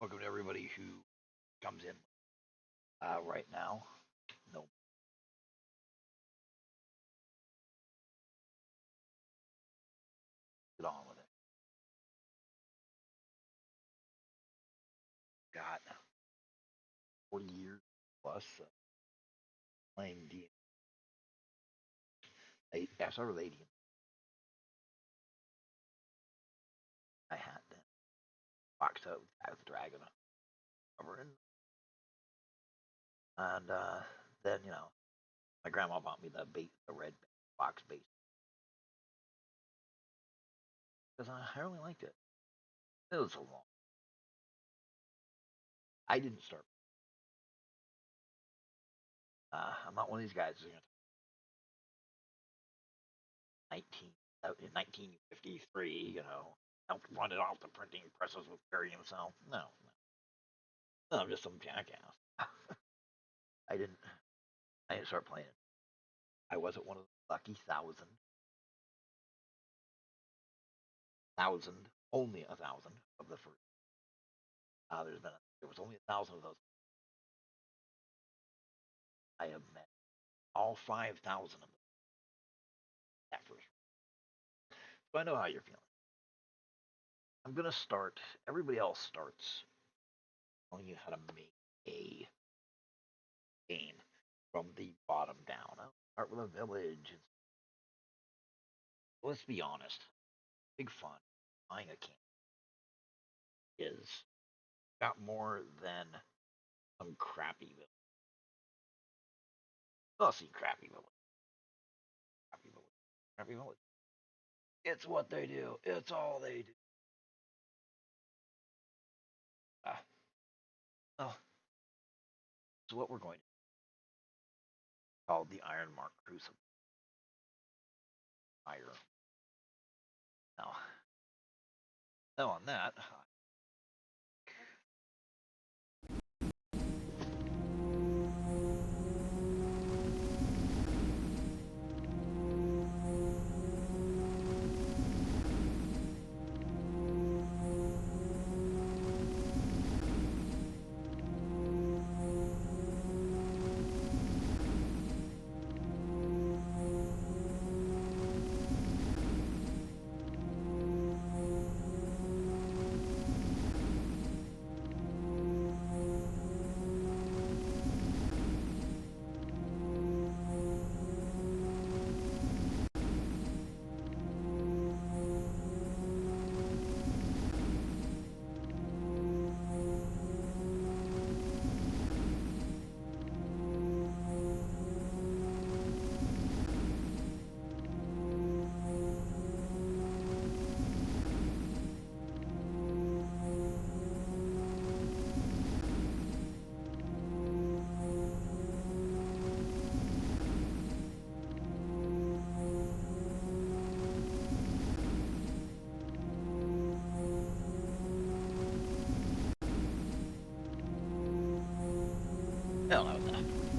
Welcome to everybody who comes in right now. No, get on with it. Got 40 years plus playing D. Yeah, I started with AD. I had then boxed out as a dragon covering, and then my grandma bought me the red box base because I really liked it. It was so long. I didn't start. I'm not one of these guys who's 19 in 1953. Helped run it off the printing presses with Perry himself. No, I'm just some jackass. I didn't. I didn't start playing. I wasn't one of the lucky thousand, only 1,000 of the first. There was only 1,000 of those. I have met all 5,000 of them at first. So I know how you're feeling. I'm gonna start. Everybody else starts telling you how to make a game from the bottom down. I'll start with a village. Let's be honest. Big fun. Buying a camp is got more than some crappy village. I'll see crappy village. Crappy village. Crappy village. It's what they do. It's all they do. Ah, oh, so what we're going to call the Ironmark Crucible. Iron. Now, now on that, hell,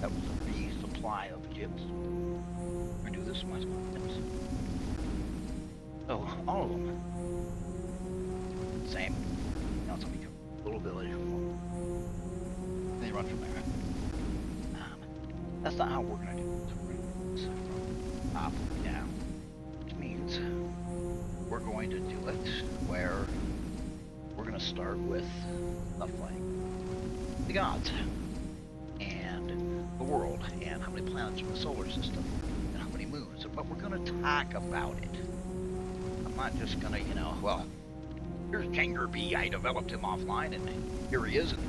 that was a resupply of gyps. I do this myself. Oh, all of them. Same. Now it's only a little village. And they run from there. That's not how we're going to do it. We're going to do from top down. Which means we're going to do it where we're going to start with stuff like the gods and the world and how many planets in the solar system and how many moons. But we're going to talk about it. I'm not just going to, well, here's Janger B. I developed him offline and here he is. And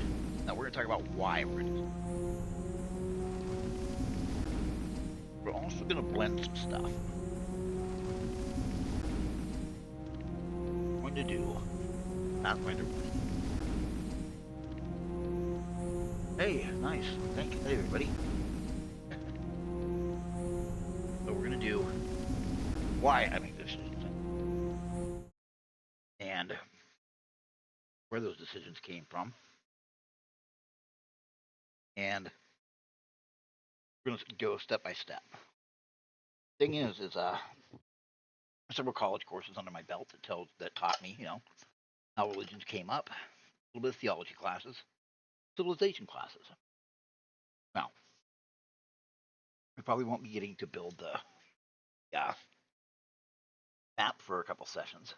now we're going to talk about why we're going to. We're also going to blend some stuff. We're going to do Pathfinder. Hey, nice. Thank you. Hey, everybody. So we're going to do why I make decisions and where those decisions came from. And we're going to go step by step. Thing is several college courses under my belt that taught me, how religions came up, little bit of theology classes, civilization classes. Now, we probably won't be getting to build the map for a couple sessions.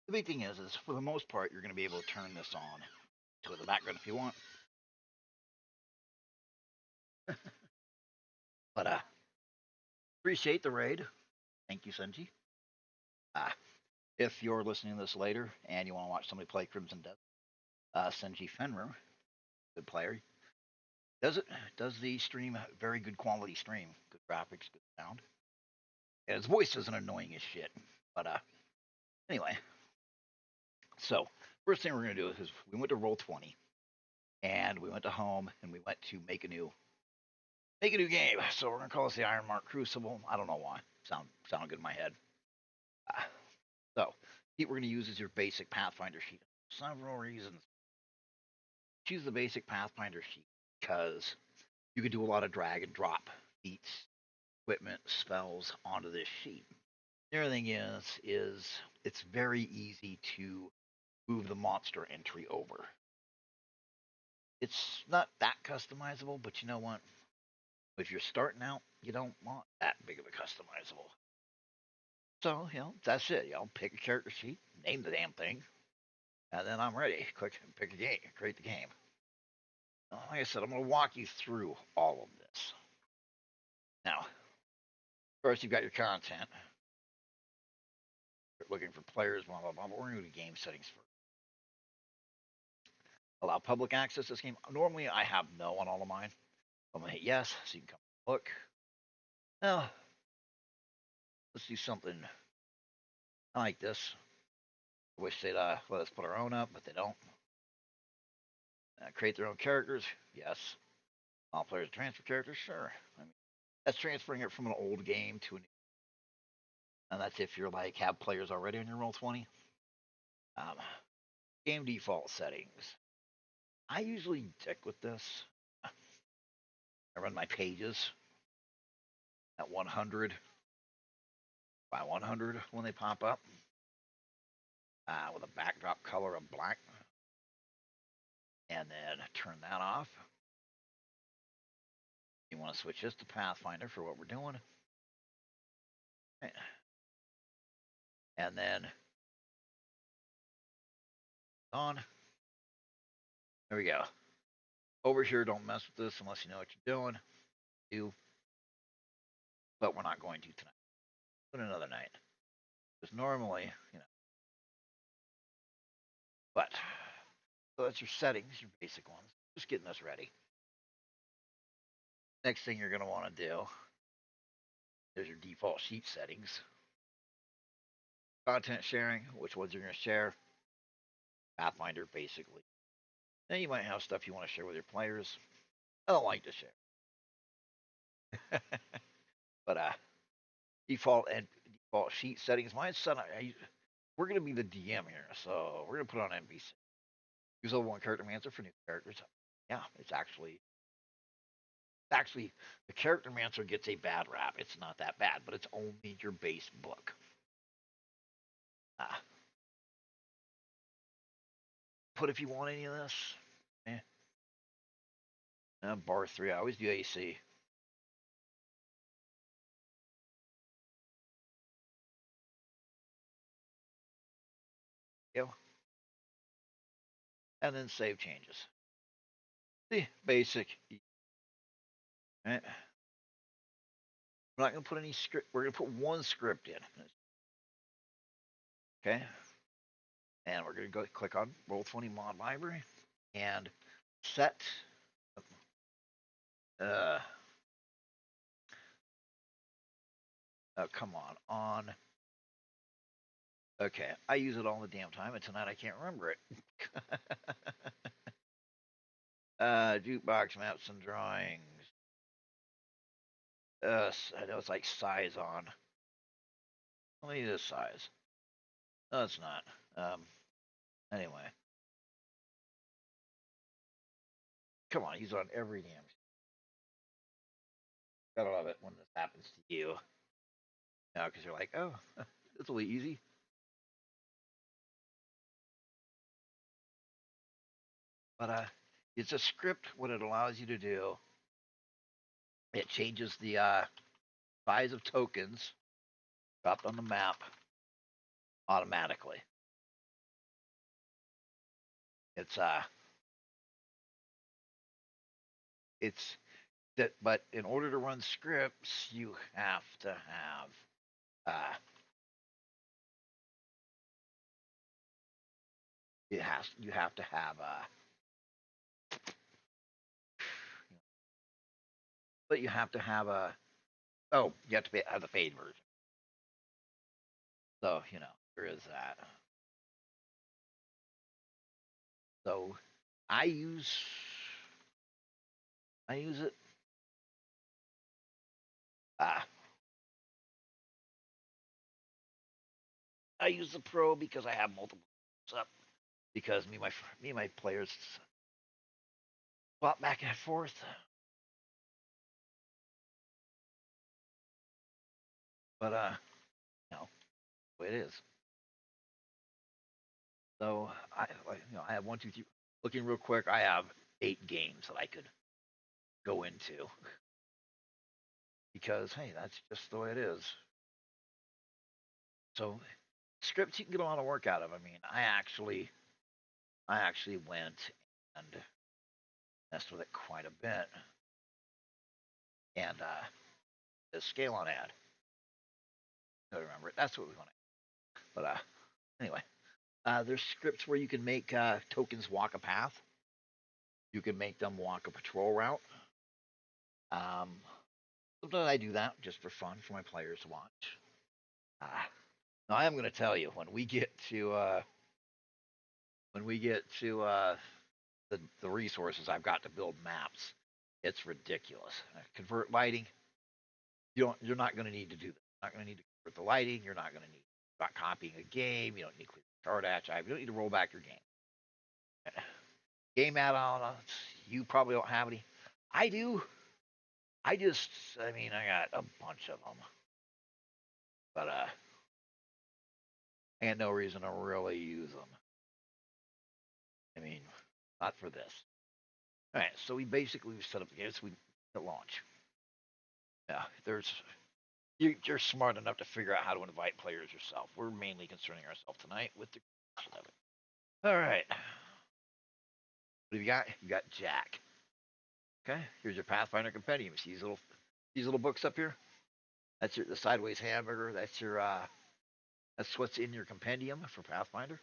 The big thing is for the most part, you're going to be able to turn this on to the background if you want. But appreciate the raid. Thank you, Senji. If you're listening to this later and you want to watch somebody play Crimson Desert, Senji Fenrir, good player, does the stream, very good quality stream, good graphics, good sound. And his voice isn't annoying as shit. But anyway, so first thing we're gonna do is we went to Roll20, and we went to home and we went to make a new game. So we're gonna call this the Ironmark Crucible. I don't know why. Sounded good in my head. So sheet we're gonna use is your basic Pathfinder sheet. Several reasons. Choose the basic Pathfinder sheet because you can do a lot of drag and drop feats, equipment, spells onto this sheet. The other thing is it's very easy to move the monster entry over. It's not that customizable, but you know what? If you're starting out, you don't want that big of a customizable. So, that's it. Pick a character sheet, name the damn thing, and then I'm ready. Click and pick a game, create the game. Like I said, I'm going to walk you through all of this. Now, first you've got your content. You're looking for players, blah, blah, blah. But we're going to do game settings first. Allow public access to this game. Normally, I have no on all of mine. I'm going to hit yes, so you can come look. Now, let's do something. I like this. I wish they'd let us put our own up, but they don't. Create their own characters. Yes. All players transfer characters. Sure. I mean, that's transferring it from an old game to a new. And that's if you're like have players already on your Roll20. Game default settings. I usually stick with this. I run my pages at 100 by 100 when they pop up, with a backdrop color of black, and then turn that off. You want to switch this to Pathfinder for what we're doing, and then on. There we go. Over here, don't mess with this unless you know what you're doing. Do, but we're not going to tonight. But another night, because normally, But so that's your settings, your basic ones. Just getting this ready. Next thing you're going to want to do is your default sheet settings. Content sharing, which ones you're going to share. Pathfinder, basically. Then you might have stuff you want to share with your players. I don't like to share. But default sheet settings. Mine's set. We're going to be the DM here, so we're going to put on NPC. Use level 1 character mancer for new characters. Yeah, it's actually the character mancer gets a bad rap. It's not that bad, but it's only your base book. Put if you want any of this. Bar 3. I always do AC. And then save changes. See, basic. Right. We're not going to put any script. We're going to put one script in. Okay. And we're going to go click on Roll20 Mod Library and set. Come on. Okay, I use it all the damn time, and tonight I can't remember it. Jukebox maps and drawings. I know it's like size on. Let me do this size. No, it's not. Anyway. Come on, he's on every damn. Gotta love it when this happens to you. Now, because you're like, oh, it's really easy. But it's a script. What it allows you to do, it changes the size of tokens dropped on the map automatically. It's it's that, but in order to run scripts, you have to have uh, you have to have but you have to have a oh you have to have the paid version. So there is that. So I use I use it. Uh, I use the pro because I have multiple up because me and my players swap back and forth. But the way it is. So I have one, two, three. Looking real quick, I have 8 games that I could go into because hey, that's just the way it is. So scripts you can get a lot of work out of. I mean, I actually went and messed with it quite a bit, and the scale on ad. I remember it. That's what we want. But anyway, there's scripts where you can make tokens walk a path. You can make them walk a patrol route. Um, Sometimes I do that just for fun for my players to watch. Uh, now I am going to tell you when we get to the resources I've got to build maps, it's ridiculous. Convert lighting. You're not going to need to do that. You're not going to need to convert the lighting. You're not going to need about copying a game. You don't need to clear the card archive. You don't need to roll back your game. Game add-on. You probably don't have any. I do. I mean, I got a bunch of them, but I had no reason to really use them. I mean, not for this. All right, so we basically set up the game. So we at launch. Yeah, you're smart enough to figure out how to invite players yourself. We're mainly concerning ourselves tonight with the 11. All right, what have you got? You got Jack. Okay, here's your Pathfinder compendium. See these little books up here? That's the sideways hamburger. That's what's in your compendium for Pathfinder.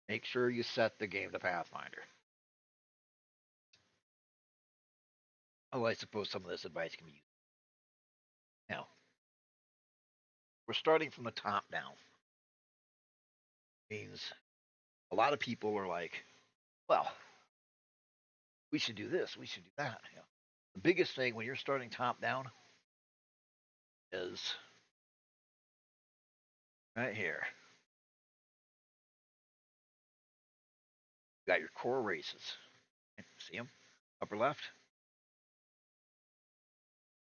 Make sure you set the game to Pathfinder. Oh, I suppose some of this advice can be used. Now, we're starting from the top down. Means a lot of people are like, well, we should do this, we should do that. The biggest thing when you're starting top down is right here. You got your core races. See them? Upper left?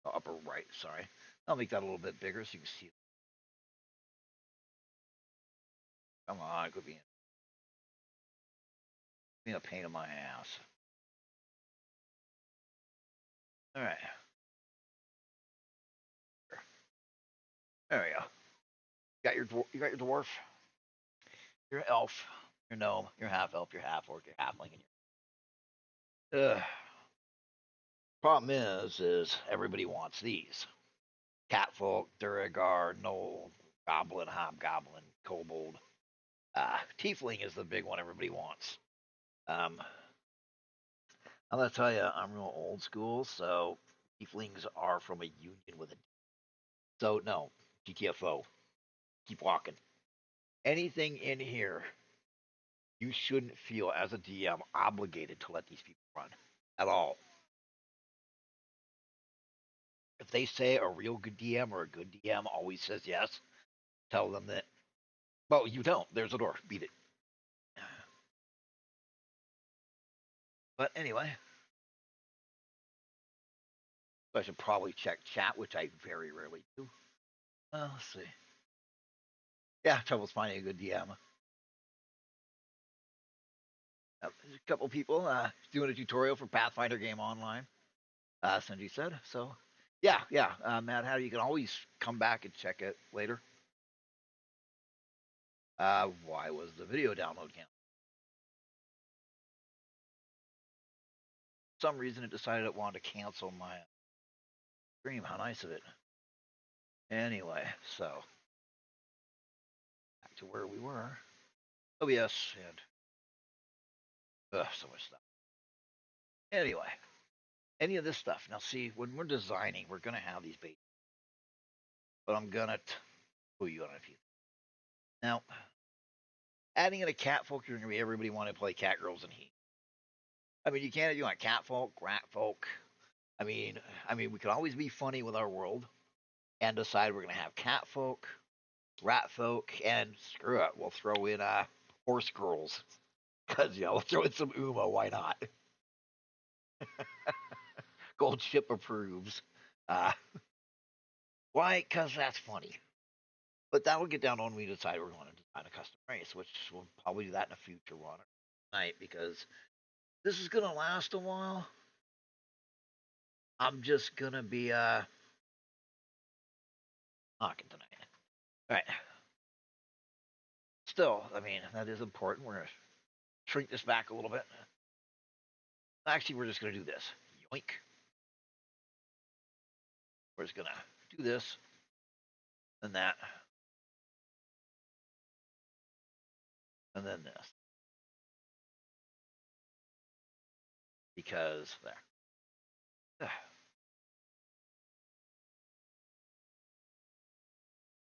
Oh, upper right, sorry. I'll make that a little bit bigger so you can see. Come on, it could be a pain in my ass. All right. There we go. You got your dwarf, your elf, your gnome, your half elf, your half orc, your halfling, and your problem is everybody wants these. Catfolk, Duragar, Knoll, Goblin, Hobgoblin, Kobold. Tiefling is the big one everybody wants. I'm gonna tell you, I'm real old school, so Tieflings are from a union with a. So no, GTFO. Keep walking. Anything in here, you shouldn't feel as a DM obligated to let these people run at all. If they say a real good DM or a good DM always says yes, tell them that. Well, you don't. There's a door. Beat it. But anyway, I should probably check chat, which I very rarely do. Let's see. Yeah, trouble's finding a good DM. There's a couple people doing a tutorial for Pathfinder game online. Sanji said so. Yeah, yeah, Matt, how you can always come back and check it later. Why was the video download canceled? For some reason, it decided it wanted to cancel my stream. How nice of it. Anyway, so back to where we were. OBS and so much stuff. Anyway, any of this stuff. Now, see, when we're designing, we're gonna have these baits, but I'm gonna pull you on a few. Now, adding in a cat folk, you're gonna be everybody want to play cat girls and he. I mean, you can't if you want cat folk, rat folk. I mean, we can always be funny with our world and decide we're gonna have cat folk, rat folk, and screw it, we'll throw in horse girls because we'll throw in some Uma. Why not? Gold ship approves. Uh, why? Because that's funny. But that will get down to when we decide we're going to design a custom race, which we'll probably do that in a future one night because this is gonna last a while. I'm just gonna be knocking tonight. All right. Still, I mean that is important. We're gonna shrink this back a little bit. Actually, we're just gonna do this. Yoink. We're just gonna do this and that, and then this because there.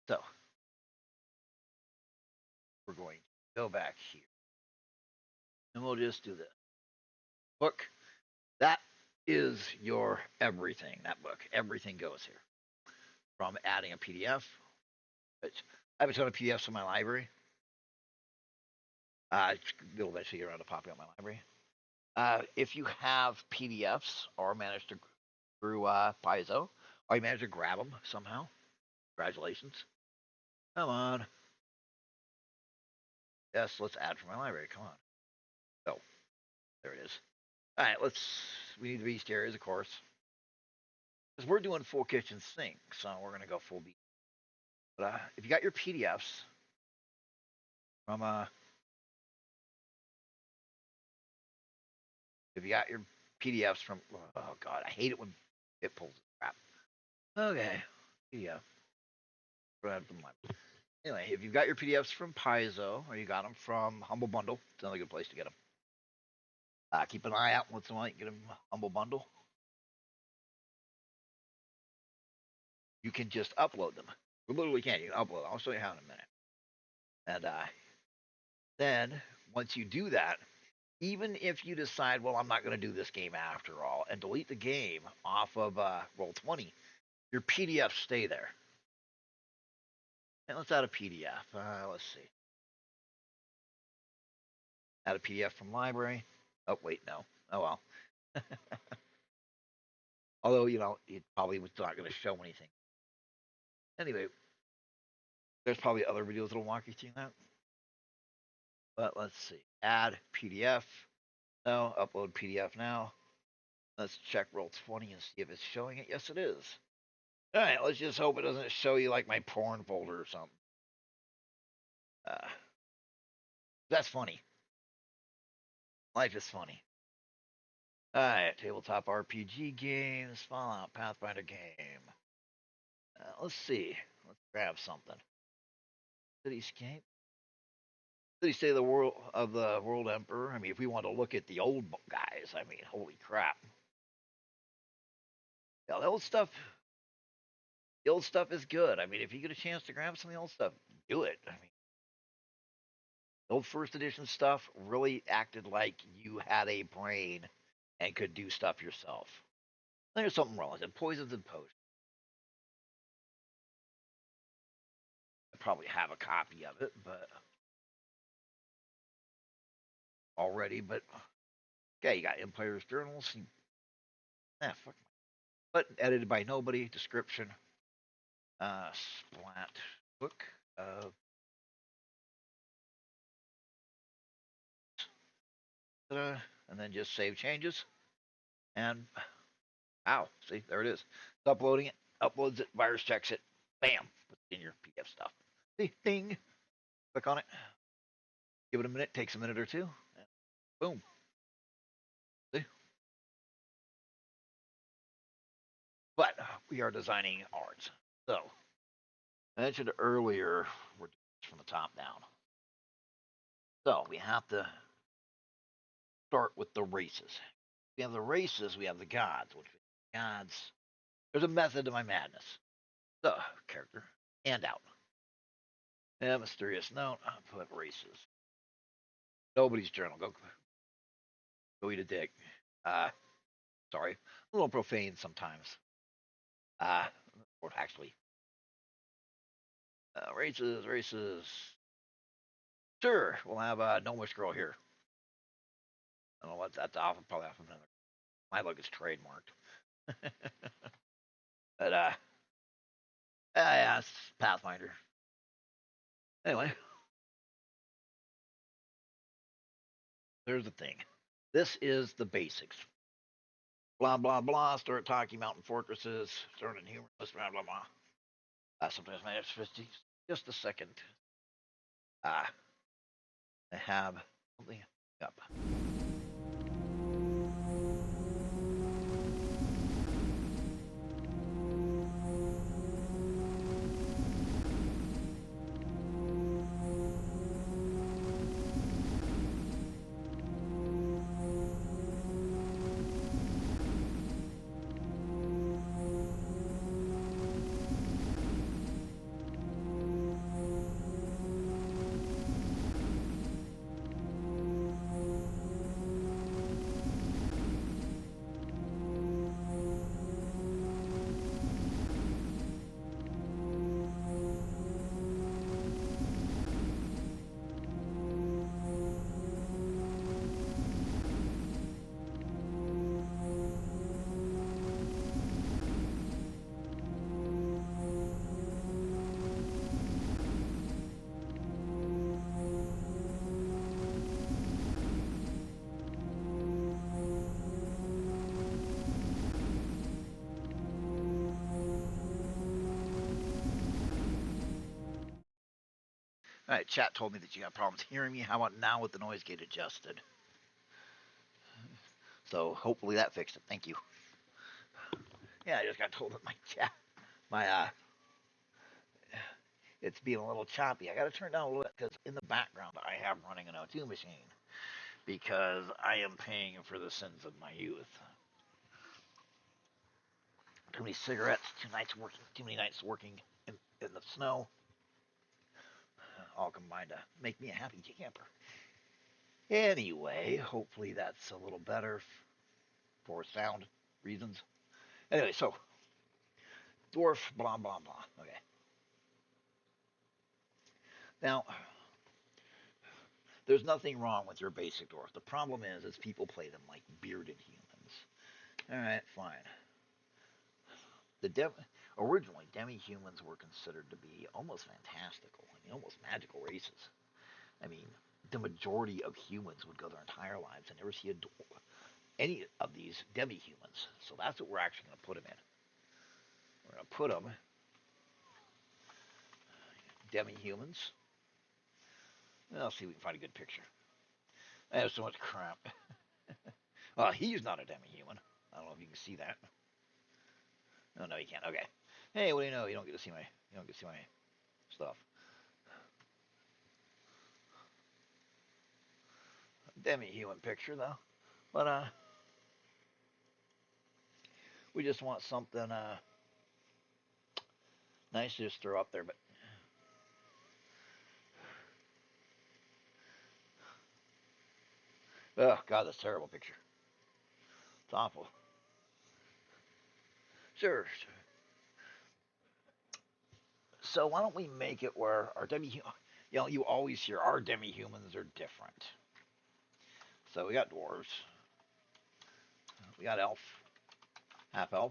So we're going to go back here, and we'll just do this. Book. That is your everything. That book. Everything goes here. From adding a PDF, which I have a ton of PDFs in my library. It'll eventually get around to popping up my library. If you have PDFs or managed to through Paizo, or you managed to grab them somehow, congratulations. Come on. Yes, let's add from my library. Come on. So there it is. All right, we need the beast areas, of course, because we're doing full kitchen sink, so we're gonna go full beast. But if you got your PDFs from if you got your PDFs from, oh god, I hate it when it pulls crap. Okay, PDF. Anyway, if you've got your PDFs from Paizo or you got them from Humble Bundle, it's another good place to get them. Keep an eye out once in a while. You get them Humble Bundle. You can just upload them. We literally can. You can upload them. I'll show you how in a minute. And then once you do that, even if you decide, well, I'm not going to do this game after all, and delete the game off of Roll20, your PDFs stay there. And let's add a PDF. Let's see. Add a PDF from library. Oh, wait, no. Oh, well. Although, it probably was not going to show anything. Anyway, there's probably other videos that'll walk you through that. But let's see. Add PDF. No, upload PDF now. Let's check Roll20 and see if it's showing it. Yes, it is. All right, let's just hope it doesn't show you like my porn folder or something. That's funny. Life is funny. All right, tabletop RPG games, Fallout, Pathfinder game. Let's see. Let's grab something. Cityscape. City of the World Emperor. I mean, if we want to look at the old guys, I mean, holy crap. Yeah, the old stuff is good. I mean, if you get a chance to grab some of the old stuff, do it. I mean, the old first edition stuff really acted like you had a brain and could do stuff yourself. There's something wrong with it. Poisons and potions. I probably have a copy of it, but already. But okay, you got Empire's Journals. Fuck. But edited by nobody. Description. Splat book of and then just save changes. And ow, see, there it is. It's uploading it, uploads it, virus checks it, bam, puts it in your PDF stuff. See, ding, click on it, give it a minute, takes a minute or two, and boom. See? But we are designing ours. So, I mentioned earlier, we're doing this from the top down. So, we have to start with the races. We have the races, we have the gods, which gods. There's a method to my madness. So, character, and out. Yeah, mysterious note. I'll put races. Nobody's journal. Go eat a dick. Uh, sorry, a little profane sometimes. Uh, or actually, races. Sure, we'll have a gnomish girl here. I don't know what that's off. Probably off of another. My look is trademarked. But yeah, it's Pathfinder. Anyway, there's the thing. This is the basics. Blah blah blah. Start talking mountain fortresses. Start in humorous. Blah blah blah. Sometimes my F50. Just a second. I have something up. All right, chat told me that you got problems hearing me. How about now with the noise gate adjusted? So hopefully that fixed it. Thank you. Yeah, I just got told that my chat, my it's being a little choppy. I got to turn down a little bit because in the background I have running an O2 machine because I am paying for the sins of my youth. Too many cigarettes, too many nights working in the snow, all combined to make me a happy camper. Anyway, hopefully that's a little better for sound reasons. Anyway, so dwarf, blah blah blah. Okay. Now, there's nothing wrong with your basic dwarf. The problem is people play them like bearded humans. All right, fine. The originally demi-humans were considered to be almost fantastical. I mean, almost magical races. I mean, the majority of humans would go their entire lives and never see any of these demi-humans. So that's what we're actually going to put them in. We're going to put them demi-humans. I'll see if we can find a good picture. I have so much crap. Well, he's not a demi-human. I don't know if you can see that. Oh no, you can't. Okay. Hey, what do you know? You don't get to see my stuff. Demi-human picture though. But we just want something nice to just throw up there. But oh god, that's a terrible picture. It's awful. Sure. So why don't we make it where our you always hear our demi-humans are different. So we got dwarves, we got elf, half orc.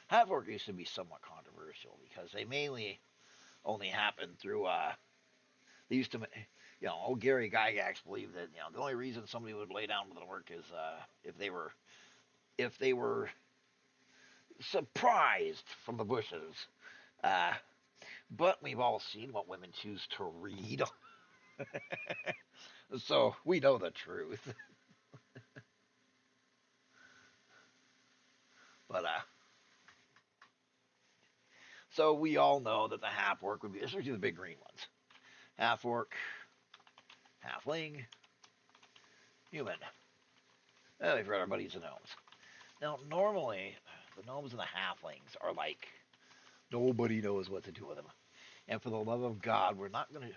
Half orc used to be somewhat controversial because they mainly only happened through they used to old Gary Gygax believed that the only reason somebody would lay down with an orc is if they were surprised from the bushes. Uh, but we've all seen what women choose to read, so we know the truth. But so we all know that the half orc would be, especially the big green ones, half orc, halfling, human. Oh, we've read our buddies the gnomes. Now, normally, the gnomes and the halflings are like nobody knows what to do with them. And for the love of God, we're not gonna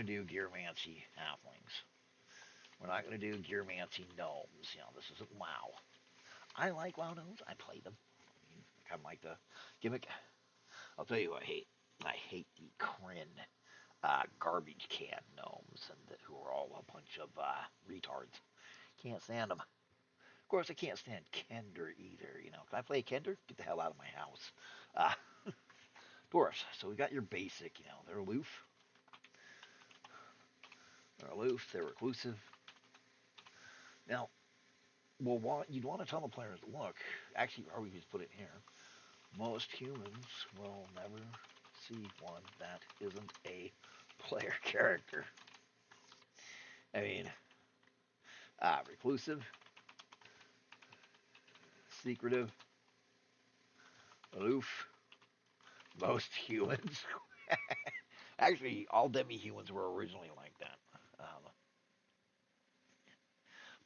do gearmancy halflings. We're not gonna do gearmancy gnomes. This isn't WoW. I like WoW gnomes. I play them. I kind of like the gimmick. I'll tell you what I hate. I hate the Kryn garbage can gnomes, who are all a bunch of retards. Can't stand them. Of course, I can't stand Kender either. Can I play Kender? Get the hell out of my house. Uh, dwarfs. So we got your basic. They're aloof. They're aloof. They're reclusive. Now, you'd want to tell the players, look. Actually, or we just put it here. Most humans will never see one that isn't a player character. I mean, reclusive, secretive, aloof. Most humans. Actually, all demi-humans were originally like that.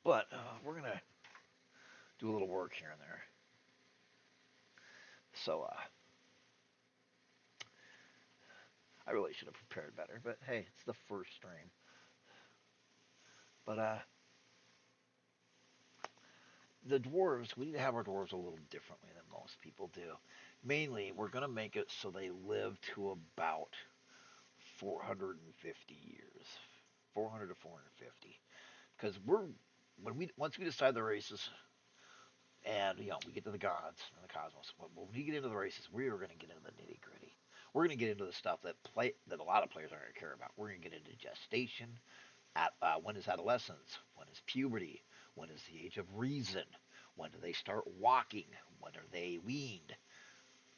But we're gonna do a little work here and there. So I really should have prepared better. But hey, it's the first stream. But the dwarves, we need to have our dwarves a little differently than most people do. Mainly, we're gonna make it so they live to about 450 years, 400 to 450. Because once we decide the races, and we get to the gods and the cosmos. When we get into the races, we are going to get into the nitty gritty. We're going to get into the stuff that a lot of players aren't going to care about. We're going to get into gestation. When is adolescence? When is puberty? When is the age of reason? When do they start walking? When are they weaned?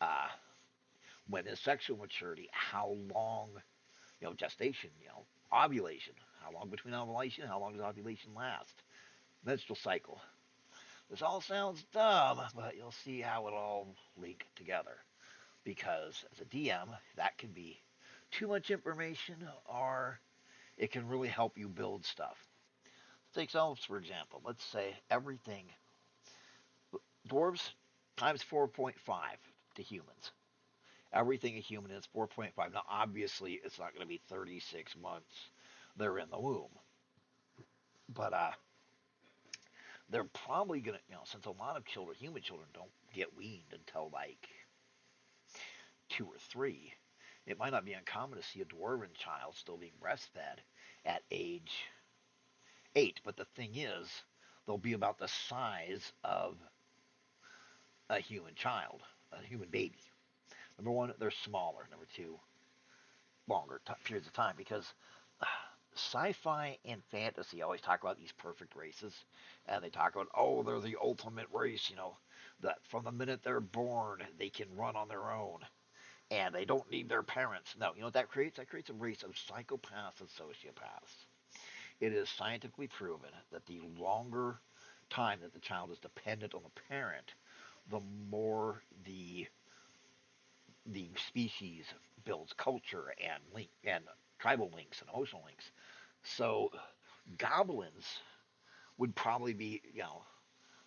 Uh, when is sexual maturity? How long? Gestation. Ovulation. How long between ovulation? How long does ovulation last? Menstrual cycle. This all sounds dumb, but you'll see how it all link together. Because as a DM, that can be too much information, or it can really help you build stuff. Take elves, for example. Let's say everything, dwarves times 4.5 to humans. Everything a human is 4.5. Now, obviously, it's not going to be 36 months they're in the womb. But they're probably going to, since a lot of human children don't get weaned until like 2 or 3, it might not be uncommon to see a dwarven child still being breastfed at age 8. But the thing is, they'll be about the size of a human child, a human baby. Number one, they're smaller. Number two, longer periods of time, because sci-fi and fantasy always talk about these perfect races, and they talk about, oh, they're the ultimate race. That from the minute they're born, they can run on their own and they don't need their parents. No, you know what that creates? That creates a race of psychopaths and sociopaths. It is scientifically proven that the longer time that the child is dependent on the parent, the more the species builds culture and tribal links and emotional links. So goblins would probably be,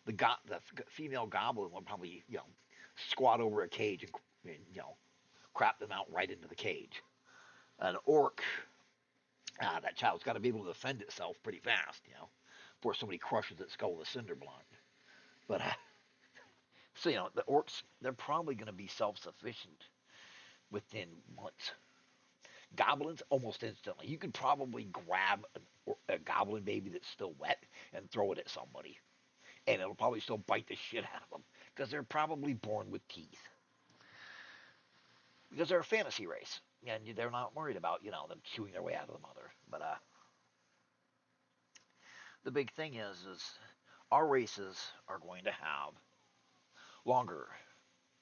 the female goblin would probably, squat over a cage and crap them out right into the cage. An orc, that child's got to be able to defend itself pretty fast, before somebody crushes its skull with a cinder block. But so the orcs, they're probably going to be self-sufficient within months. Goblins, almost instantly. You could probably grab a goblin baby that's still wet and throw it at somebody, and it'll probably still bite the shit out of them because they're probably born with teeth. Because they're a fantasy race. and they're not worried about them chewing their way out of the mother. But the big thing is our races are going to have longer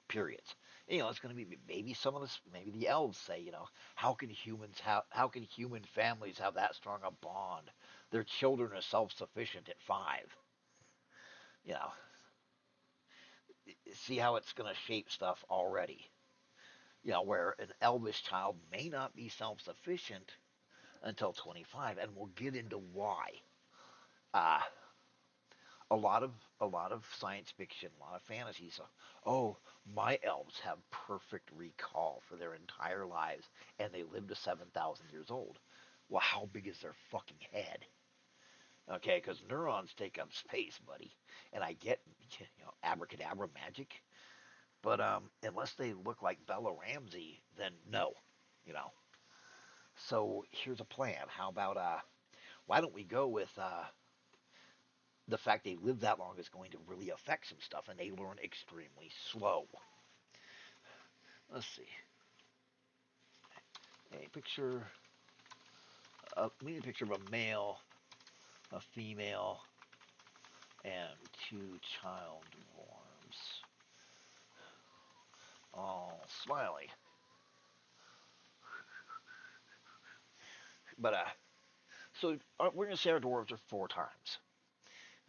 periods. It's going to be maybe some of this, maybe the elves say, how can human families have that strong a bond? Their children are self-sufficient at 5. You know, see how it's going to shape stuff already. Where an elvish child may not be self-sufficient until 25, and we'll get into why. Uh, a lot of science fiction, a lot of fantasies. Oh, my elves have perfect recall for their entire lives, and they live to 7,000 years old. Well, how big is their fucking head? Okay, because neurons take up space, buddy. And I get, abracadabra magic, but unless they look like Bella Ramsey, then no, you know. So here's a plan. How about why don't we go with the fact they live that long is going to really affect some stuff, and they learn extremely slow. Let's see. A picture. We need a picture of a male, a female, and 2 child worms. All smiley. But so we're gonna say our dwarves are 4 times.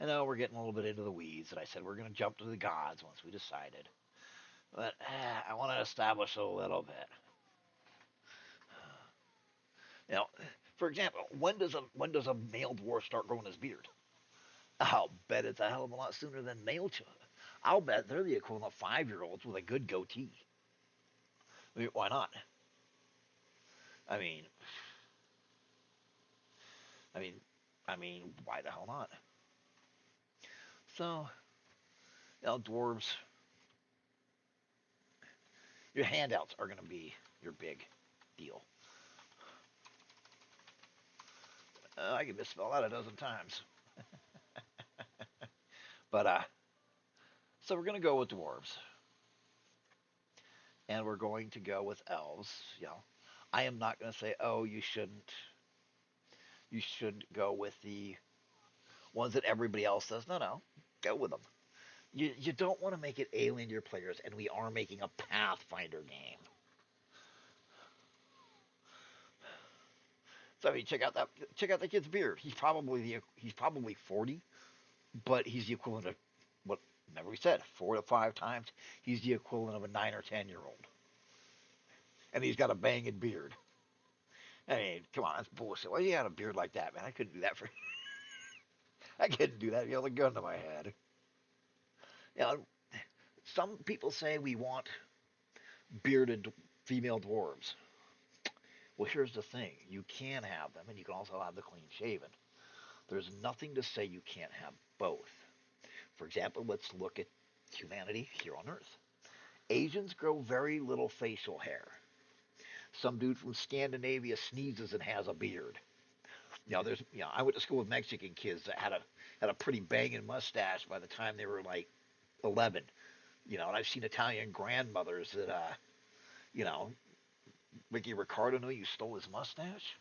I know we're getting a little bit into the weeds, and I said we're gonna jump to the gods once we decided. But I want to establish a little bit. Now, for example, when does a male dwarf start growing his beard? I'll bet it's a hell of a lot sooner than male children. I'll bet they're the equivalent of 5-year-olds with a good goatee. I mean, why not? I mean, I mean, why the hell not? So, dwarves, your handouts are going to be your big deal. I can misspell that a dozen times. But, so we're going to go with dwarves. And we're going to go with elves. I am not going to say, oh, you shouldn't. You should go with the ones that everybody else says. No, no, go with them. You don't want to make it alien to your players, and we are making a Pathfinder game. So I mean, check out that kid's beard. He's probably 40, but he's the equivalent of what? Remember we said 4 to 5 times. He's the equivalent of a 9 or 10-year-old, and he's got a banging beard. I mean, come on, that's bullshit. Why you got a beard like that, man? I couldn't do that for. I couldn't do that. You held a gun to my head. You know, some people say we want bearded female dwarves. Well, here's the thing: you can have them, and you can also have the clean shaven. There's nothing to say you can't have both. For example, let's look at humanity here on Earth. Asians grow very little facial hair. Some dude from Scandinavia sneezes and has a beard. I went to school with Mexican kids that had a pretty banging mustache by the time they were like 11. And I've seen Italian grandmothers that, you know, Ricky Ricardo knew you stole his mustache.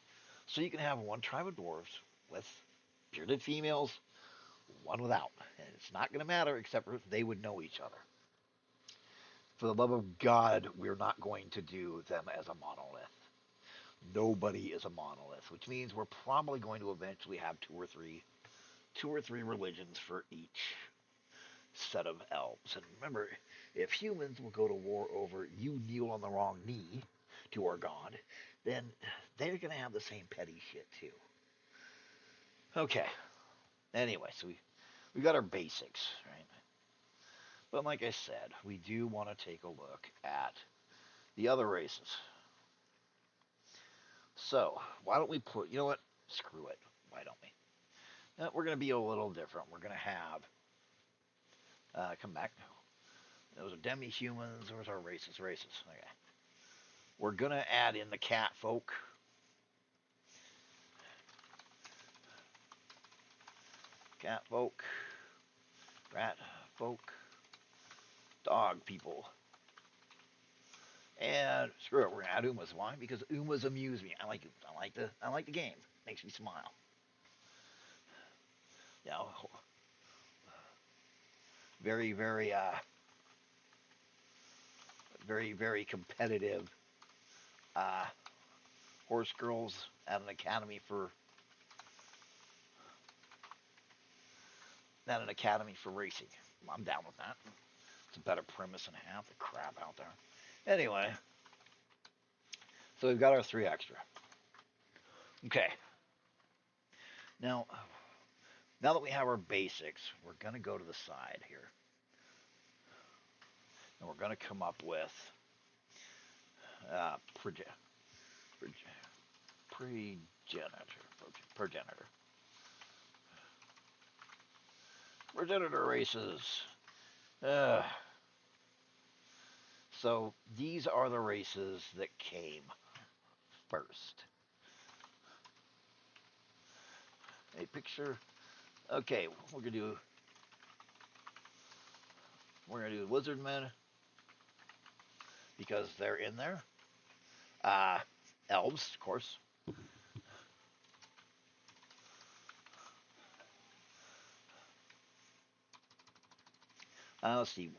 So you can have one tribe of dwarves with bearded females, one without. And it's not going to matter except for they would know each other. For the love of God, we're not going to do them as a monolith. Nobody is a monolith, which means we're probably going to eventually have two or three religions for each set of elves. And remember, if humans will go to war over you kneel on the wrong knee to our god, then they're going to have the same petty shit too. Okay. Anyway, so we got our basics, right? But like I said, we do want to take a look at the other races. So why don't we put? You know what? Screw it. Why don't we? We're going to be a little different. We're going to have come back. Those are demi-humans. Those are races. Okay. We're going to add in the cat folk. Cat folk. Rat folk. Dog people. And screw it, we're gonna add Umas. Why? Because Umas amuse me. I like Umas. I like the game. Makes me smile. You know, very very competitive. Uh, Horse girls at an academy for racing. I'm down with that. It's a better premise than half the crap out there. Anyway, so we've got our 3 extra. Okay. Now, now that we have our basics, we're going to go to the side here. And we're going to come up with uh, progenitor. Progenitor. Progenitor races. Uh, so these are the races that came first. A picture. Okay, we're gonna do lizardmen because they're in there. Uh, Elves, of course. Let's see.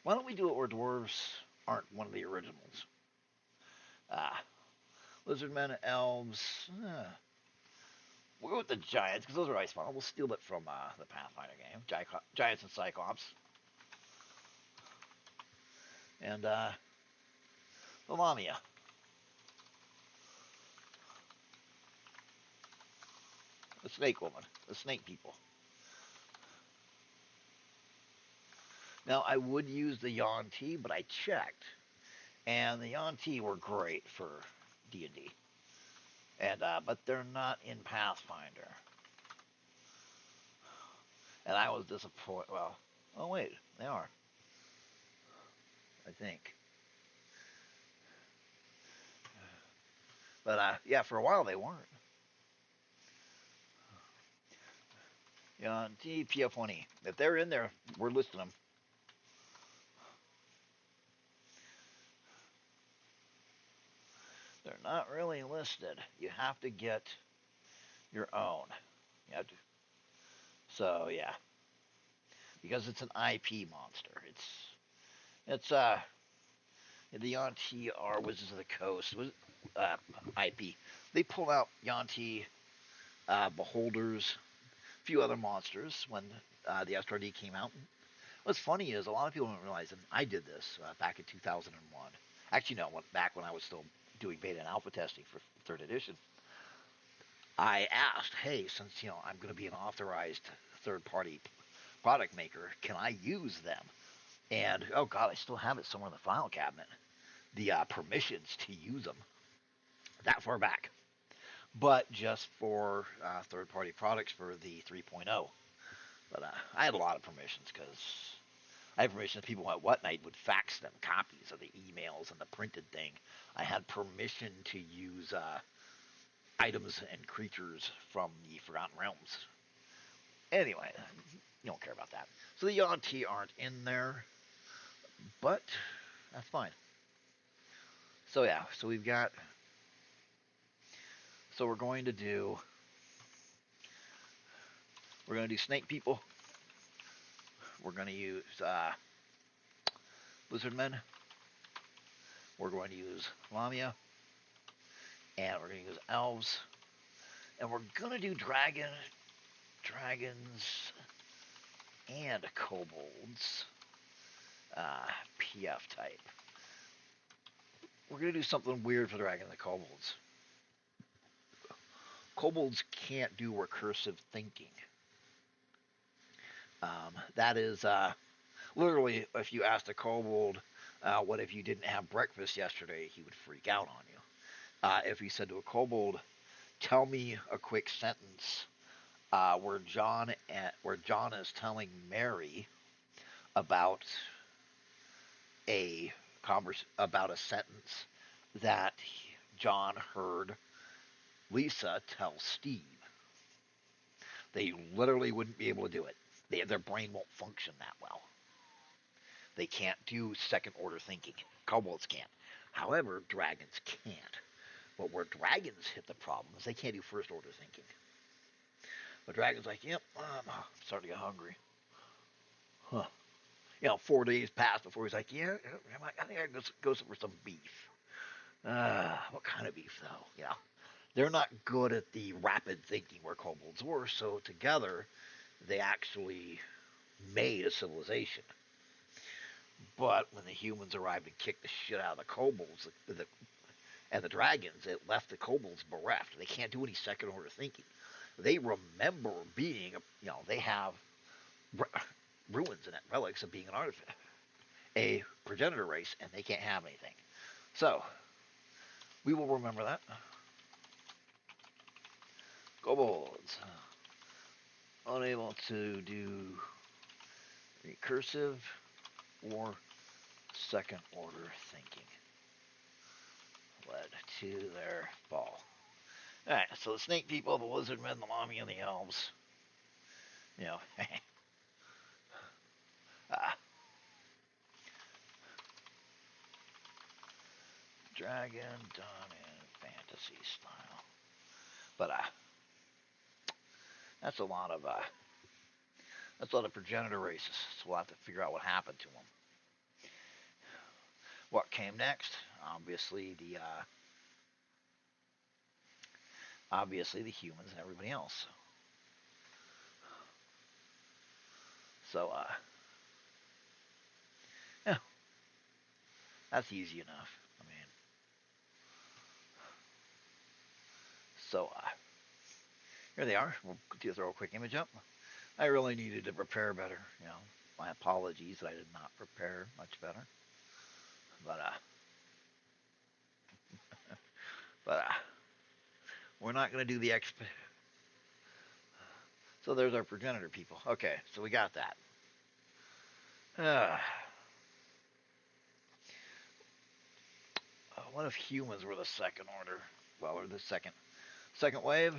Why don't we do it where dwarves aren't one of the originals? Uh, Lizardmen, elves. We'll go with the giants because those are ice models. We'll steal it from the Pathfinder game. Giants and Cyclops. And the Lamia. The snake woman. The snake people. Now, I would use the Yuan-Ti, but I checked. And the Yuan-Ti were great for D&D. But they're not in Pathfinder. And I was disappointed. Well, oh wait, they are. I think. But yeah, for a while they weren't. Yuan-Ti, PF1E. If they're in there, we're listing them. They're not really listed. You have to get your own. You have to. So yeah, because it's an IP monster. It's the Yuan-Ti are Wizards of the Coast IP. They pulled out Yuan-Ti, Beholders, a few other monsters when the SRD came out. What's funny is a lot of people don't realize, and I did this back in 2001. Actually, no, back when I was still doing beta and alpha testing for 3rd edition. I asked, hey, since I'm going to be an authorized third-party product maker, can I use them? And oh god, I still have it somewhere in the file cabinet. The permissions to use them that far back, but just for third-party products for the 3.0. But I had a lot of permissions because I had permission that people at What Night would fax them copies of the emails and the printed thing. I had permission to use items and creatures from the Forgotten Realms. Anyway, you don't care about that. So the Yuan-Ti aren't in there, but that's fine. So yeah, so we've got. So we're going to do snake people. We're going to use lizard men. We're going to use Lamia, and we're going to use elves, and we're going to do dragons, and kobolds. PF type. We're going to do something weird for the dragon and the kobolds. Kobolds can't do recursive thinking. That is literally, if you asked a kobold, what if you didn't have breakfast yesterday, he would freak out on you. If you said to a kobold, tell me a quick sentence where John is telling Mary about about a sentence that John heard Lisa tell Steve, they literally wouldn't be able to do it. Their brain won't function that well. They can't do second order thinking. Kobolds can't. However, dragons can't. But where dragons hit the problem is they can't do first order thinking. The dragon's like, yep, I'm starting to get hungry. Huh. 4 days passed before he's like, yeah, I think I go for some beef. What kind of beef, though? They're not good at the rapid thinking where kobolds were, so together they actually made a civilization. But when the humans arrived and kicked the shit out of the kobolds and the dragons, it left the kobolds bereft. They can't do any second order thinking. They remember being, they have ruins and relics of being an artifact, a progenitor race, and they can't have anything. So, we will remember that. Kobolds. Unable to do recursive or second order thinking. Led to their fall. Alright, so the snake people, the lizard men, the mommy, and the elves. You know, dragon done in fantasy style. But that's a lot of progenitor races. So we'll have to figure out what happened to them. What came next? Obviously the humans and everybody else. So yeah, that's easy enough. I mean, so here they are. We'll throw a quick image up. I really needed to prepare better. My apologies that I did not prepare much better. But we're not going to do the exp. So there's our progenitor people. Okay, so we got that. What if humans were the second order? Well, or the second wave.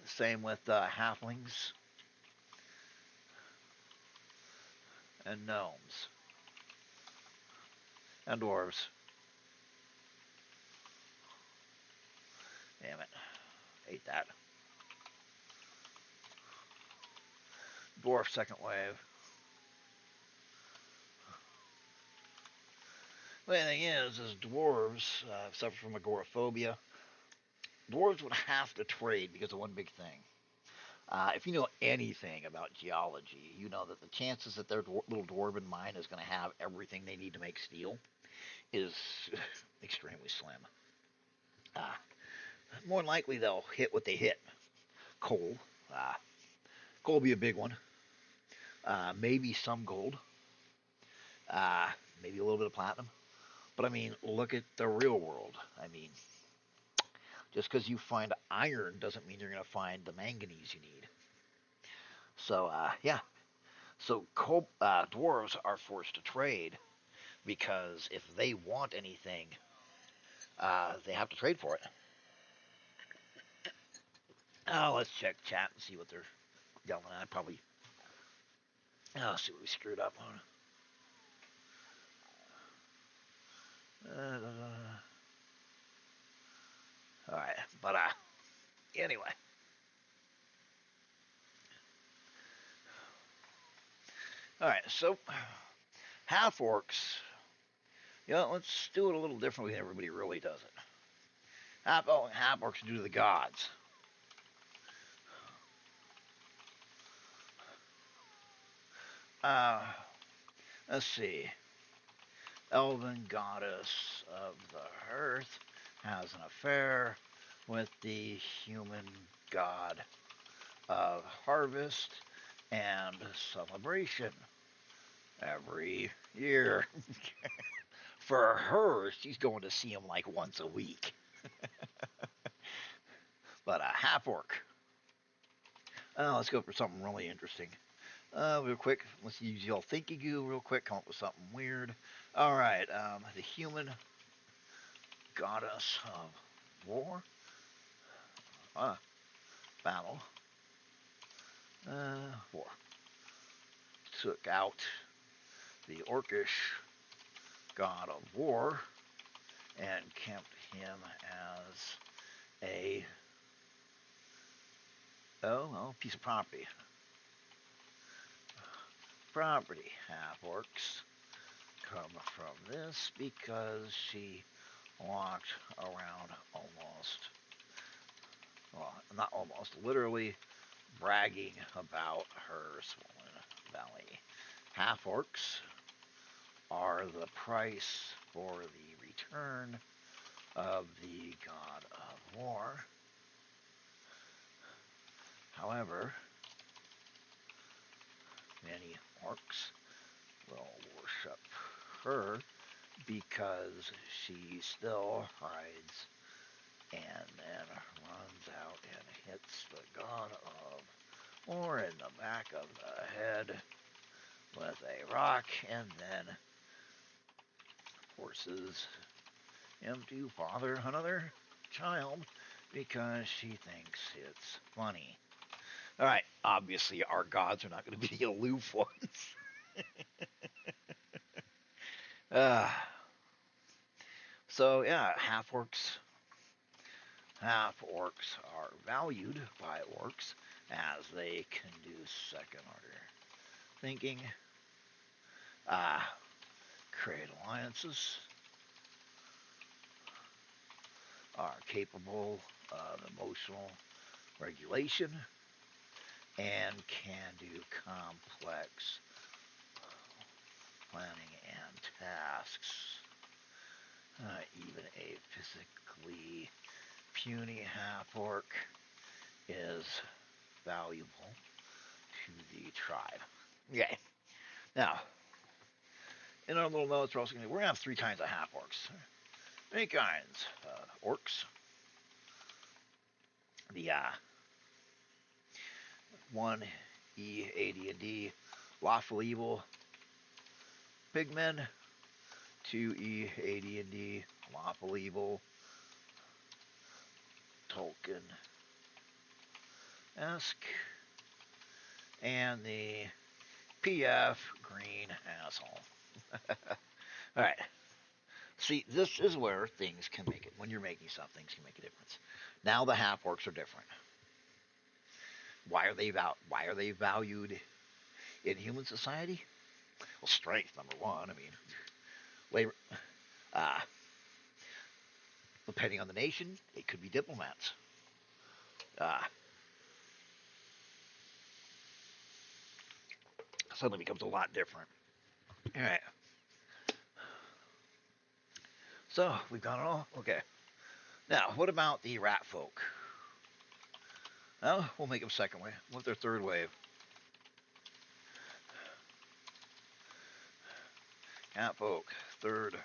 Same with halflings and gnomes and dwarves. Damn it, ate that. Dwarf second wave. The thing is dwarves suffer from agoraphobia. Dwarves would have to trade because of one big thing. If you know anything about geology, you know that the chances that their little dwarven mine is going to have everything they need to make steel is extremely slim. More than likely, they'll hit what they hit. Coal. Coal will be a big one. Maybe some gold. Maybe a little bit of platinum. But I mean, look at the real world. I mean, just because you find iron doesn't mean you're going to find the manganese you need. So, yeah. So, dwarves are forced to trade because if they want anything, they have to trade for it. Let's check chat and see what they're yelling at. Probably. Let's see what we screwed up on. Alright, but anyway. Alright, so half orcs. Let's do it a little differently than everybody really does it. Half orcs do to the gods. Let's see. Elven goddess of the earth has an affair with the human god of harvest and celebration every year. For her, she's going to see him like once a week. But a half orc. Let's go for something really interesting. Real quick, let's use y'all thinky goo real quick, come up with something weird. Alright, the human goddess of war. Battle. War. Took out the orcish god of war and kept him as a piece of property. Property half orcs come from this because she walked around almost, well, not almost, literally bragging about her swollen belly. Half orcs are the price for the return of the god of war. However, many orcs will worship her because she still hides and then runs out and hits the god of war in the back of the head with a rock and then forces him to father another child because she thinks it's funny. Alright, obviously our gods are not going to be the aloof ones. uh, so yeah, half orcs are valued by orcs as they can do second order thinking, uh, create alliances, are capable of emotional regulation, and can do complex planning and tasks. Even a physically puny half-orc is valuable to the tribe. Okay, now, in our little notes, we're going to have three kinds of half-orcs. Three kinds. Orcs, the 1E, AD&D, lawful evil, pigmen, 2E, AD&D, lawful evil, Tolkien-esque, and the PF green asshole. Alright. See, this is where things can make it. When you're making stuff, things can make a difference. Now the half orcs are different. Why are they valued in human society? Well, strength, number one. I mean, labor. Uh, Depending on the nation, it could be diplomats. Uh, Suddenly becomes a lot different. All right. So we've got it all. Okay. Now, what about the rat folk? Well, we'll make them second wave. What if they're third wave? Cat folk, third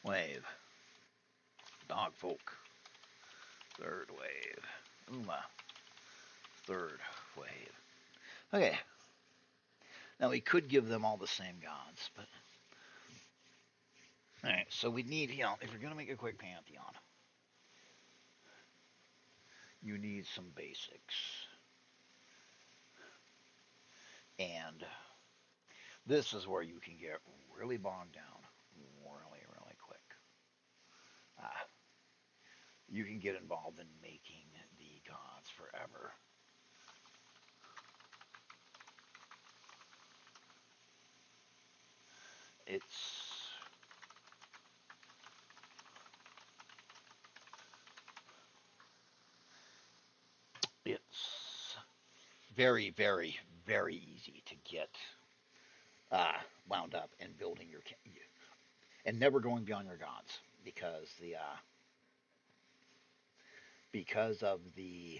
wave. Dog folk, third wave. Uma, third wave. Okay. Now we could give them all the same gods, but all right. So we need, if you're gonna make a quick pantheon, you need some basics, and this is where you can get really bogged down, really, really quick. Uh, you can get involved in making the gods forever. It's it's very, very, very easy to get wound up in building your and never going beyond your gods because of the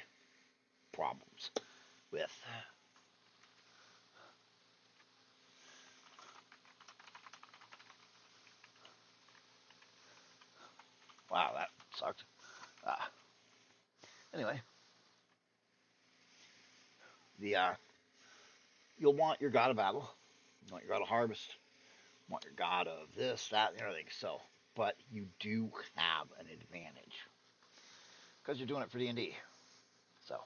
problems with. Wow, that sucked. Uh, anyway, the you'll want your god of battle, you want your god of harvest, you want your god of this, that, and everything. So, but you do have an advantage because you're doing it for D&D. So,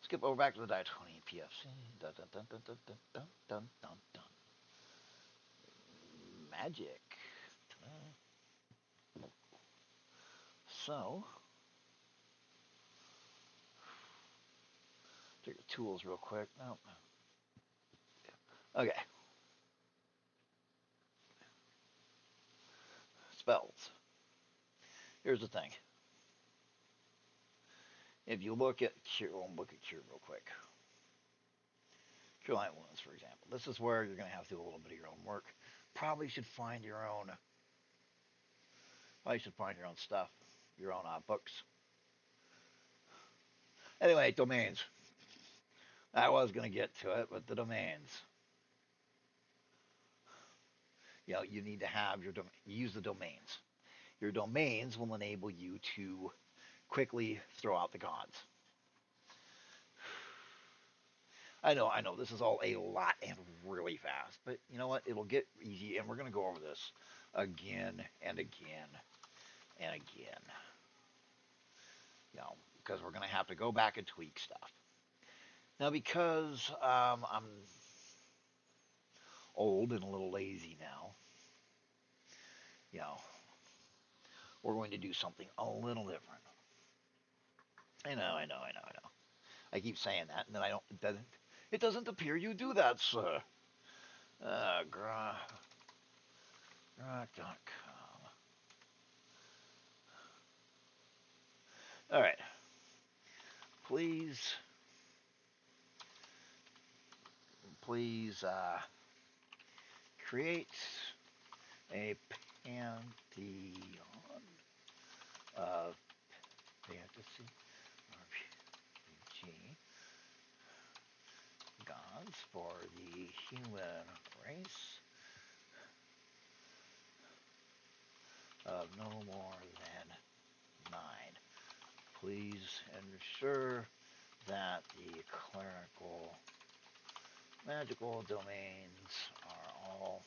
skip over back to the die 20 PFC. Dun, dun, dun, dun, dun, dun, dun, dun, dun. Magic. So, take the tools real quick. No. Okay. Spells. Here's the thing. If you look at cure, we'll look at cure real quick. Cure light wounds, for example. This is where you're going to have to do a little bit of your own work. Probably should find your own. Probably should find your own stuff, your own books. Anyway, domains. I was going to get to it, but the domains. You need to have your use the domains. Your domains will enable you to quickly throw out the gods. I know, this is all a lot and really fast, but you know what? It'll get easy, and we're going to go over this again and again and again. Because we're going to have to go back and tweak stuff. Now, because I'm old and a little lazy now, you know, we're going to do something a little different. I know. I keep saying that, and then I don't. It doesn't appear you do that, sir. Grok.com. All right. Please, create a pantheon of fantasy RPG gods for the human race of no more than 9. Please ensure that the clerical magical domains are all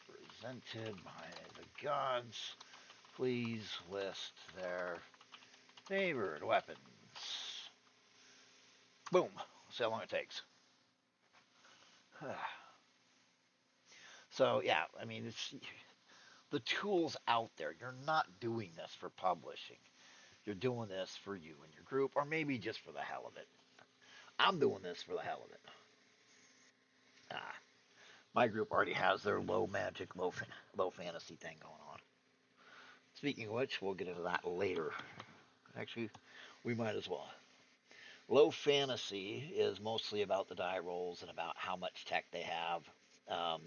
presented by the gods. Please list their favored weapons. Boom. See how long it takes. So yeah, I mean, it's the tools out there. You're not doing this for publishing. You're doing this for you and your group, or maybe just for the hell of it. I'm doing this for the hell of it. Ah, my group already has their low magic, low fantasy thing going on. Speaking of which, we'll get into that later. Actually, we might as well. Low fantasy is mostly about the die rolls and about how much tech they have. Um,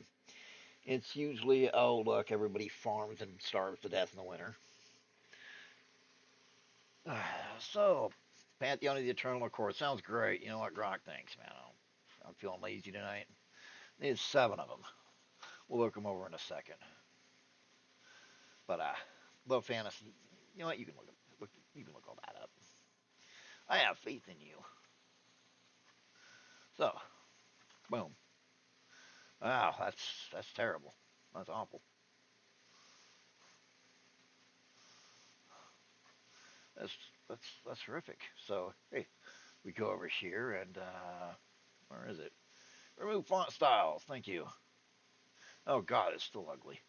it's usually, oh, look, everybody farms and starves to death in the winter. So, Pantheon of the Eternal, of course, sounds great. You know what Grok thinks, man? I'm feeling lazy tonight. There's 7 of them. We'll look them over in a second. But low fantasy. You know what? You can you can look all that up. I have faith in you. So, boom. Wow, that's terrible. That's awful. That's that's horrific. So, hey, we go over here and where is it? Remove font styles. Thank you. Oh God, it's still ugly.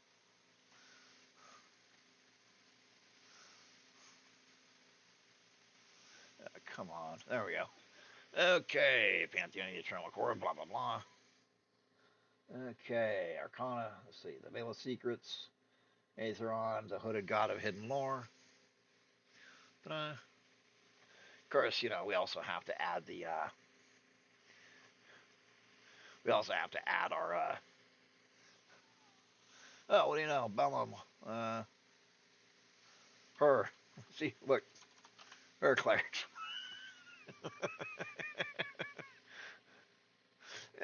Come on. There we go. Okay, Pantheon of the Eternal Core, blah blah blah. Okay, Arcana. Let's see. The Veil of Secrets. Aetheron, the Hooded God of Hidden Lore. Of course, we also have to add the. We also have to add our. Oh, what do you know? Bellum. Her. See, look. Her clerics.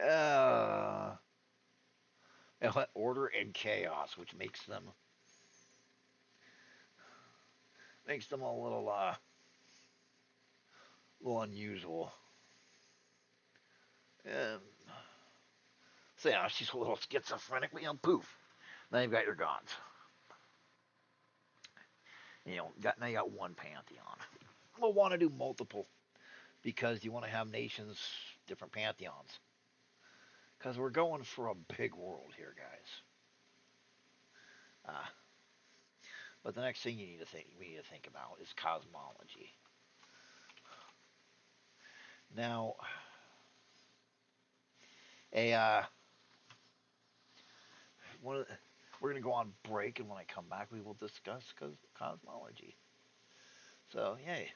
uh, Order and chaos, which makes them a little unusual. And so yeah, she's a little schizophrenic, poof. Now you've got your gods. Now you got one pantheon. We'll want to do multiple because you want to have nations, different pantheons. Because we're going for a big world here, guys. But the next thing we need to think about is cosmology. Now, a one of the, we're gonna go on break, and when I come back, we will discuss cosmology. So, yay.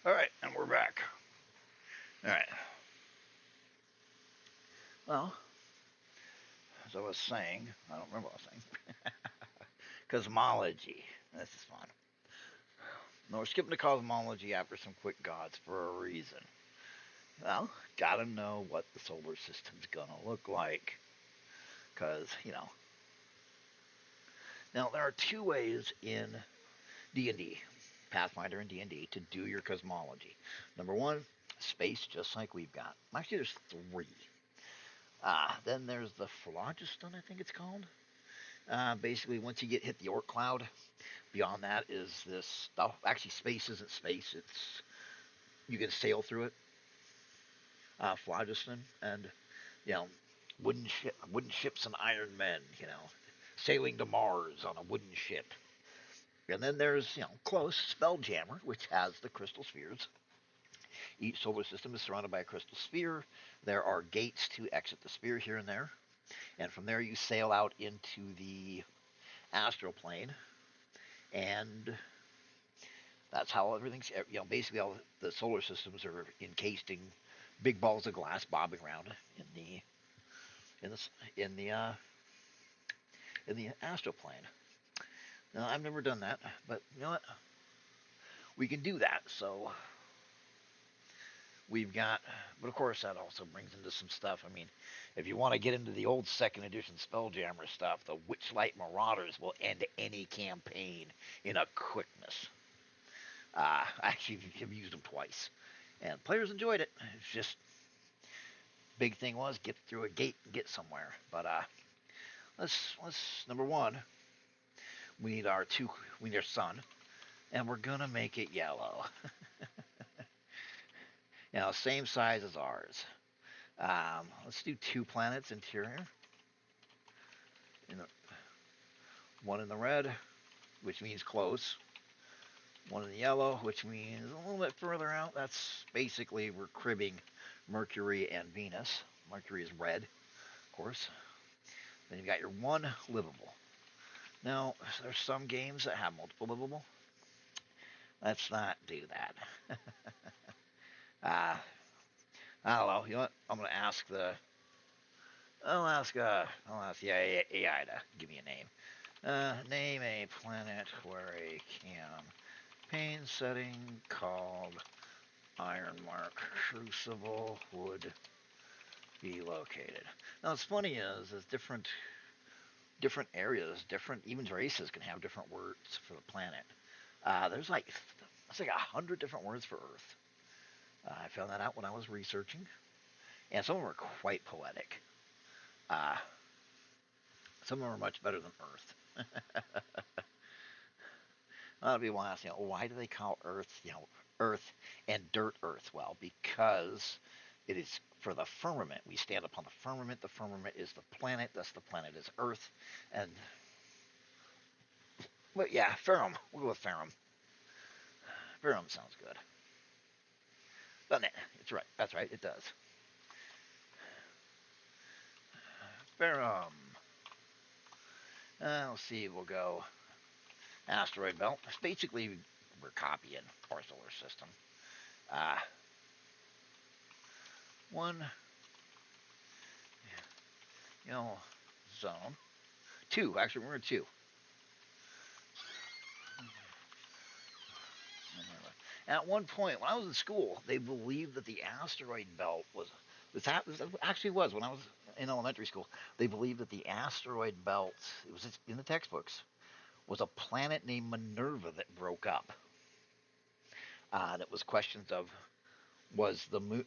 All right, and we're back. All right. Well, as I was saying, I don't remember what I was saying. Cosmology. This is fun. No, we're skipping to cosmology after some quick gods for a reason. Well, gotta know what the solar system's gonna look like. Because, now there are two ways in D&D, Pathfinder and D&D, to do your cosmology. Number one, space, just like we've got. Actually, there's three. Then there's the phlogiston, I think it's called. Basically, once you hit the Oort cloud, beyond that is this stuff. Actually, space isn't space. It's you can sail through it. Phlogiston and you know wooden ships and iron men. Sailing to Mars on a wooden ship. And then there's close Spelljammer, which has the crystal spheres. Each solar system is surrounded by a crystal sphere. There are gates to exit the sphere here and there, and from there you sail out into the astral plane, and that's how everything's. Basically, all the solar systems are encased in big balls of glass bobbing around in the in the uh, in the astral plane. Now, I've never done that, but you know what? We can do that. So we've got, but of course that also brings into some stuff. I mean, if you want to get into the old second edition Spelljammer stuff, the Witchlight Marauders will end any campaign in a quickness. I actually have used them twice, and players enjoyed it. It's just big thing was get through a gate and get somewhere. But let's number one, we need our sun, and we're gonna make it yellow. Same size as ours. Let's do 2 planets interior. In the, one in the red, which means close. One in the yellow, which means a little bit further out. That's basically we're cribbing Mercury and Venus. Mercury is red, of course. Then you've got your one livable. Now, there's some games that have multiple livable. Let's not do that. uh, I don't know. You know what? I'm gonna ask the. I'll ask the AI to give me a name. Name a planet where a campaign setting called Ironmark Crucible would be located. Now, what's funny is different areas, different even races can have different words for the planet. There's like 100 different words for Earth. I found that out when I was researching, and some of them are quite poetic. Uh, some of them are much better than Earth. A lot of people ask, why do they call Earth, Earth and dirt Earth? Well, because it is for the firmament. We stand upon the firmament. The firmament is the planet. Thus, the planet is Earth. And but yeah, Ferrum. We'll go with Ferrum. Ferrum sounds good, doesn't it? It's right. That's right. It does. Ferrum. Let's see. We'll go asteroid belt. Basically, we're copying our solar system. Uh, one, you know, zone. Two. Actually, we're two. At one point, when I was in school, they believed that the asteroid belt was. This actually was when I was in elementary school. They believed that the asteroid belt, it was in the textbooks, was a planet named Minerva that broke up. And it was questions of was the moon.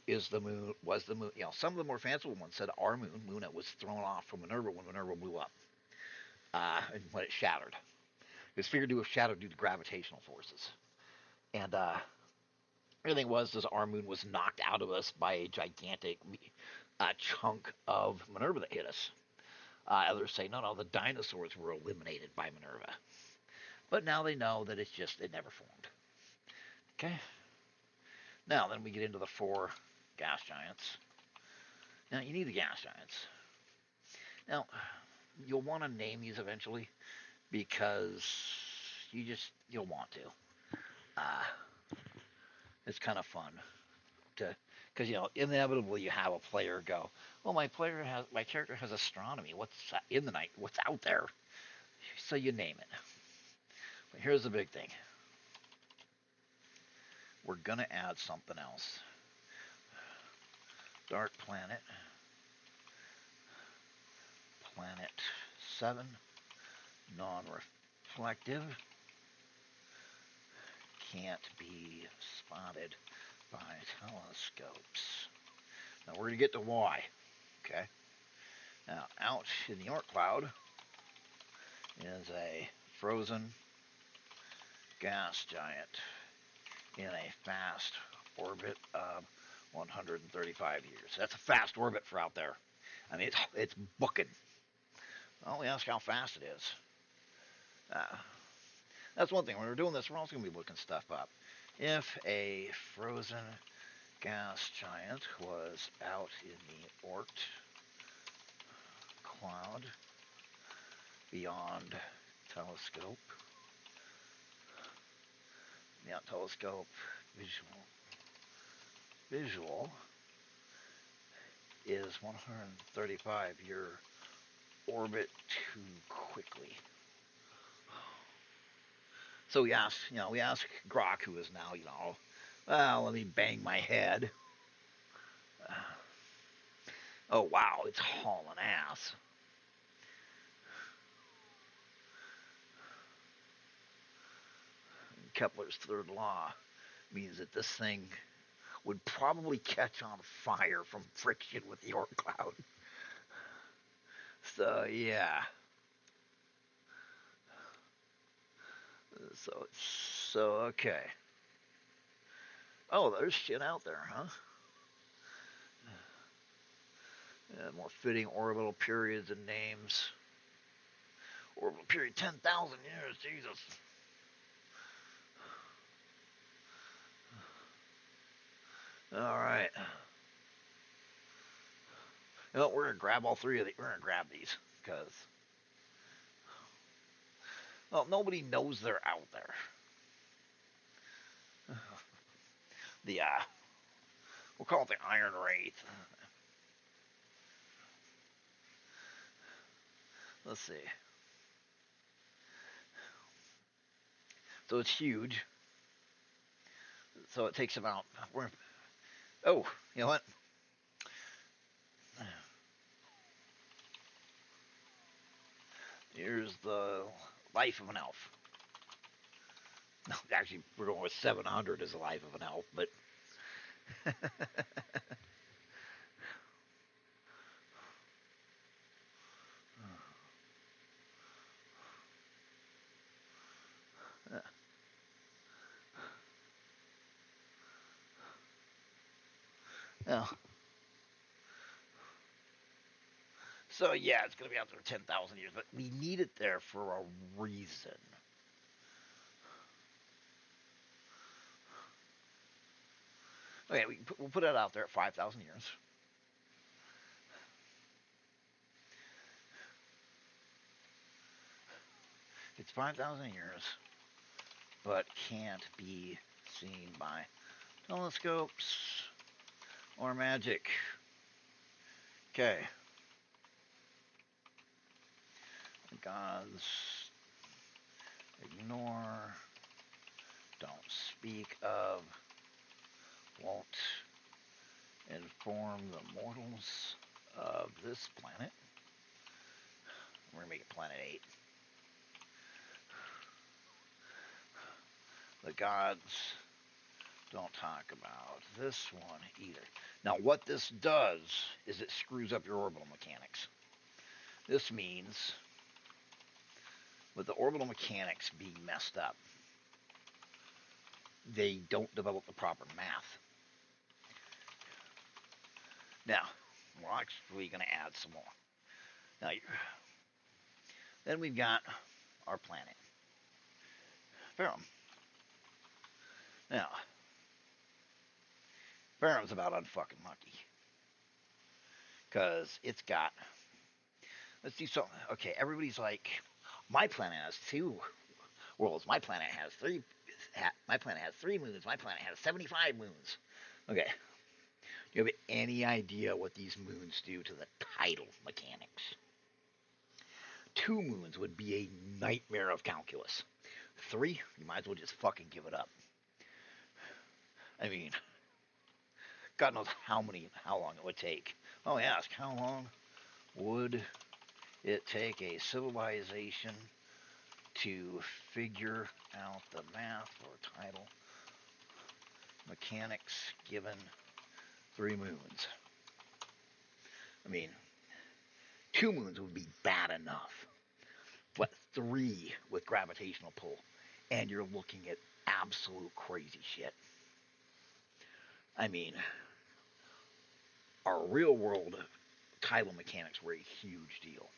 Some of the more fanciful ones said our moon, Luna, was thrown off from Minerva when Minerva blew up, and when it shattered. It was figured to have shattered due to gravitational forces. And everything was our moon was knocked out of us by a gigantic chunk of Minerva that hit us. Others say, no, the dinosaurs were eliminated by Minerva. But now they know that it never formed. Okay. Now, then we get into the 4 gas giants. Now, you need the gas giants. Now, you'll want to name these eventually because you'll want to. Uh, It's kind of fun to, because inevitably you have a player go, well, my character has astronomy. What's in the night? What's out there? So you name it. But here's the big thing. We're gonna add something else. Dark planet, planet 7, non-reflective, can't be spotted by telescopes. Now we're gonna get to why. Okay. Now out in the Oort cloud is a frozen gas giant in a fast orbit of 135 years. That's a fast orbit for out there. I mean, it's booking. Well, we ask how fast it is. Uh, that's one thing. When we're doing this, we're also going to be looking stuff up. If a frozen gas giant was out in the Oort cloud beyond telescope, telescope visual is 135-year orbit too quickly. So we ask Grok, who is now, well, let me bang my head. Oh wow, it's hauling ass. Kepler's third law means that this thing would probably catch on fire from friction with the Oort cloud. So yeah. So okay. Oh, there's shit out there, huh? Yeah, more fitting orbital periods and names. Orbital period 10,000 years, Jesus. All right. We're gonna grab all three of these. We're gonna grab these because, well, nobody knows they're out there. The we'll call it the Iron Wraith. Let's see. So it's huge. So it takes about. Oh, you know what? Here's the life of an elf. No, actually, we're going with 700 as the life of an elf, but. Yeah. So yeah, it's going to be out there 10,000 years, but we need it there for a reason. Okay, we'll put it out there at 5,000 years. It's 5,000 years, but can't be seen by telescopes or magic. Okay. The gods ignore, don't speak of, won't inform the mortals of this planet. We're going to make it planet 8. The gods don't talk about this one either. Now, what this does is it screws up your orbital mechanics. This means, with the orbital mechanics being messed up, they don't develop the proper math. Now, we're actually going to add some more. Now, then we've got our planet, Ferrum. Now, Ferrum's about unfucking lucky. Because it's got, let's do something. Okay, everybody's like, my planet has 2 worlds. My planet has 3. has 3 moons. My planet has 75 moons. Okay. Do you have any idea what these moons do to the tidal mechanics? 2 moons would be a nightmare of calculus. 3, you might as well just fucking give it up. I mean, God knows how long it would take. Oh, ask, how long would it take a civilization to figure out the math or tidal mechanics given 3 moons? I mean, 2 moons would be bad enough, but 3 with gravitational pull, and you're looking at absolute crazy shit. I mean, our real world tidal mechanics were a huge deal.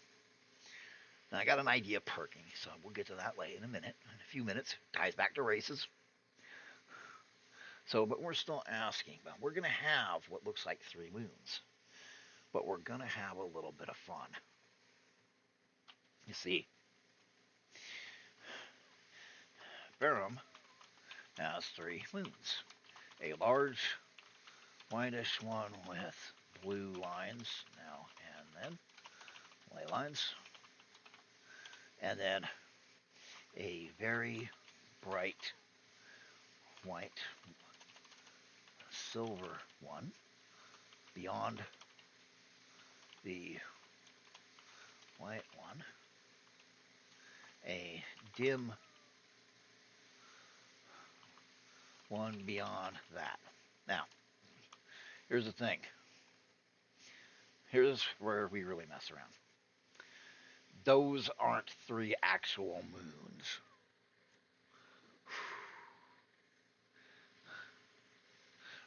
Now, I got an idea perking, so we'll get to that later in a minute. In a few minutes, ties back to races. So, but we're still asking, but we're going to have what looks like 3 moons, but we're going to have a little bit of fun. You see, Barum has 3 moons. A large, whitish one with blue lines now and then, ley lines, and then a very bright white silver one beyond the white one, a dim one beyond that. Now, here's the thing. Here's where we really mess around. Those aren't 3 actual moons.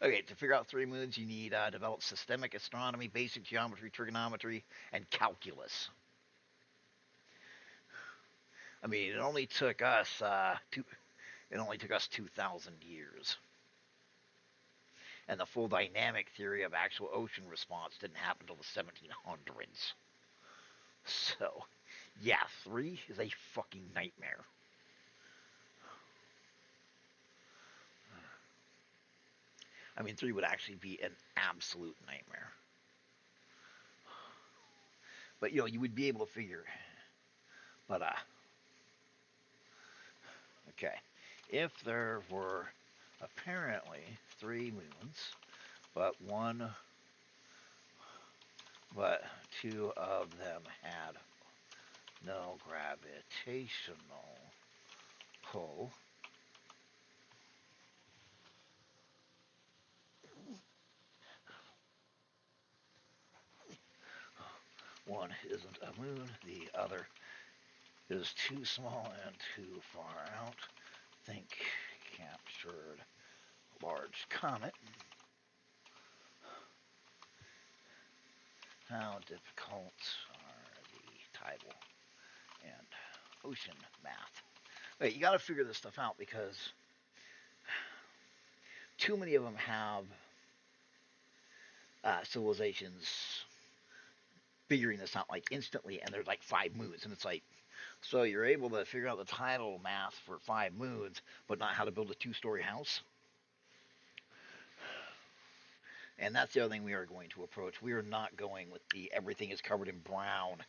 Okay, to figure out 3 moons, you need develop systemic astronomy, basic geometry, trigonometry, and calculus. I mean, it only took us 2,000 years, and the full dynamic theory of actual ocean response didn't happen until the 1700s. So, yeah, 3 is a fucking nightmare. I mean, 3 would actually be an absolute nightmare. But, you would be able to figure. But, okay. If there were apparently 3 moons, but 2 of them had no gravitational pull, one isn't a moon, the other is too small and too far out. Think captured large comet. How difficult are the tidal and ocean math? Wait, you got to figure this stuff out because too many of them have civilizations figuring this out like instantly, and there's like 5 moons, and it's like, so you're able to figure out the tidal math for 5 moons, but not how to build a 2-story house. And that's the other thing we are going to approach. We are not going with the everything is covered in brown,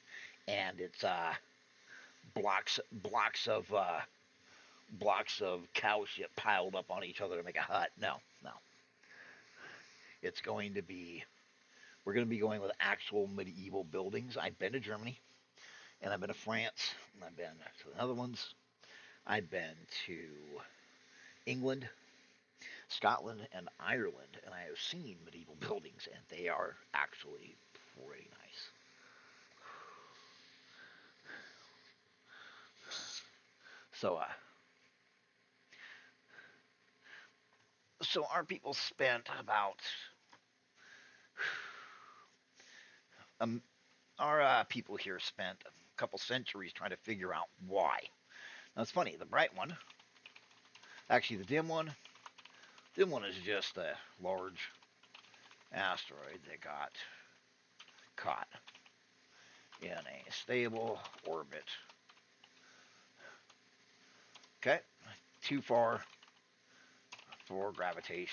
and it's blocks of cow shit piled up on each other to make a hut. No. It's going to be We're going to be going with actual medieval buildings. I've been to Germany, and I've been to France, and I've been to the Netherlands. I've been to England, Scotland, and Ireland, and I have seen medieval buildings, and they are actually pretty nice. So, our people spent about our people here spent a couple centuries trying to figure out why. Now it's funny. The bright one, actually the dim one is just a large asteroid that got caught in a stable orbit. Okay, too far for gravitational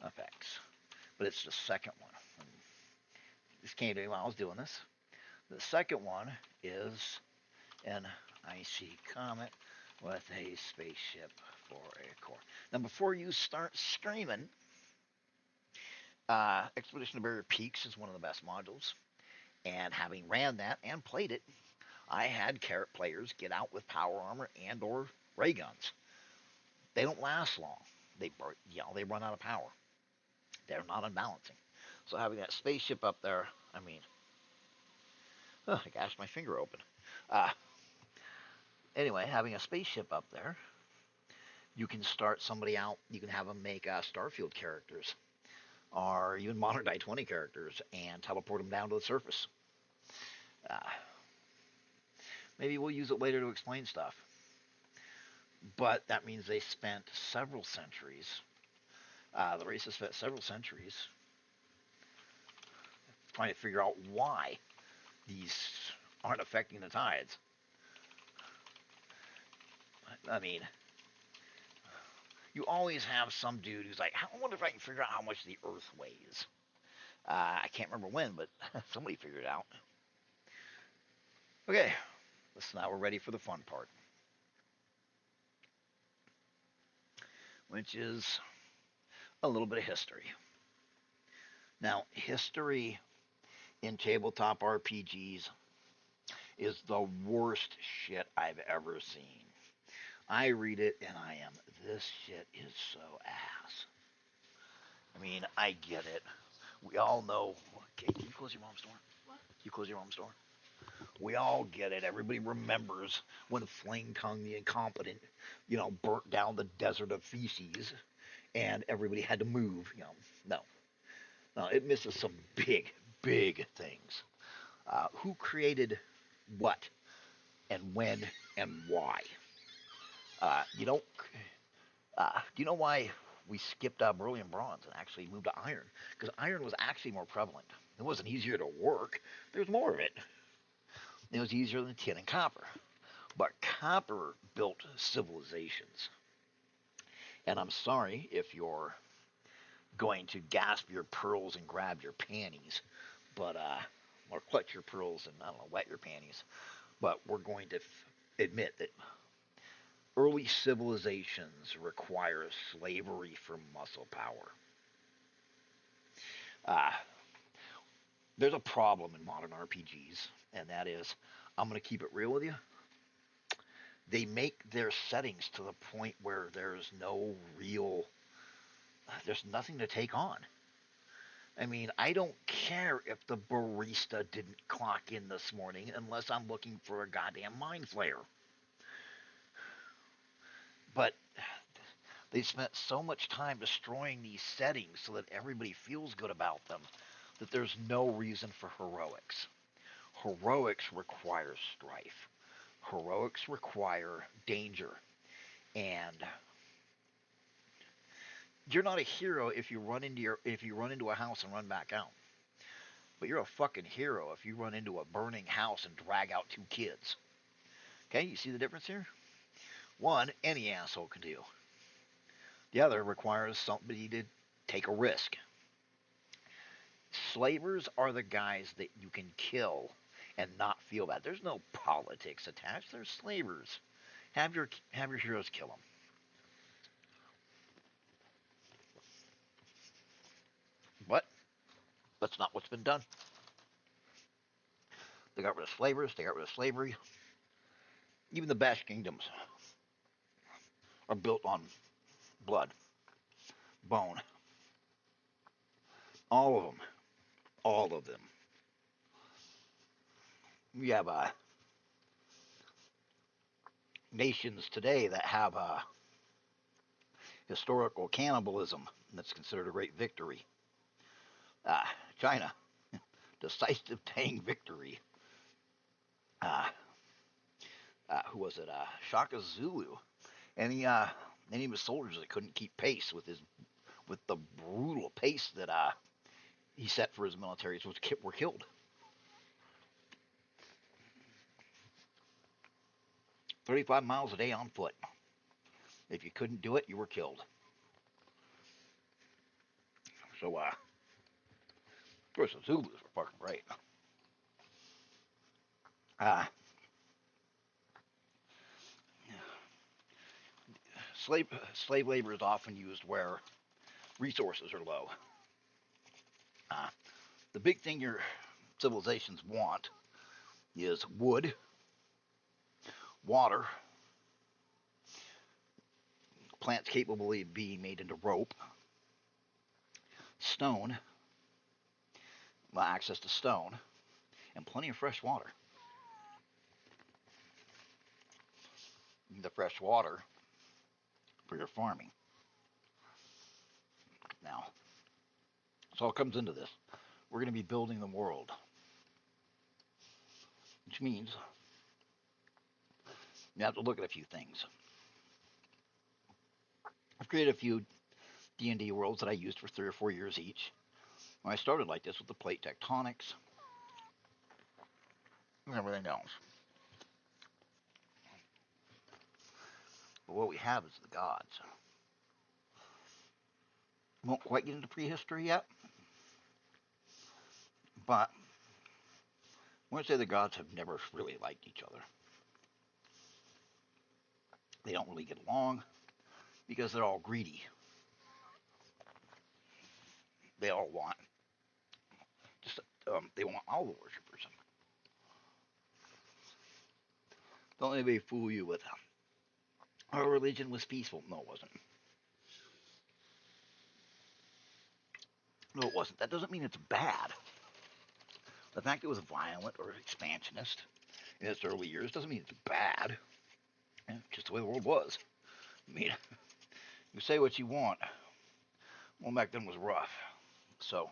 effects. But it's the second one. This came to me while I was doing this. The second one is an icy comet with a spaceship for a core. Now, before you start screaming, Expedition to Barrier Peaks is one of the best modules. And having ran that and played it, I had carrot players get out with power armor and or ray guns. They don't last long. They run out of power. They're not unbalancing. So having that spaceship up there, I mean, I gashed my finger open. Uh, anyway, having a spaceship up there, you can start somebody out. You can have them make Starfield characters or even modern day 20 characters and teleport them down to the surface. Uh, maybe we'll use it later to explain stuff. But that means they spent several centuries. The race has spent several centuries trying to figure out why these aren't affecting the tides. I mean, you always have some dude who's like, I wonder if I can figure out how much the Earth weighs. I can't remember when, but somebody figured it out. Okay, so now we're ready for the fun part, which is a little bit of history. Now, history in tabletop RPGs is the worst shit I've ever seen. I read it and I am, this shit is so ass. I mean, I get it. We all know. Okay, can you close your mom's door? What? Can you close your mom's door? We all get it. Everybody remembers when Flame Tongue the Incompetent, burnt down the desert of feces and everybody had to move. No, it misses some big, big things. Who created what and when and why? You don't. Do you know why we skipped beryllium bronze and actually moved to iron? Because iron was actually more prevalent. It wasn't easier to work. There's more of it. It was easier than tin and copper. But copper built civilizations. And I'm sorry if you're going to gasp your pearls and grab your panties, but or clutch your pearls and I don't know, wet your panties. But we're going to admit that early civilizations require slavery for muscle power. Uh, there's a problem in modern RPGs, and that is, I'm going to keep it real with you. They make their settings to the point where there's nothing to take on. I mean, I don't care if the barista didn't clock in this morning unless I'm looking for a goddamn mind flayer. But they spent so much time destroying these settings so that everybody feels good about them that there's no reason for heroics. Heroics require strife. Heroics require danger. And you're not a hero if you run into a house and run back out. But you're a fucking hero if you run into a burning house and drag out 2 kids. Okay, you see the difference here? One, any asshole can do. The other requires somebody to take a risk. Slavers are the guys that you can kill and not feel bad. There's no politics attached. They're slavers. Have your heroes kill them. But that's not what's been done. They got rid of slavers. They got rid of slavery. Even the best kingdoms are built on blood, bone. All of them. All of them. We have nations today that have historical cannibalism that's considered a great victory. Uh, China, decisive dang victory. Who was it? Shaka Zulu. Any of his soldiers that couldn't keep pace with the brutal pace that he set for his militaries were killed. 35 miles a day on foot. If you couldn't do it, you were killed. So, of course, the Zulus were fucking right. Uh, slave labor is often used where resources are low. Uh, the big thing your civilizations want is wood, water, plants capable of being made into rope, stone, well, access to stone, and plenty of fresh water. The fresh water for your farming. Now, so it comes into this. We're going to be building the world, which means you have to look at a few things. I've created a few D&D worlds that I used for 3 or 4 years each. When I started like this with the plate tectonics and everything else. But what we have is the gods. We won't quite get into prehistory yet, but I want to say the gods have never really liked each other. They don't really get along because they're all greedy. They all want just they want all the worshippers. Don't let anybody fool you with our religion was peaceful. No, it wasn't. No, it wasn't. That doesn't mean it's bad. The fact it was violent or expansionist in its early years doesn't mean it's bad. Yeah, just the way the world was. I mean, you say what you want. Well, back then was rough. So,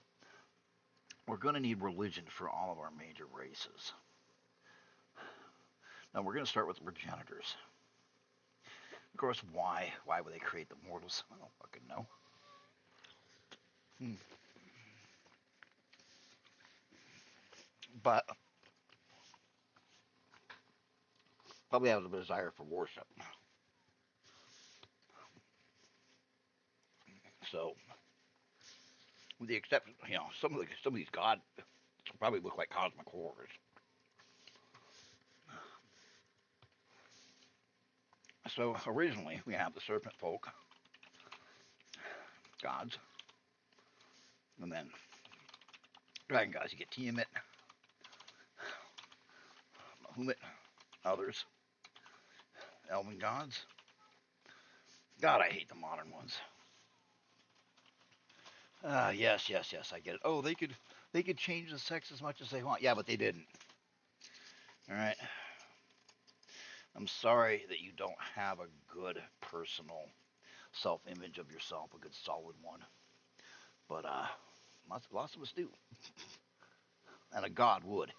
we're going to need religion for all of our major races. Now, we're going to start with the progenitors. Of course, why? Why would they create the mortals? I don't fucking know. But probably have a desire for worship. So, with the exception, some of these gods probably look like cosmic horrors. So originally we have the serpent folk gods, and then dragon gods. You get Tiamat, Mahomet, others, elven gods. God, I hate the modern ones. Yes, yes, yes, I get it. Oh, they could change the sex as much as they want. Yeah, but they didn't. All right. I'm sorry that you don't have a good personal self-image of yourself, a good solid one. But lots of us do, and a god would.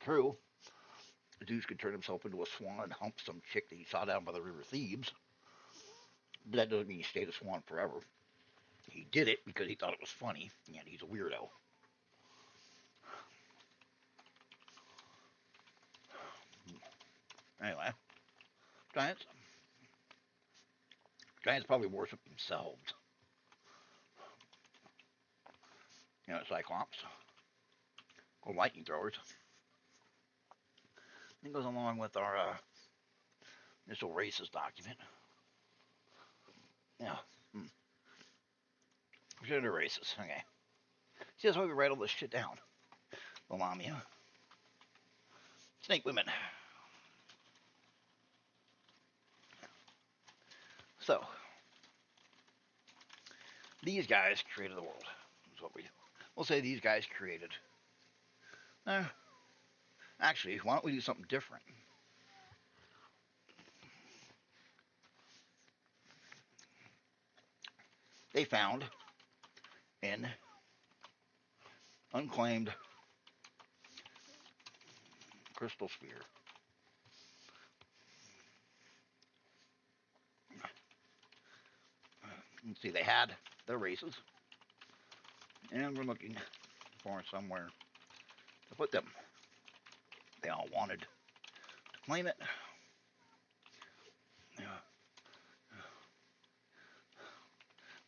True, Zeus could turn himself into a swan and hump some chick that he saw down by the river Thebes, but that doesn't mean he stayed a swan forever. He did it because he thought it was funny, and he's a weirdo. Anyway, giants. Giants probably worship themselves. Cyclops or lightning throwers. It goes along with our initial races document. Yeah. Gender races. Okay. See, that's why we write all this shit down. The Lamia. Snake women. So, these guys created the world. That's what we'll say these guys created. Uh, Actually, why don't we do something different? They found in unclaimed crystal sphere. Let's see, they had their races, and we're looking for somewhere to put them. They all wanted to claim it.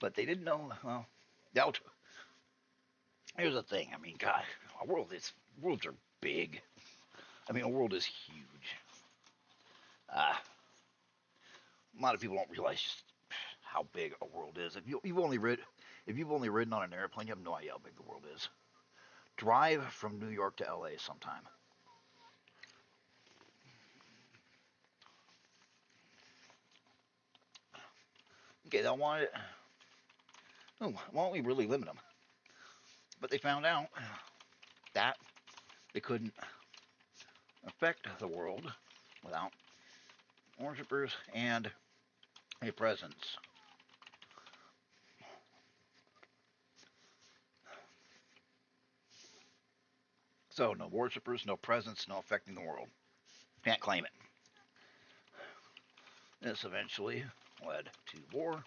But they didn't know, well, Delta. Here's the thing. I mean, God, worlds are big. I mean, a world is huge. A lot of people don't realize just how big a world is. If you've only ridden on an airplane, you have no idea how big the world is. Drive from New York to LA sometime. Okay, they'll want it. Oh, why don't we really limit them? But they found out that they couldn't affect the world without worshippers and a presence. So no worshippers, no presence, no affecting the world. Can't claim it. This eventually led to war.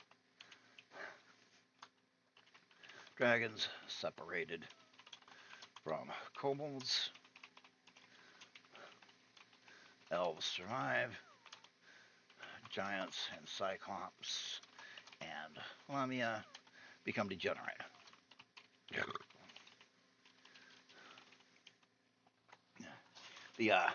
Dragons separated from kobolds. Elves survive. Giants and cyclops and Lamia become degenerate. The uh,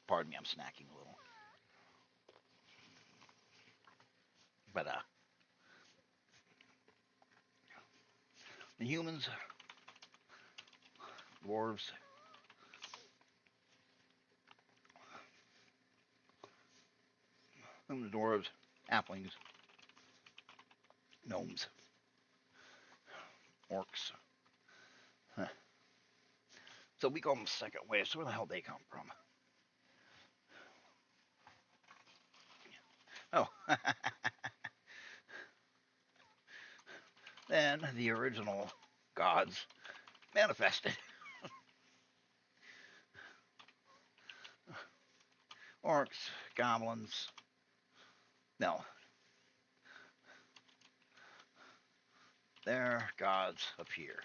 pardon me, I'm snacking a little. But the humans, dwarves, the dwarves, halflings, gnomes, orcs. Huh. So we call them second wave. So where the hell they come from? Oh, then the original gods manifested. Orcs, goblins. No, their gods appear.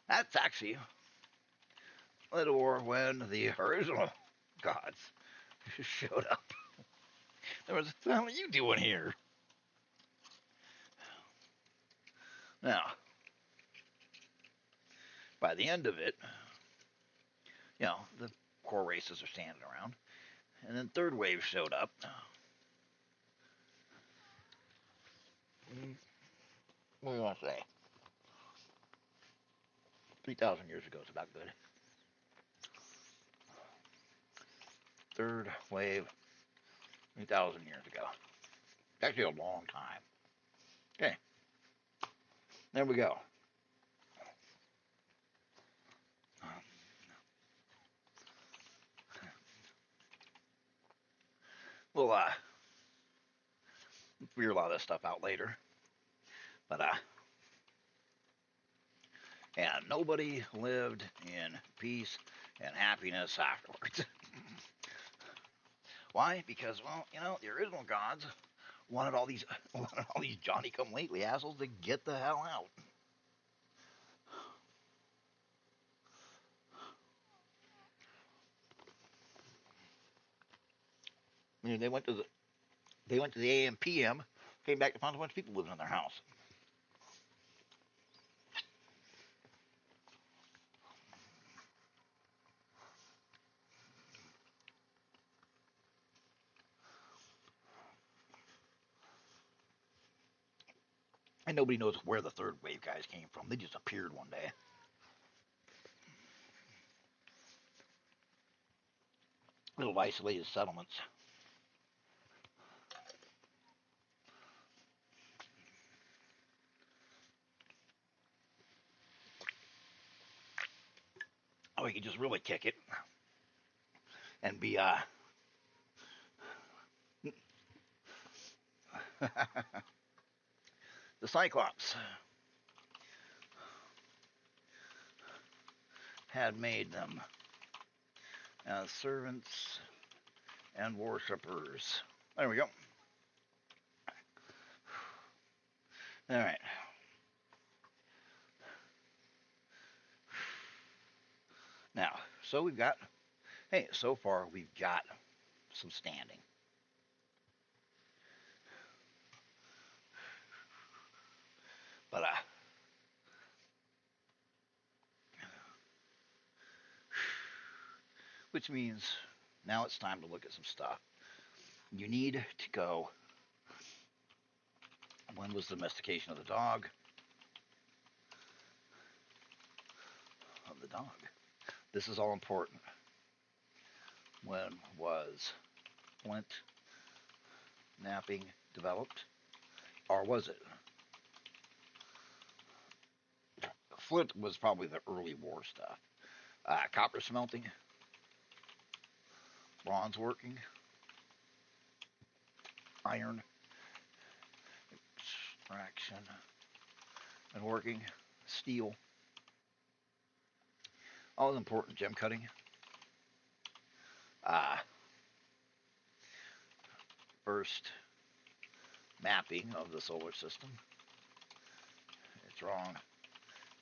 That's actually led to war when the original gods showed up. There was, what the hell are you doing here? Now, by the end of it, the core races are standing around. And then third wave showed up. What do you want to say? 3,000 years ago is about good. Third wave, 3,000 years ago. It's actually a long time. Okay, there we go. We'll figure a lot of this stuff out later. But and nobody lived in peace and happiness afterwards. Why? Because, well, the original gods wanted all these Johnny come lately assholes to get the hell out. I mean, they went to the AM PM, came back to find a bunch of people living in their house. And nobody knows where the third wave guys came from. They just appeared one day. Little isolated settlements. Oh, we could just really kick it and be the Cyclops had made them as servants and worshippers. There we go. All right. Now, so we've got, hey, so far we've got some standing. But, which means now it's time to look at some stuff. You need to go, when was the domestication of the dog? Of the dog. This is all important. When was flint napping developed? Or was it? Flint was probably the early war stuff. Copper smelting, bronze working, iron extraction and working, steel, all important, gem cutting. Uh, First mapping of the solar system. It's wrong.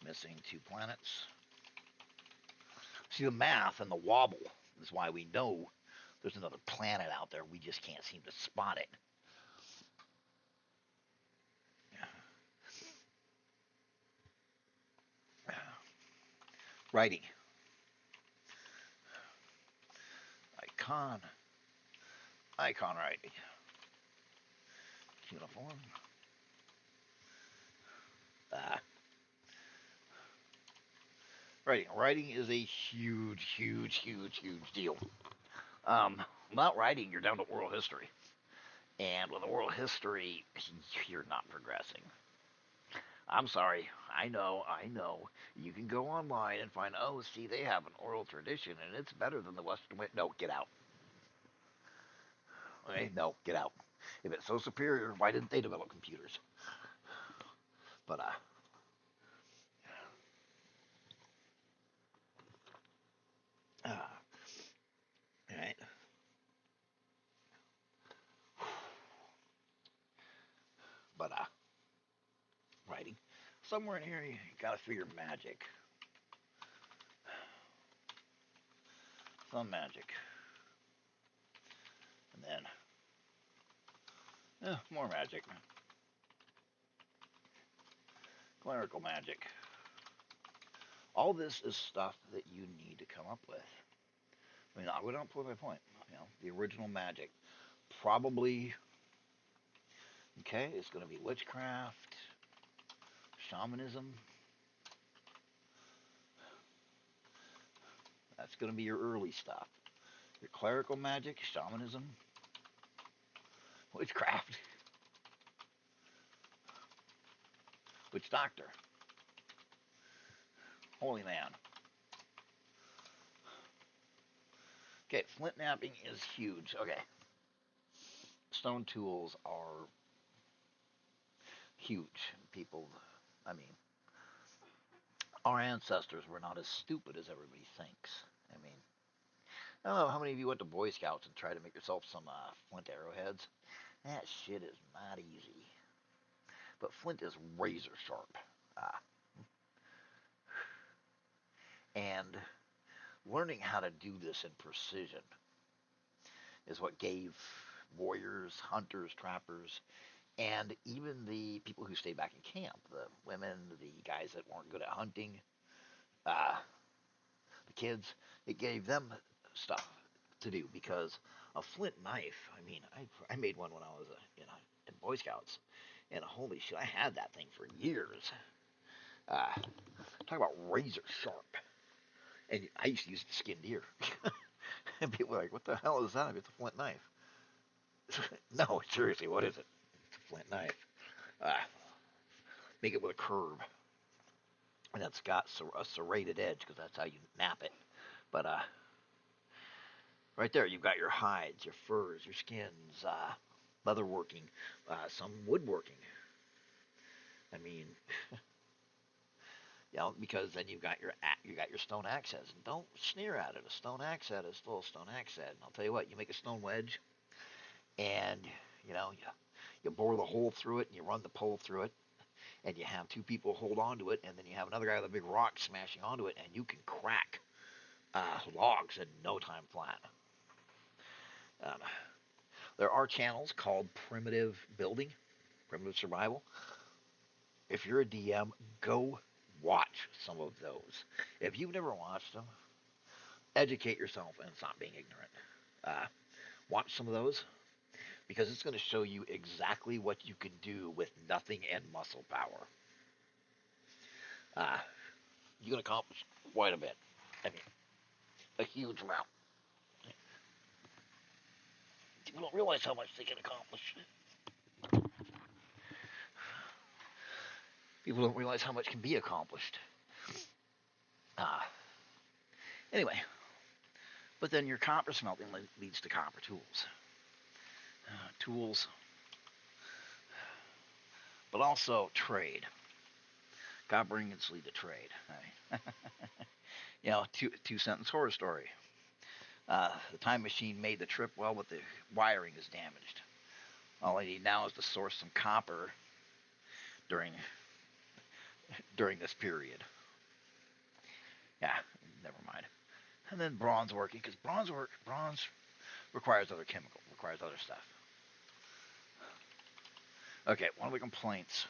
Missing 2 planets. See, the math and the wobble is why we know there's another planet out there. We just can't seem to spot it. Writing. Icon. Icon writing. Uniform. Uh, Writing. Writing is a huge deal. Without writing, you're down to oral history. And with oral history, you're not progressing. I'm sorry. I know. You can go online and find, oh, see, they have an oral tradition and it's better than the Western way. No, get out. Okay? No, get out. If it's so superior, why didn't they develop computers? But, uh, alright. But, writing. Somewhere in here, you gotta figure magic. Some magic. And then, more magic. Clerical magic. All this is stuff that you need to come up with. I mean, I would not point by point. The original magic. Probably, okay, it's going to be witchcraft, shamanism. That's going to be your early stuff. Your clerical magic, shamanism, witchcraft, witch doctor, holy man. Okay, flint napping is huge. Okay, stone tools are huge. People, I mean, our ancestors were not as stupid as everybody thinks. I mean, I don't know how many of you went to Boy Scouts and tried to make yourself some flint arrowheads. That shit is not easy. But flint is razor sharp. Uh, and learning how to do this in precision is what gave warriors, hunters, trappers, and even the people who stayed back in camp, the women, the guys that weren't good at hunting, uh, the kids, it gave them stuff to do because a flint knife, I mean, I made one when I was in Boy Scouts, and holy shit, I had that thing for years. Talk about razor sharp. And I used to use it to skin deer. And people are like, what the hell is that? It's a flint knife. No, seriously, what is it? It's a flint knife. Uh, Make it with a curve. And it's got a serrated edge because that's how you nap it. But right there, you've got your hides, your furs, your skins, leather working, some woodworking. I mean, because then you got your stone axe heads. And don't sneer at it. A stone axe head is still a stone axe head. And I'll tell you what, you make a stone wedge, and you bore the hole through it, and you run the pole through it, and you have two people hold on to it, and then you have another guy with a big rock smashing onto it, and you can crack logs in no time flat. Um, there are channels called primitive building, primitive survival. If you're a DM, go watch some of those. If you've never watched them, educate yourself and stop being ignorant. Uh, watch some of those because it's going to show you exactly what you can do with nothing and muscle power. Uh, you can accomplish quite a bit. I mean, a huge amount. People don't realize how much they can accomplish. People don't realize how much can be accomplished. Uh, anyway, but then your copper smelting leads to copper tools. Tools, but also trade. Copper ingots lead to trade. Two sentence horror story. The time machine made the trip well, but the wiring is damaged. All I need now is to source some copper during this period. Yeah, never mind. And then bronze working because bronze requires other chemicals, requires other stuff. Okay, one of the complaints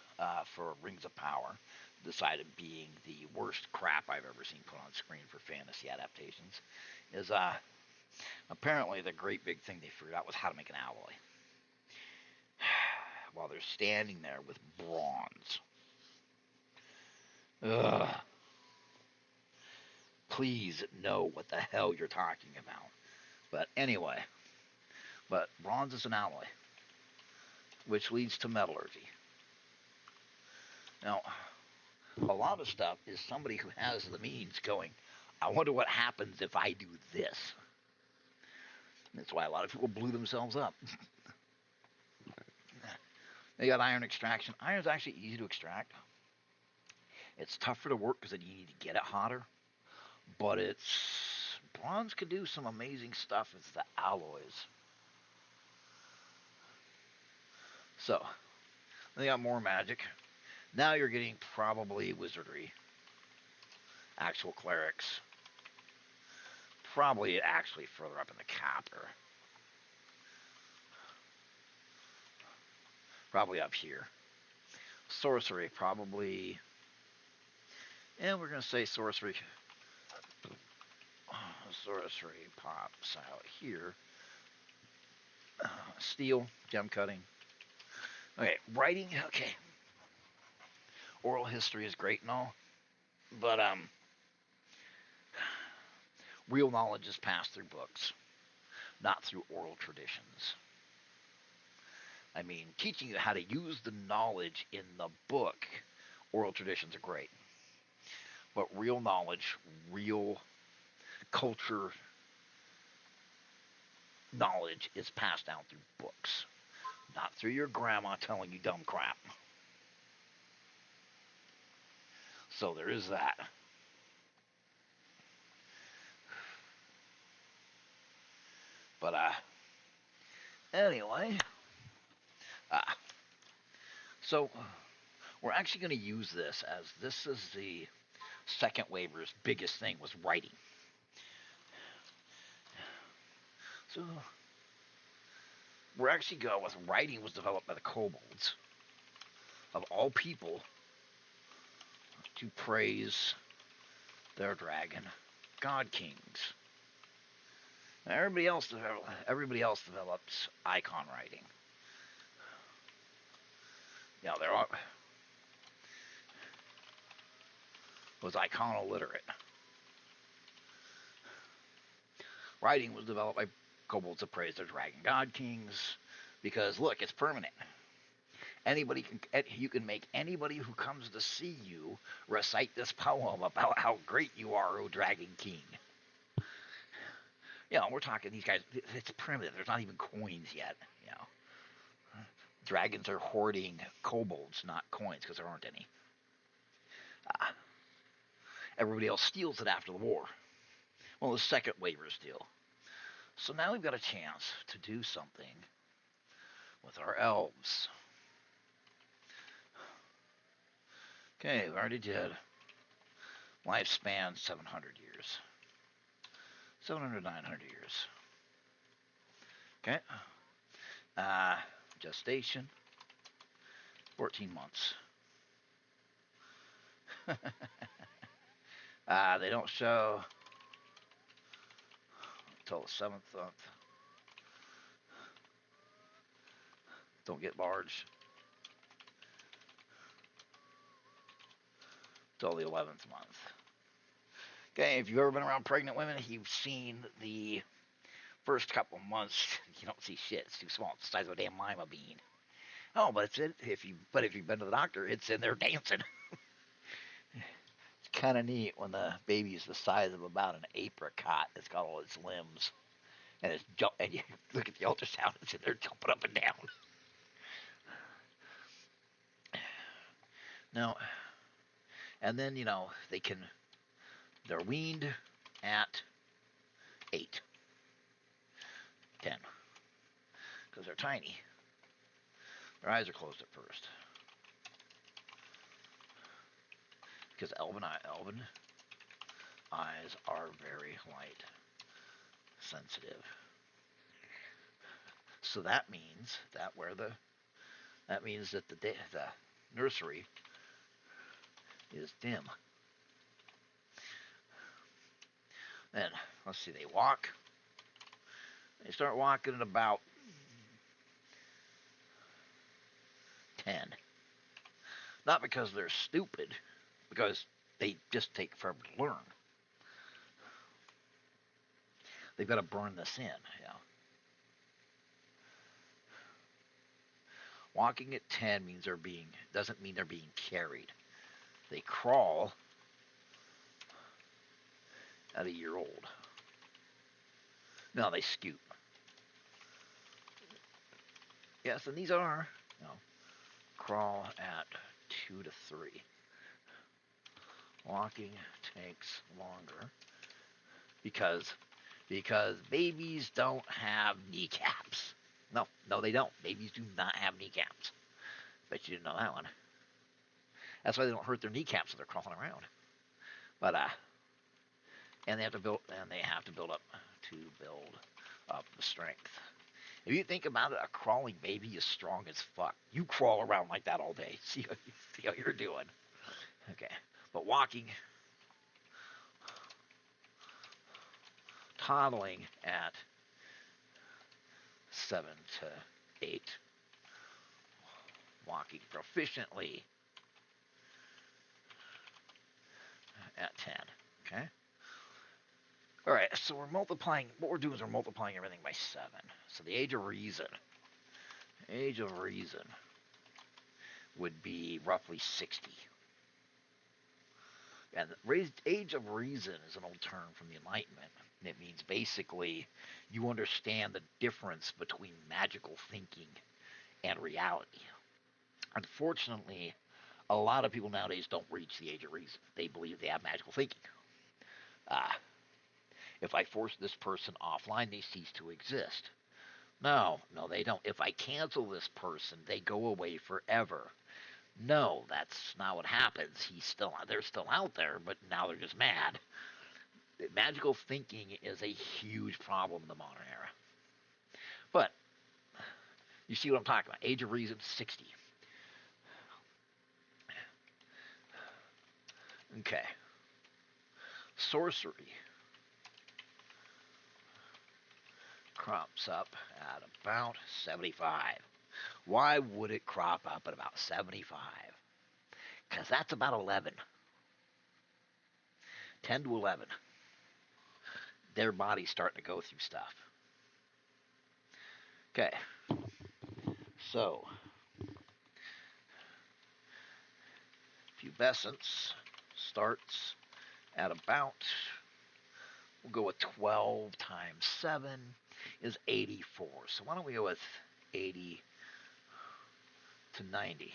for Rings of Power, decided being the worst crap I've ever seen put on screen for fantasy adaptations, is apparently the great big thing they figured out was how to make an alloy. While they're standing there with bronze. Ugh. Please know what the hell you're talking about. But anyway, bronze is an alloy, which leads to metallurgy. Now, a lot of stuff is somebody who has the means going, I wonder what happens if I do this. That's why a lot of people blew themselves up. They got iron extraction. Iron's actually easy to extract. It's tougher to work because then you need to get it hotter. But bronze can do some amazing stuff. It's the alloys. So, they got more magic. Now you're getting probably wizardry. Actual clerics. Probably actually further up in the copper. Probably up here. Sorcery, probably. And we're going to say sorcery. Sorcery pops out here. Steel, gem cutting. Okay, writing. Okay. Oral history is great and all. But, real knowledge is passed through books, not through oral traditions. I mean, teaching you how to use the knowledge in the book, oral traditions are great. But real knowledge, real culture knowledge is passed down through books, not through your grandma telling you dumb crap. So there is that. But, anyway. So, we're actually going to use this as this is the second waiver's biggest thing was writing. So, we're actually going with writing was developed by the kobolds. Of all people, to praise their dragon, god kings. Now, everybody else develops icon writing. There was icon illiterate. Writing was developed by kobolds to praise their dragon god kings because look, it's permanent. You can make anybody who comes to see you recite this poem about how great you are, O Dragon King. We're talking these guys. It's primitive. There's not even coins yet. Dragons are hoarding kobolds, not coins, because there aren't any. Everybody else steals it after the war. Well, the second waiver steal. So now we've got a chance to do something with our elves. Okay, we already did. Lifespan 700 years. 700, 900 years. Okay. Uh, Gestation 14 months. They don't show until the 7th month. Don't get large till the 11th month. Okay, if you've ever been around pregnant women, you've seen the first couple months. You don't see shit. It's too small. It's the size of a damn lima bean. Oh, but it's it. If you've been to the doctor, it's in there dancing. It's kind of neat when the baby is the size of about an apricot. It's got all its limbs, and and you look at the ultrasound. It's in there jumping up and down. Now, and then they're weaned at 8, 10, because they're tiny. Their eyes are closed at first, because elven eyes are very light sensitive. So that means that the nursery is dim. Then let's see, they walk. They start walking at about 10. Not because they're stupid, because they just take forever to learn. They've got to burn this in. Walking at 10 doesn't mean they're being carried. They crawl at a year old. No, they scoot. Yes, and these are, crawl at 2 to 3. Walking takes longer because babies don't have kneecaps. No, they don't. Babies do not have kneecaps. Bet you didn't know that one. That's why they don't hurt their kneecaps when they're crawling around. But and they have to build up the strength. If you think about it, a crawling baby is strong as fuck. You crawl around like that all day. See how you're doing. Okay, but toddling at 7 to 8, walking proficiently at 10. Okay. All right, so we're multiplying. What we're doing is we're multiplying everything by 7. So the age of reason would be roughly 60. And the age of reason is an old term from the Enlightenment. It means basically you understand the difference between magical thinking and reality. Unfortunately, a lot of people nowadays don't reach the age of reason. They believe they have magical thinking. Uh, if I force this person offline, they cease to exist. No, they don't. If I cancel this person, they go away forever. No, that's not what happens. They're still out there, but now they're just mad. Magical thinking is a huge problem in the modern era. But you see what I'm talking about. Age of reason, 60. Okay. Sorcery crops up at about 75. Why would it crop up at about 75? Because that's about 11. 10 to 11. Their body's starting to go through stuff. Okay. So, pubescence starts at about, we'll go with 12 times 7 is 84. So why don't we go with 80 to 90?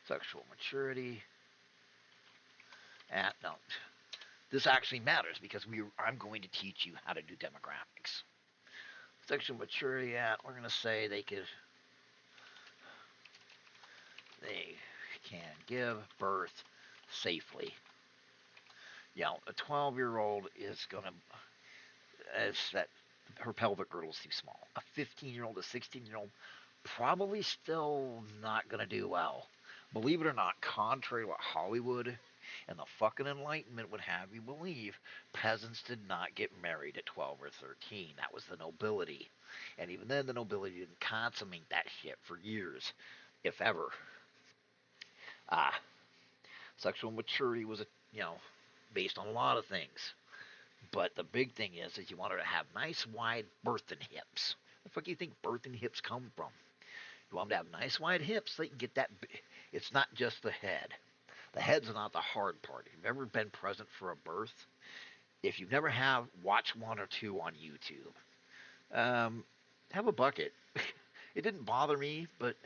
Sexual maturity no. This actually matters because I'm going to teach you how to do demographics. Sexual maturity we're going to say they could they can give birth safely. A 12-year-old is going to, as that her pelvic girdle is too small. A 15-year-old, a 16-year-old, probably still not going to do well. Believe it or not, contrary to what Hollywood and the fucking Enlightenment would have you believe, peasants did not get married at 12 or 13. That was the nobility. And even then, the nobility didn't consummate that shit for years, if ever. Ah, sexual maturity was, based on a lot of things. But the big thing is you want her to have nice, wide birthing hips. Where the fuck do you think birthing hips come from? You want them to have nice, wide hips so you can get that. It's not just the head. The head's not the hard part. If you've ever been present for a birth, if you never have, watch one or two on YouTube. Have a bucket. It didn't bother me, but,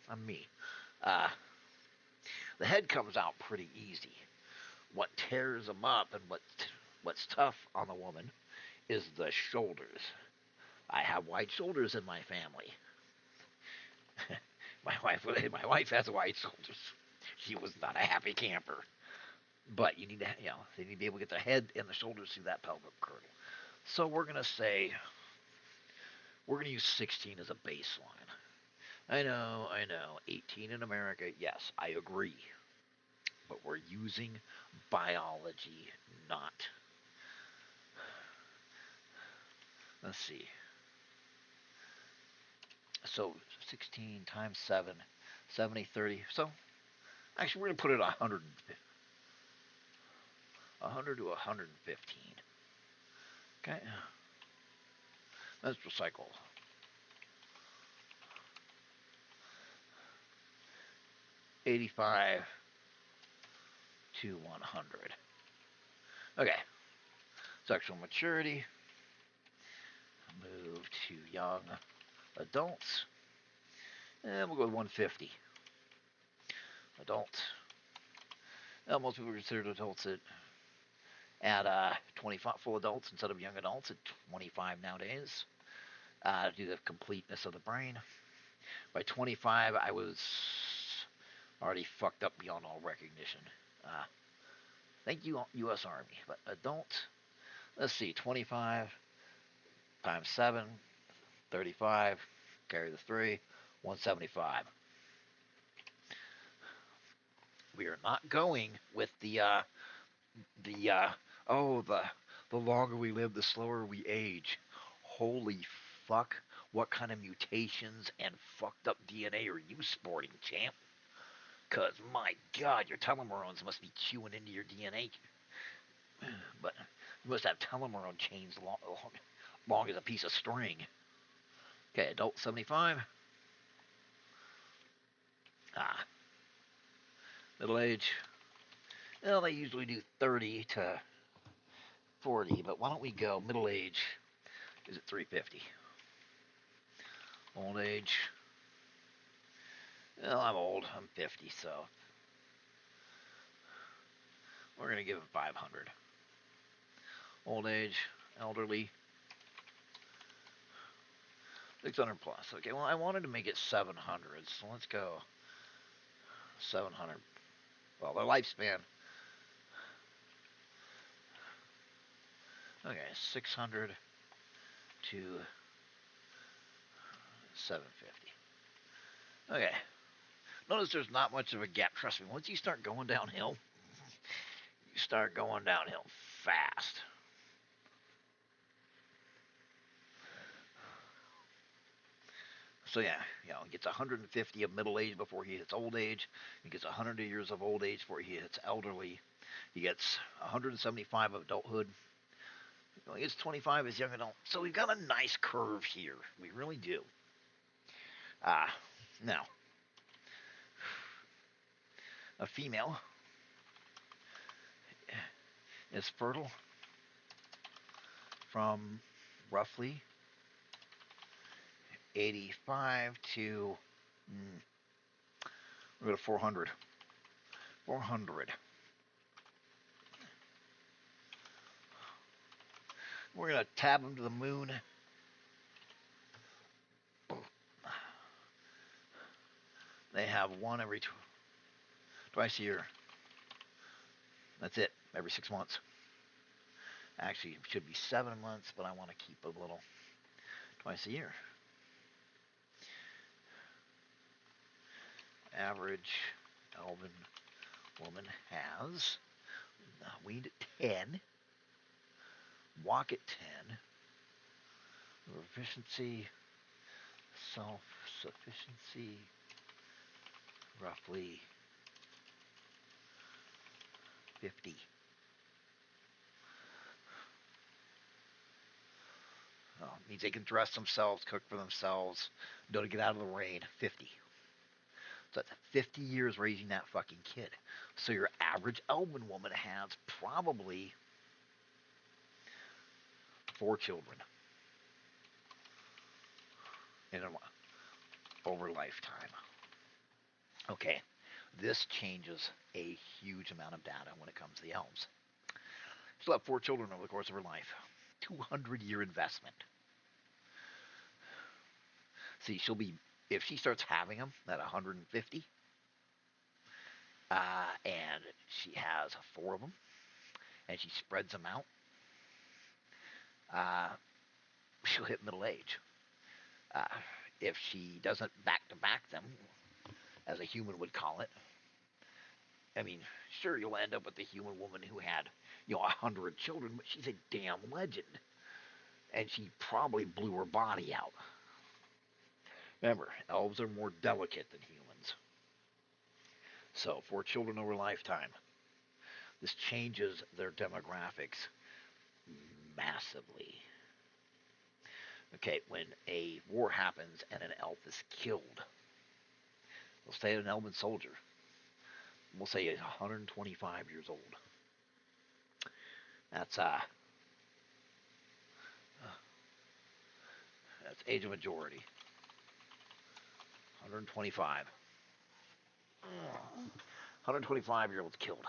I'm me. Uh, the head comes out pretty easy. What tears them up and what's tough on the woman is the shoulders. I have wide shoulders in my family. my wife has wide shoulders. She was not a happy camper. But you need to, they need to be able to get the head and the shoulders through that pelvic girdle. So we're gonna use 16 as a baseline. I know, 18 in America. Yes, I agree. But we're using biology, not. Let's see. So 16 times 7, 70, 30. So actually, we're going to put it 100, 100 to 115. Okay. Let's recycle. 85 to 100. Okay. Sexual maturity. Move to young adults. And we'll go with 150. Adults. Now, most people consider adults at 25, full adults instead of young adults at 25 nowadays. Due to the completeness of the brain. By 25, I was already fucked up beyond all recognition. Thank you, U.S. Army. But adult, let's see, 25 times 7, 35, carry the 3, 175. We are not going with the longer we live, the slower we age. Holy fuck, what kind of mutations and fucked up DNA are you sporting, champ? Because, my God, your telomeres must be chewing into your DNA. But you must have telomere chains long as a piece of string. Okay, adult 75. Middle age. Well, they usually do 30 to 40, but why don't we go middle age is at 350. Old age. Well, I'm old. I'm 50, so we're going to give it 500. Old age, elderly, 600 plus. Okay, well, I wanted to make it 700, so let's go 700. Well, their lifespan. Okay, 600 to 750. Okay. Notice there's not much of a gap. Trust me, once you start going downhill, you start going downhill fast. So yeah, he gets 150 of middle age before he hits old age. He gets 100 years of old age before he hits elderly. He gets 175 of adulthood. He gets 25 as young adult. So we've got a nice curve here. We really do. Now, a female is fertile from roughly 85 to we'll go to 400. 400. We're going to tab them to the moon. They have one every twice a year. That's it. Every 6 months. Actually, it should be 7 months, but I want to keep a little twice a year. Average elven woman has weaned at 10, walk at 10, efficiency, self sufficiency, roughly 50. Means they can dress themselves, cook for themselves, know to get out of the rain. 50. So that's 50 years raising that fucking kid. So your average elven woman has probably 4 children in a, over a lifetime. Okay, this changes a huge amount of data when it comes to the elves. She'll have 4 children over the course of her life. 200-year investment. See, she'll be, if she starts having them at 150, and she has 4 of them, and she spreads them out, uh, she'll hit middle age. Uh, if she doesn't back to back them, as a human would call it, I mean, sure, you'll end up with the human woman who had, 100 children, but she's a damn legend. And she probably blew her body out. Remember, elves are more delicate than humans. So, 4 children over a lifetime. This changes their demographics massively. Okay, when a war happens and an elf is killed, we'll say an elven soldier, we'll say he's 125 years old. That's that's age of majority. 125. 125-year-old's killed.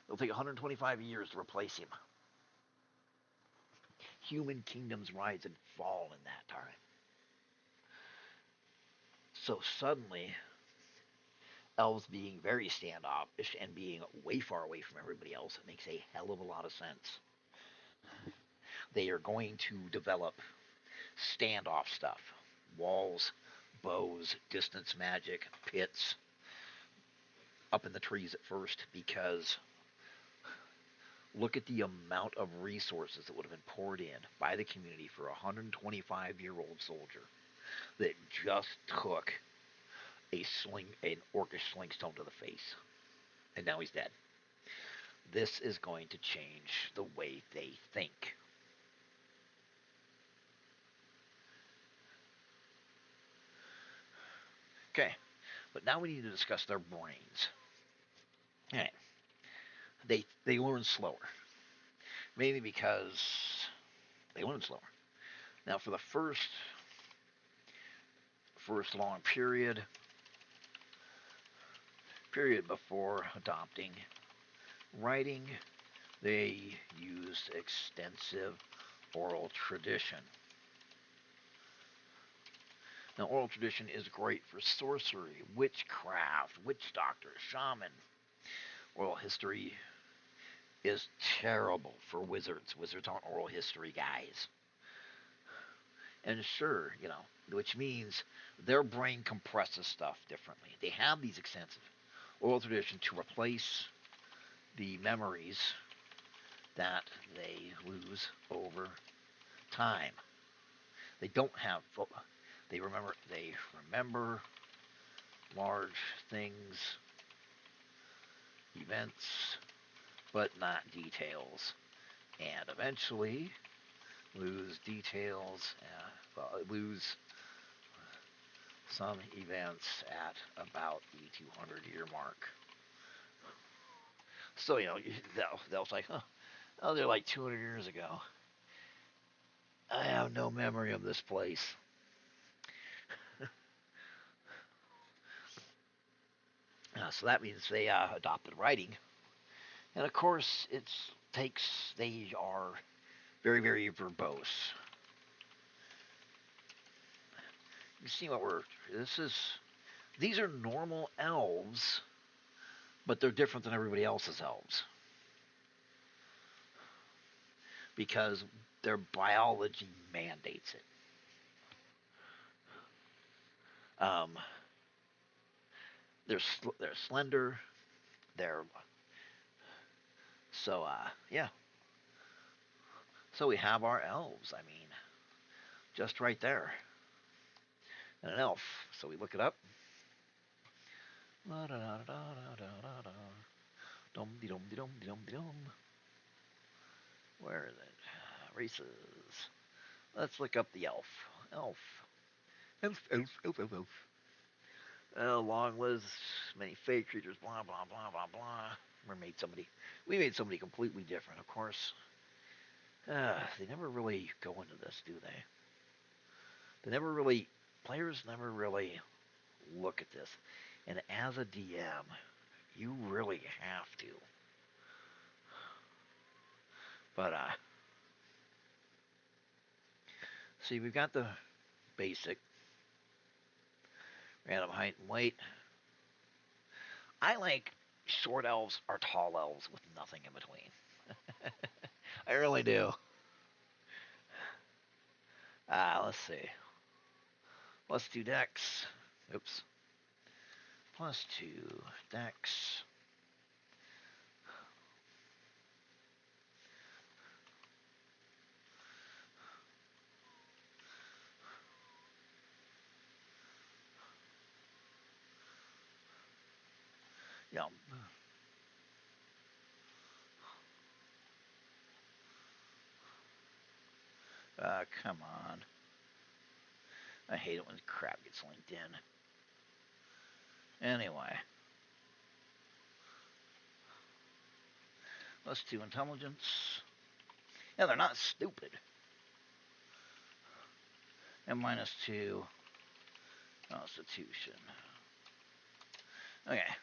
It'll take 125 years to replace him. Human kingdoms rise and fall in that time. So suddenly, elves being very standoffish and being way far away from everybody else, it makes a hell of a lot of sense. They are going to develop standoff stuff. Walls, bows, distance magic, pits, up in the trees at first, because look at the amount of resources that would have been poured in by the community for a 125-year-old soldier that just took an orcish slingstone to the face, and now he's dead. This is going to change the way they think. Okay, but now we need to discuss their brains. All right, they learn slower, mainly because they learn slower. Now, for the first long period before adopting writing, they used extensive oral tradition. Now, oral tradition is great for sorcery, witchcraft, witch doctor, shaman. Oral history is terrible for wizards. Wizards aren't oral history guys. And sure, which means their brain compresses stuff differently. They have these extensive oral tradition to replace the memories that they lose over time. They don't have. They remember large things, events, but not details, and eventually lose details. Lose some events at about the 200-year mark. So they'll say, "Huh, oh, they're like 200 years ago. I have no memory of this place." So that means they adopted writing, and of course they are very, very verbose. You see this is these are normal elves, but they're different than everybody else's elves because their biology mandates it. Um, they're slender. They're yeah. So we have our elves. I mean, just right there, and an elf. So we look it up. Dum de dum de dum de dum de dum. Where is it? Races. Let's look up the elf. Elf. Elf. Elf. Elf. Elf. Elf. Long lives many fake creatures. Blah blah blah blah blah. We made somebody completely different. Of course, they never really go into this, do they? They never really. Players never really look at this. And as a DM, you really have to. But see, we've got the basic random height and weight. I like short elves or tall elves with nothing in between. I really do. Let's see. Let's do dex. Oops. +2 dex. Yeah. Come on. I hate it when crap gets linked in. Anyway. Let's do intelligence. Yeah, they're not stupid. And -2 constitution. Okay.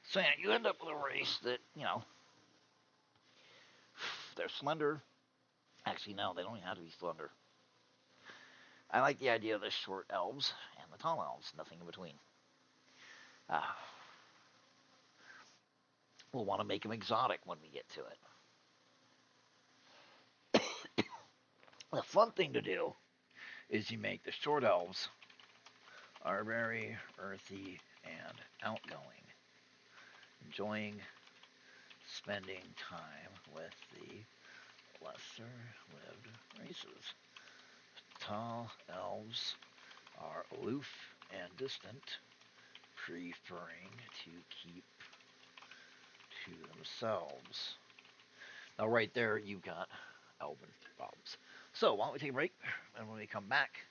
So yeah, you end up with a race that, they're slender. Actually, no, they don't even have to be slender. I like the idea of the short elves and the tall elves, nothing in between. We'll want to make them exotic when we get to it. The fun thing to do is you make the short elves are very earthy and outgoing, enjoying spending time with the lesser lived races. Tall elves are aloof and distant, preferring to keep to themselves. Now, right there, you've got elven problems. So, why don't we take a break? And when we come back,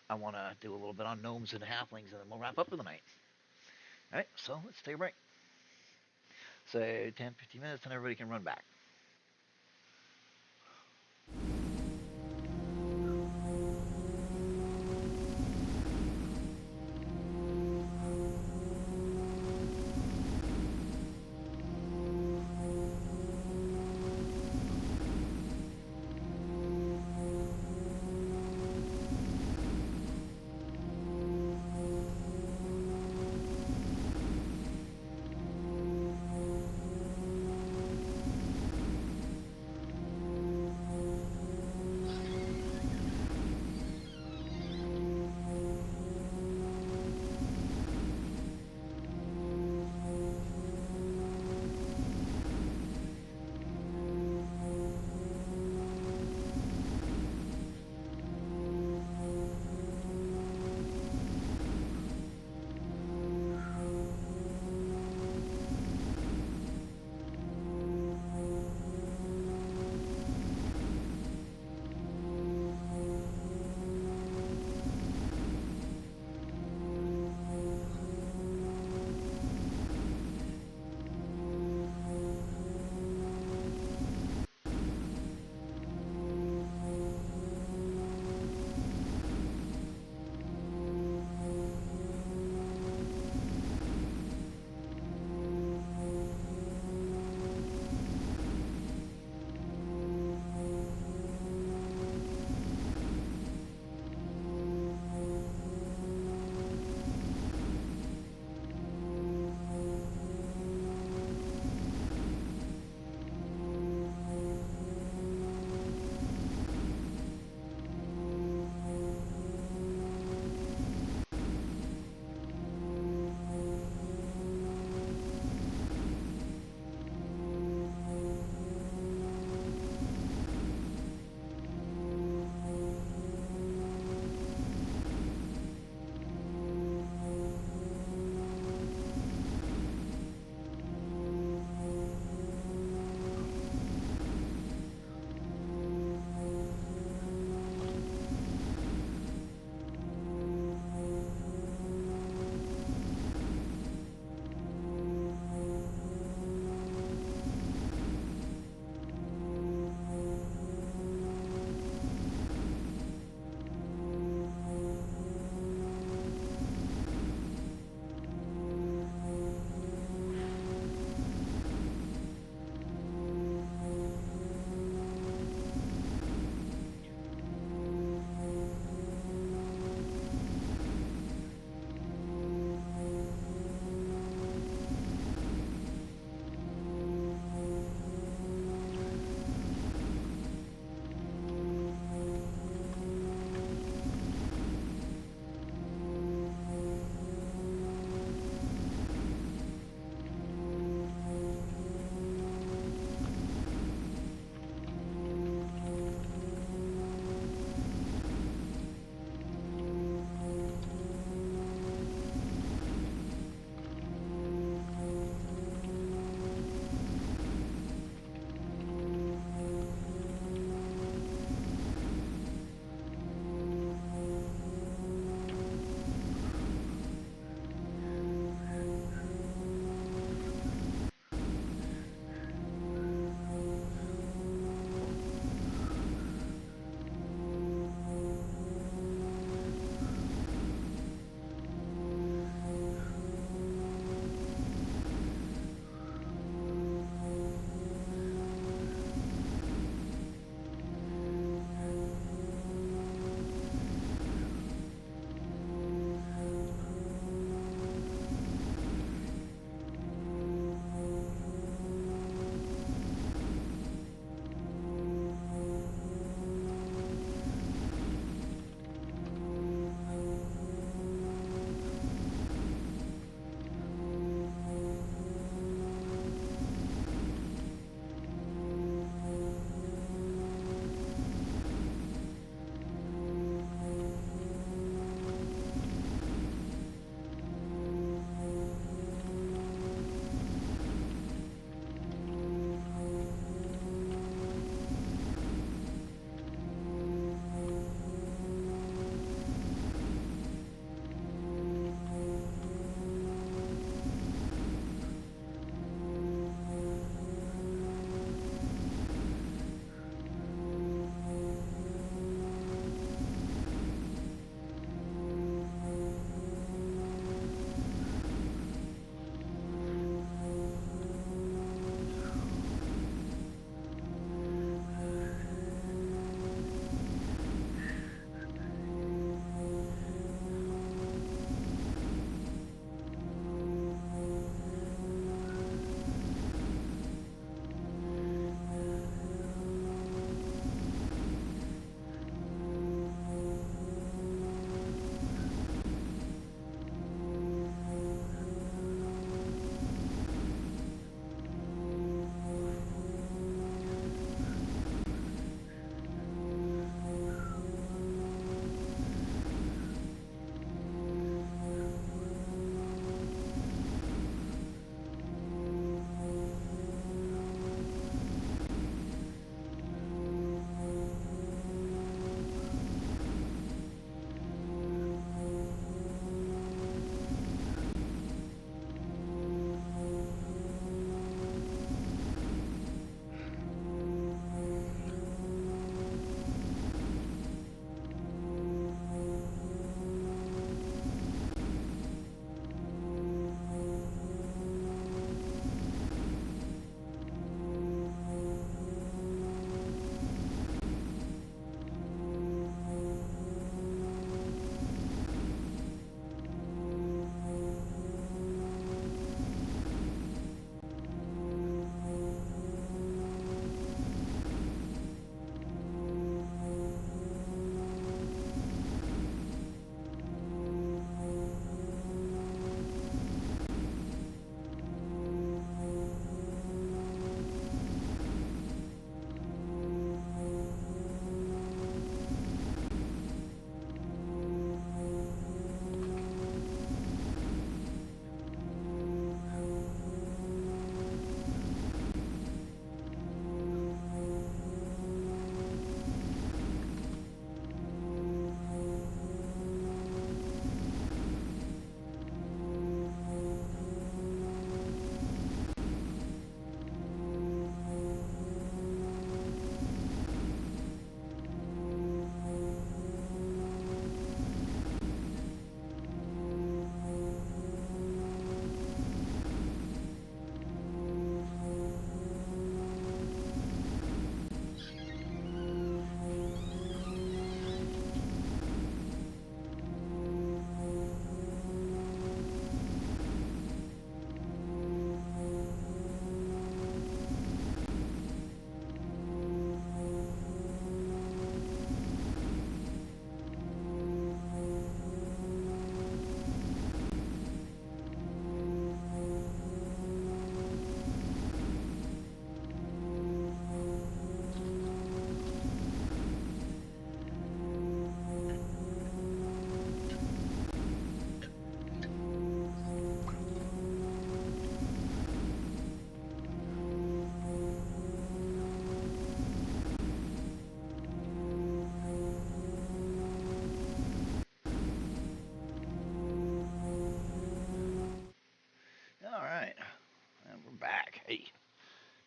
I want to do a little bit on gnomes and halflings, and then we'll wrap up for the night. All right, so let's take a break. Say 10, 15 minutes, and everybody can run back.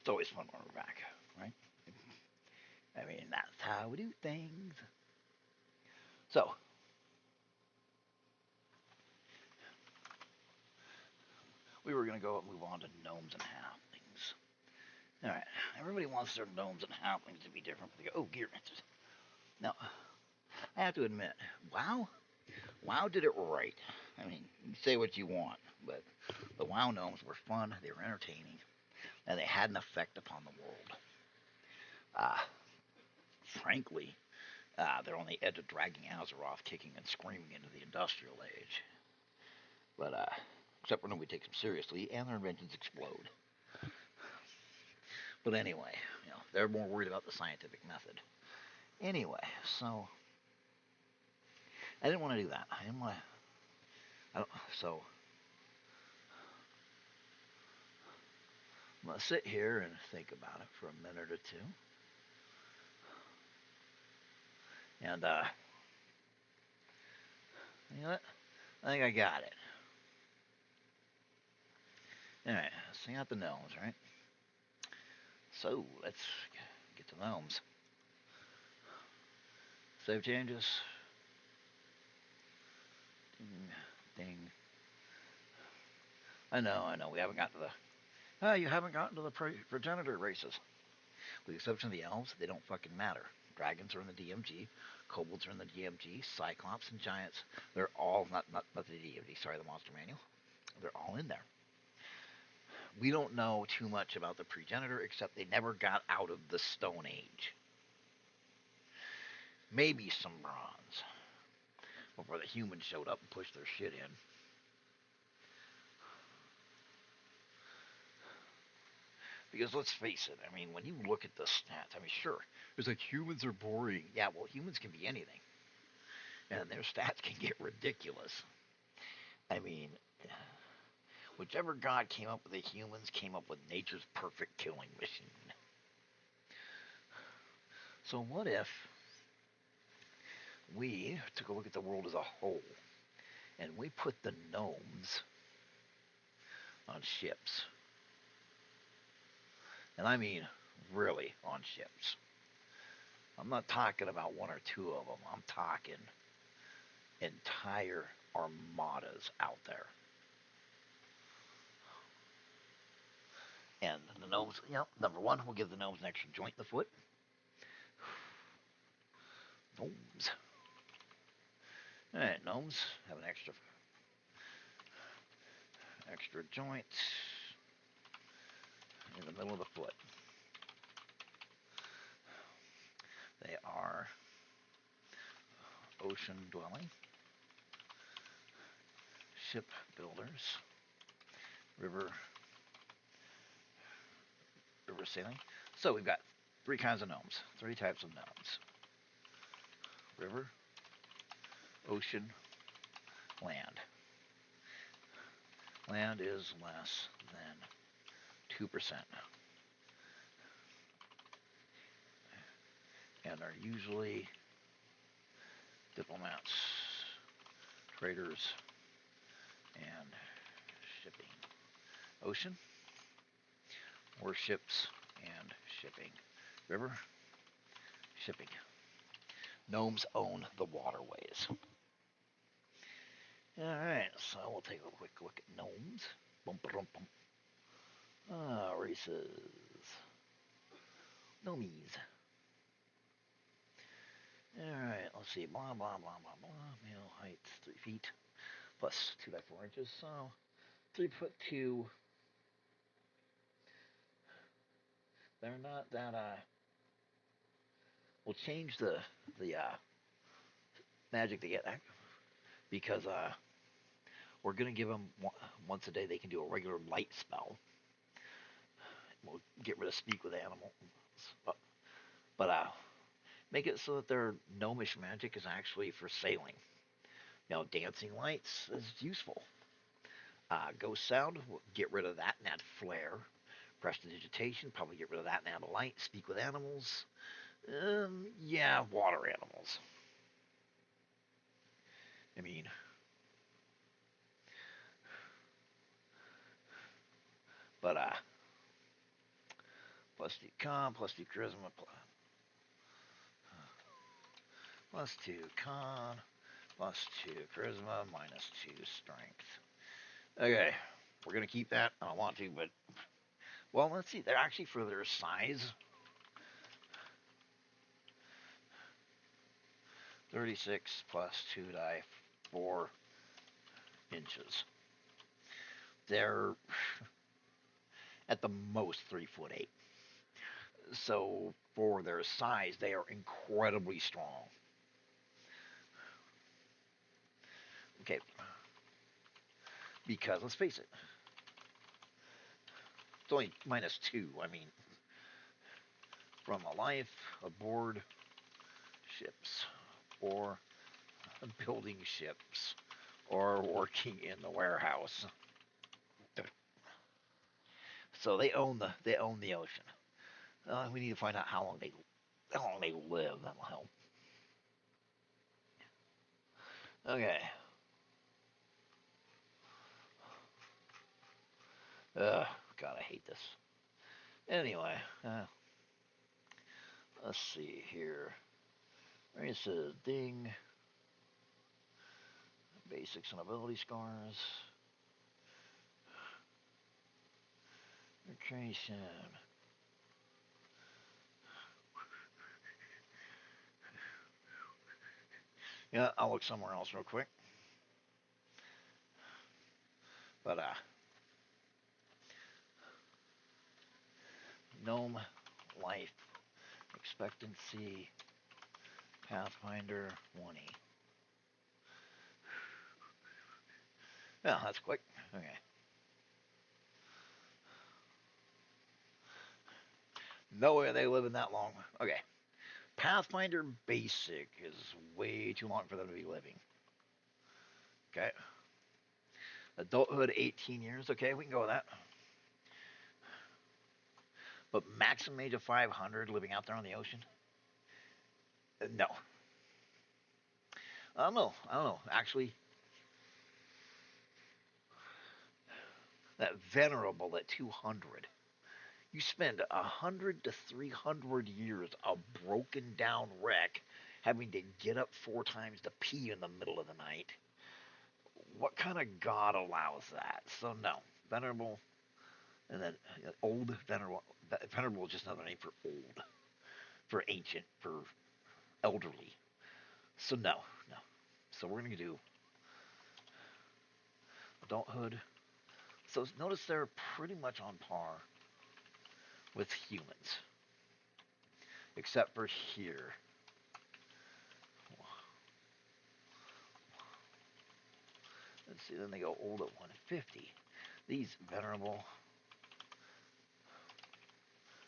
It's always fun when we're back, right? I mean, that's how we do things. So, we were going to go move on to gnomes and halflings. Alright, everybody wants their gnomes and halflings to be different. But they go, oh, gear mixes. Now, I have to admit, WoW did it right. I mean, you say what you want, but the WoW gnomes were fun, they were entertaining, and they had an effect upon the world. Frankly, they're on the edge of dragging Azeroth kicking and screaming into the industrial age. But, except for nobody takes them seriously, and their inventions explode. But anyway, they're more worried about the scientific method. Anyway, so I didn't want to do that. I didn't want to. So I'm gonna sit here and think about it for a minute or two, and you know what? I think I got it. All right, sing out the gnomes, right? So let's get the gnomes. Save changes. Ding, ding. I know. We haven't gotten to the. You haven't gotten to the progenitor races. With the exception of the elves, they don't fucking matter. Dragons are in the DMG, kobolds are in the DMG, cyclops and giants. They're all not the DMG. Sorry, the monster manual. They're all in there. We don't know too much about the progenitor except they never got out of the Stone Age. Maybe some bronze before the humans showed up and pushed their shit in. Because let's face it, I mean, when you look at the stats, I mean, sure, it's like humans are boring. Yeah, well, humans can be anything. And their stats can get ridiculous. I mean, whichever god came up with the humans came up with nature's perfect killing machine. So what if we took a look at the world as a whole and we put the gnomes on ships? And I mean really on ships. I'm not talking about one or two of them. I'm talking entire armadas out there. And the gnomes, number one, we'll give the gnomes an extra joint in the foot. Gnomes. Alright, gnomes have an extra joint in the middle of the foot. They are ocean dwelling, ship builders, river sailing. So we've got three kinds of gnomes, three types of gnomes: river, ocean, land. Land is less than 2%, and are usually diplomats, traders, and shipping. Ocean, warships, and shipping. River, shipping. Gnomes own the waterways. Alright, so we'll take a quick look at gnomes. Races. Gnomies. Alright, let's see. Blah, blah, blah, blah, blah. Male height, 3 feet. Plus 2 by 4 inches. So, 3'2". They're not that, we'll change the magic to get that. Because, we're going to give them once a day they can do a regular light spell. We'll get rid of speak with animals. But make it so that their gnomish magic is actually for sailing. Dancing lights is useful. Ghost sound, we'll get rid of that and add flare. Prestidigitation, probably get rid of that and add a light. Speak with animals. Yeah, water animals. I mean, but Plus 2 con, plus 2 charisma, plus 2 con, plus 2 charisma, minus 2 strength. Okay, we're gonna keep that. I don't want to, but well, let's see. They're actually for their size. 36 plus 2 die, 4 inches. They're at the most 3'8". So for their size, they are incredibly strong. Okay, because let's face it, it's only minus 2. I mean, from a life aboard ships, or building ships, or working in the warehouse. So they own the ocean. We need to find out how long they live. That'll help. Okay. God, I hate this. Anyway, let's see here. It says ding. Basics and ability scars. Recreation. Yeah, I'll look somewhere else real quick. But gnome life expectancy Pathfinder 20. Yeah, that's quick. Okay. No way they living that long. Okay. Pathfinder Basic is way too long for them to be living. Okay. Adulthood 18 years. Okay, we can go with that. But maximum age of 500 living out there on the ocean? No. I don't know. Actually, that venerable at 200. You spend 100 to 300 years a broken down wreck, having to get up 4 times to pee in the middle of the night. What kind of god allows that? So no, venerable, and then old venerable. Venerable is just another name for old, for ancient, for elderly. So no, no. So we're gonna do adulthood. So notice they're pretty much on par with humans, except for here. Let's see, then they go old at 150. These venerable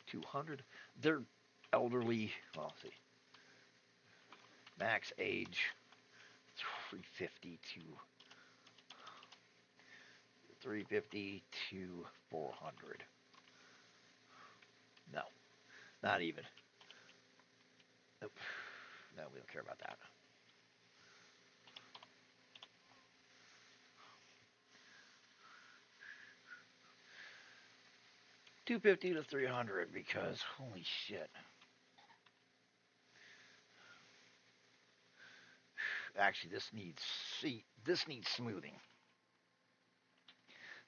200. They're elderly. Well, let's see. Max age 350 to 400. No, not even. Nope. No, we don't care about that. 250 to 300 because holy shit. Actually, this needs smoothing.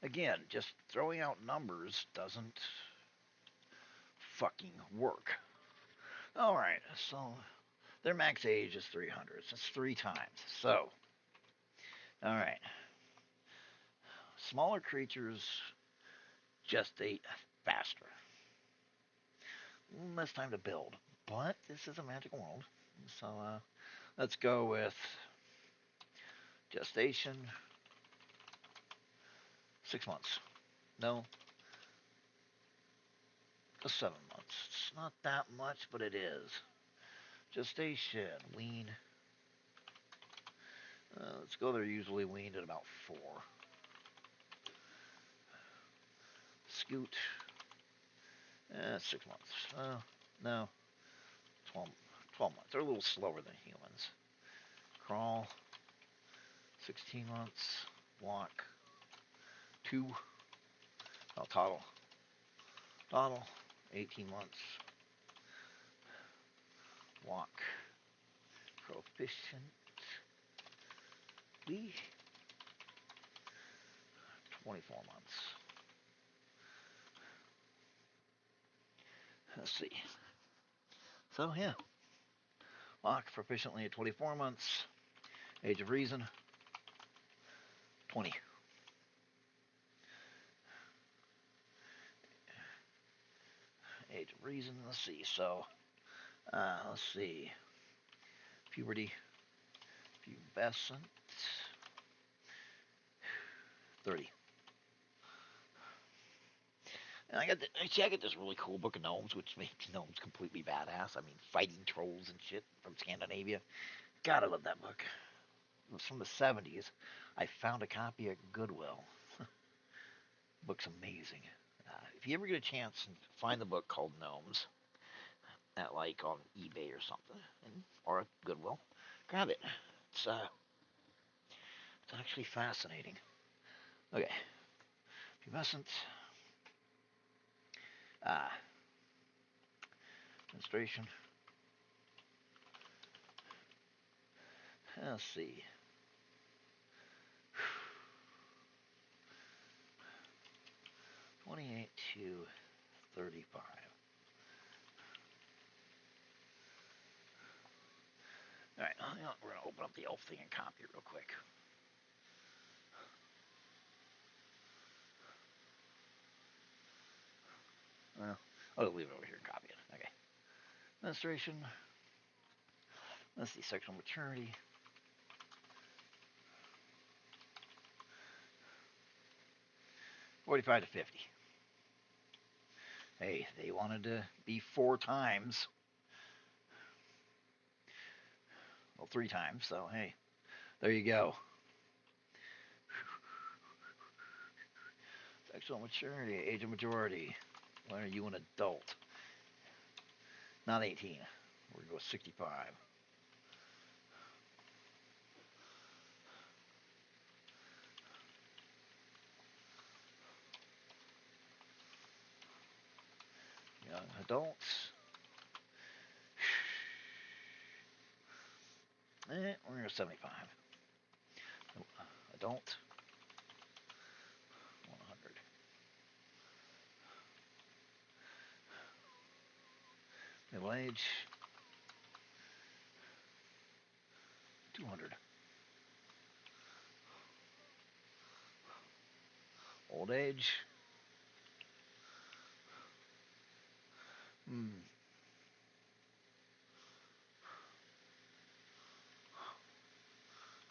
Again, just throwing out numbers doesn't fucking work. All right, so their max age is 300. So that's 3 times. So, all right. Smaller creatures gestate faster. Less time to build. But this is a magic world. So let's go with gestation 6 months. No, 7 months. It's not that much, but it is. Gestation, wean. Let's go. They're usually weaned at about 4. Scoot. 6 months. No, 12 months. They're a little slower than humans. Crawl. 16 months. Walk. 2. Oh, toddle. Toddle. 18 months. Walk. Proficiently. 24 months. Let's see. So, yeah. Walk proficiently at 24 months. Age of Reason, 20. Age of Reason, let's see. So, let's see. Puberty, pubescent, 30. And I got this really cool book of gnomes, which makes gnomes completely badass. I mean, fighting trolls and shit from Scandinavia. God, I love that book. It was from the 70s. I found a copy at Goodwill. Book's amazing. If you ever get a chance and find the book called Gnomes, at like on eBay or something, or at Goodwill, grab it. It's uh, it's actually fascinating. Okay, pubescent. Uh, menstruation. Let's see. 28 to 35. All right, we're gonna open up the elf thing and copy it real quick. Well, I'll leave it over here and copy it. Okay. Menstruation. Let's see, sexual maturity. 45 to 50. Hey, they wanted to be 4 times. Well, 3 times, so hey, there you go. Sexual maturity, age of majority. When are you an adult? Not 18. We're going to go 65. Young adults. We're going to 75. Adult. 100. Middle age. 200. Old age.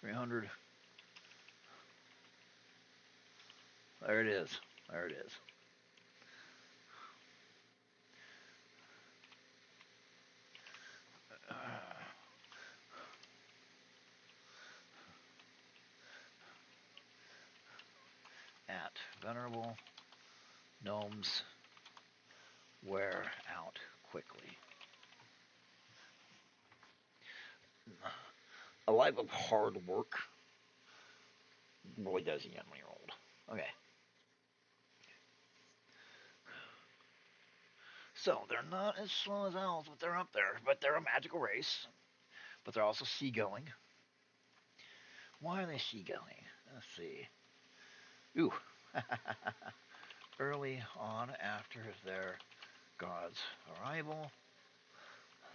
300. There it is. There it is. At venerable gnomes wear out quickly. A life of hard work really does a young when you're old. Okay. So they're not as slow as owls, but they're up there. But they're a magical race. But they're also seagoing. Why are they seagoing? Let's see. Ooh. Early on after their god's arrival,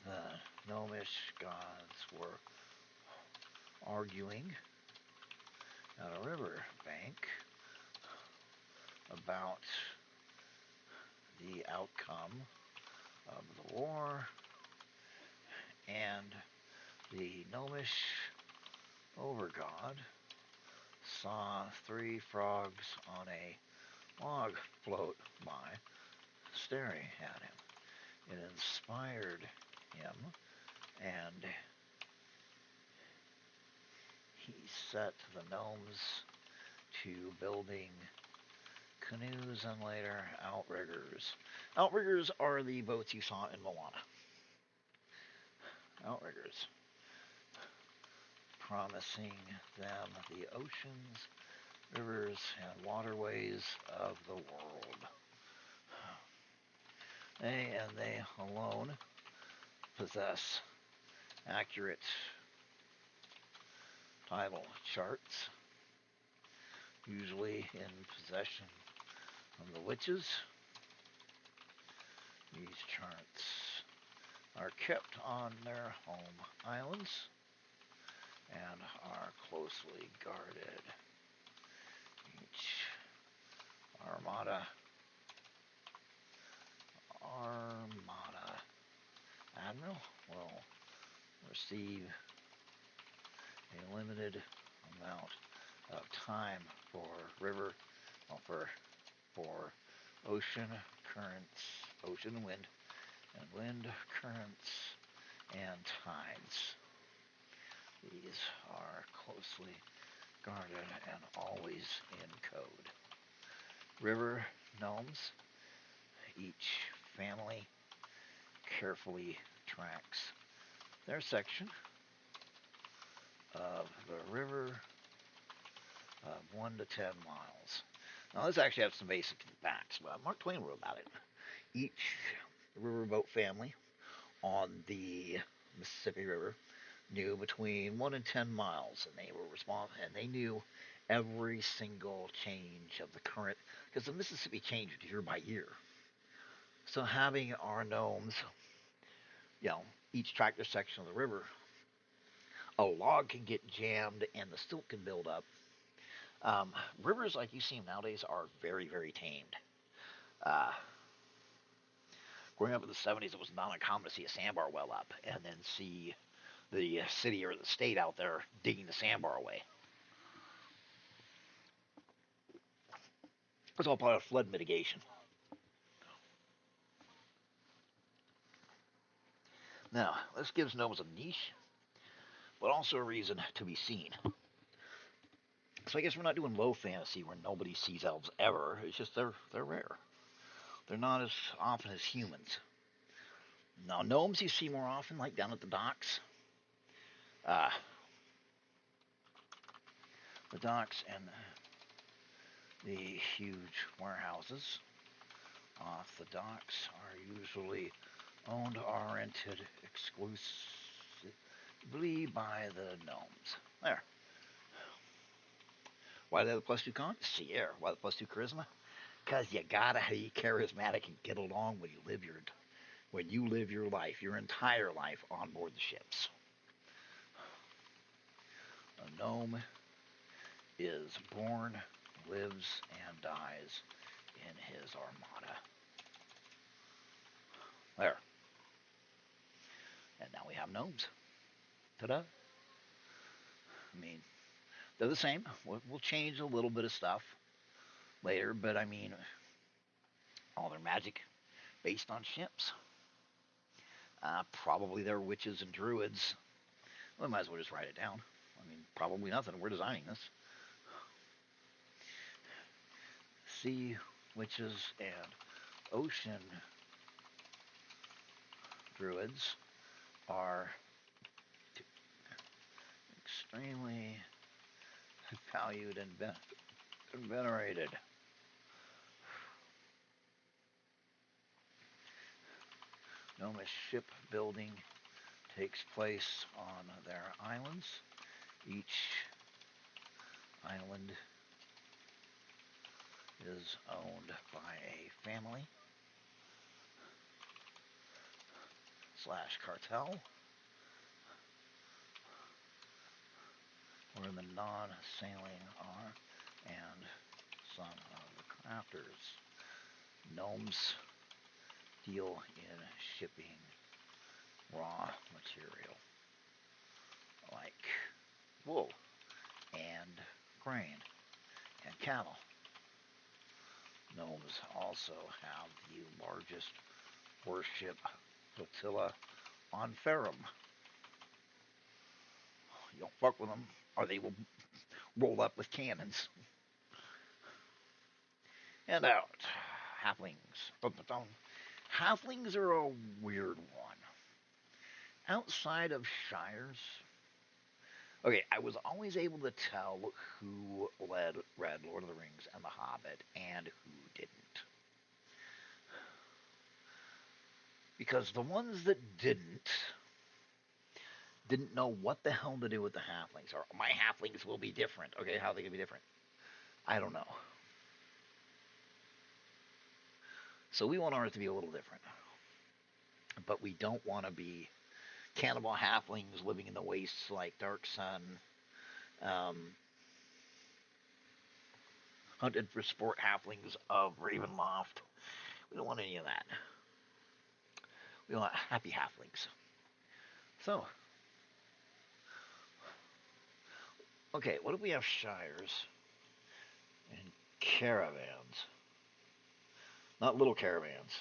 the gnomish gods were arguing at a river bank about the outcome of the war, and the gnomish overgod saw 3 frogs on a log float by, staring at him. It inspired him, and he set the gnomes to building canoes and later outriggers. Outriggers are the boats you saw in Moana. Outriggers. Promising them the oceans, rivers, and waterways of the world. They and they alone possess accurate title charts, usually in possession of the witches. These charts are kept on their home islands and are closely guarded. Each armada armada admiral will receive a limited amount of time for river, well, for ocean currents, ocean and wind currents and tides. These are closely guarded and always in code. River gnomes, each family carefully tracks their section of the river of 1 to 10 miles. Now, let's actually have some basic facts. Mark Twain wrote about it. Each riverboat family on the Mississippi River knew between 1 and 10 miles, and they were and they knew every single change of the current because the Mississippi changed year by year. So having our gnomes, you know, each track their section of the river, a log can get jammed and the silt can build up. Rivers like you see them nowadays are very, very tamed. Uh, Growing up in the 70s, it was not uncommon to see a sandbar well up and then see the city or the state out there digging the sandbar away. It's all part of flood mitigation. Now, this gives gnomes a niche, but also a reason to be seen. So I guess we're not doing low fantasy where nobody sees elves ever. It's just they're rare. They're not as often as humans. Now, gnomes you see more often, like down at the docks. Uh, the docks and the huge warehouses off the docks are usually owned or rented exclusively by the gnomes. There. Why do they have the +2 con? Sea air. Why the +2 charisma? Because you gotta be charismatic and get along when you live your life, your entire life on board the ships. A gnome is born, lives, and dies in his armada. There. And now we have gnomes. Ta-da. I mean, they're the same. We'll change a little bit of stuff later, but I mean, all their magic based on ships. Probably they're witches and druids. Well, we might as well just write it down. I mean, probably nothing. We're designing this. Sea witches and ocean druids are extremely valued and venerated. Gnomish shipbuilding takes place on their islands. Each island is owned by a family slash cartel, where the non-sailing are, and some of the crafters. Gnomes deal in shipping raw material like wool and grain and cattle. Gnomes also have the largest warship flotilla on Ferrum. You don't fuck with them, or they will roll up with cannons. And out. Halflings. Halflings are a weird one. Outside of Shires, okay, I was always able to tell who read Lord of the Rings and The Hobbit and who didn't. Because the ones that didn't know what the hell to do with the halflings. Or my halflings will be different. Okay, how are they gonna be different? I don't know. So we want ours to be a little different. But we don't want to be cannibal halflings living in the wastes like Dark Sun, um, hunted for sport halflings of Ravenloft. We don't want any of that. We want happy halflings. So, okay, what if we have shires and caravans? Not little caravans.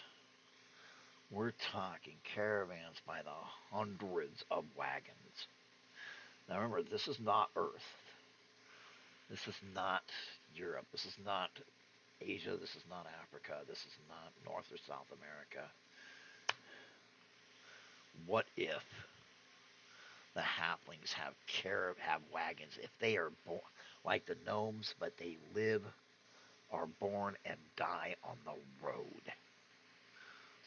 We're talking caravans by the hundreds of wagons. Now remember, this is not Earth. This is not Europe. This is not Asia. This is not Africa. This is not North or South America. What if the halflings have wagons? If they are born like the gnomes, but they are born, and die on the road.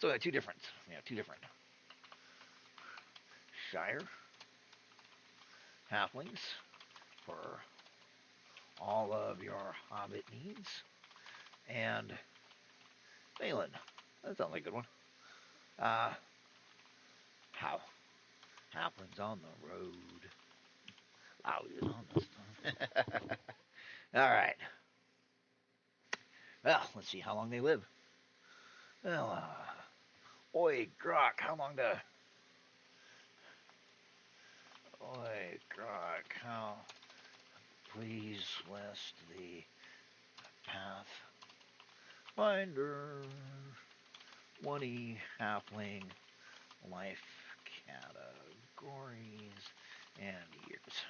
So two different Shire halflings for all of your hobbit needs, and Balin. That sounds like a good one. Uh, how halflings on the road. Out on the stuff. All right. Well, let's see how long they live. Well, oi, Grok, how long to? Oi, Grok, how? Please list the Pathfinder 20 halfling life categories and years.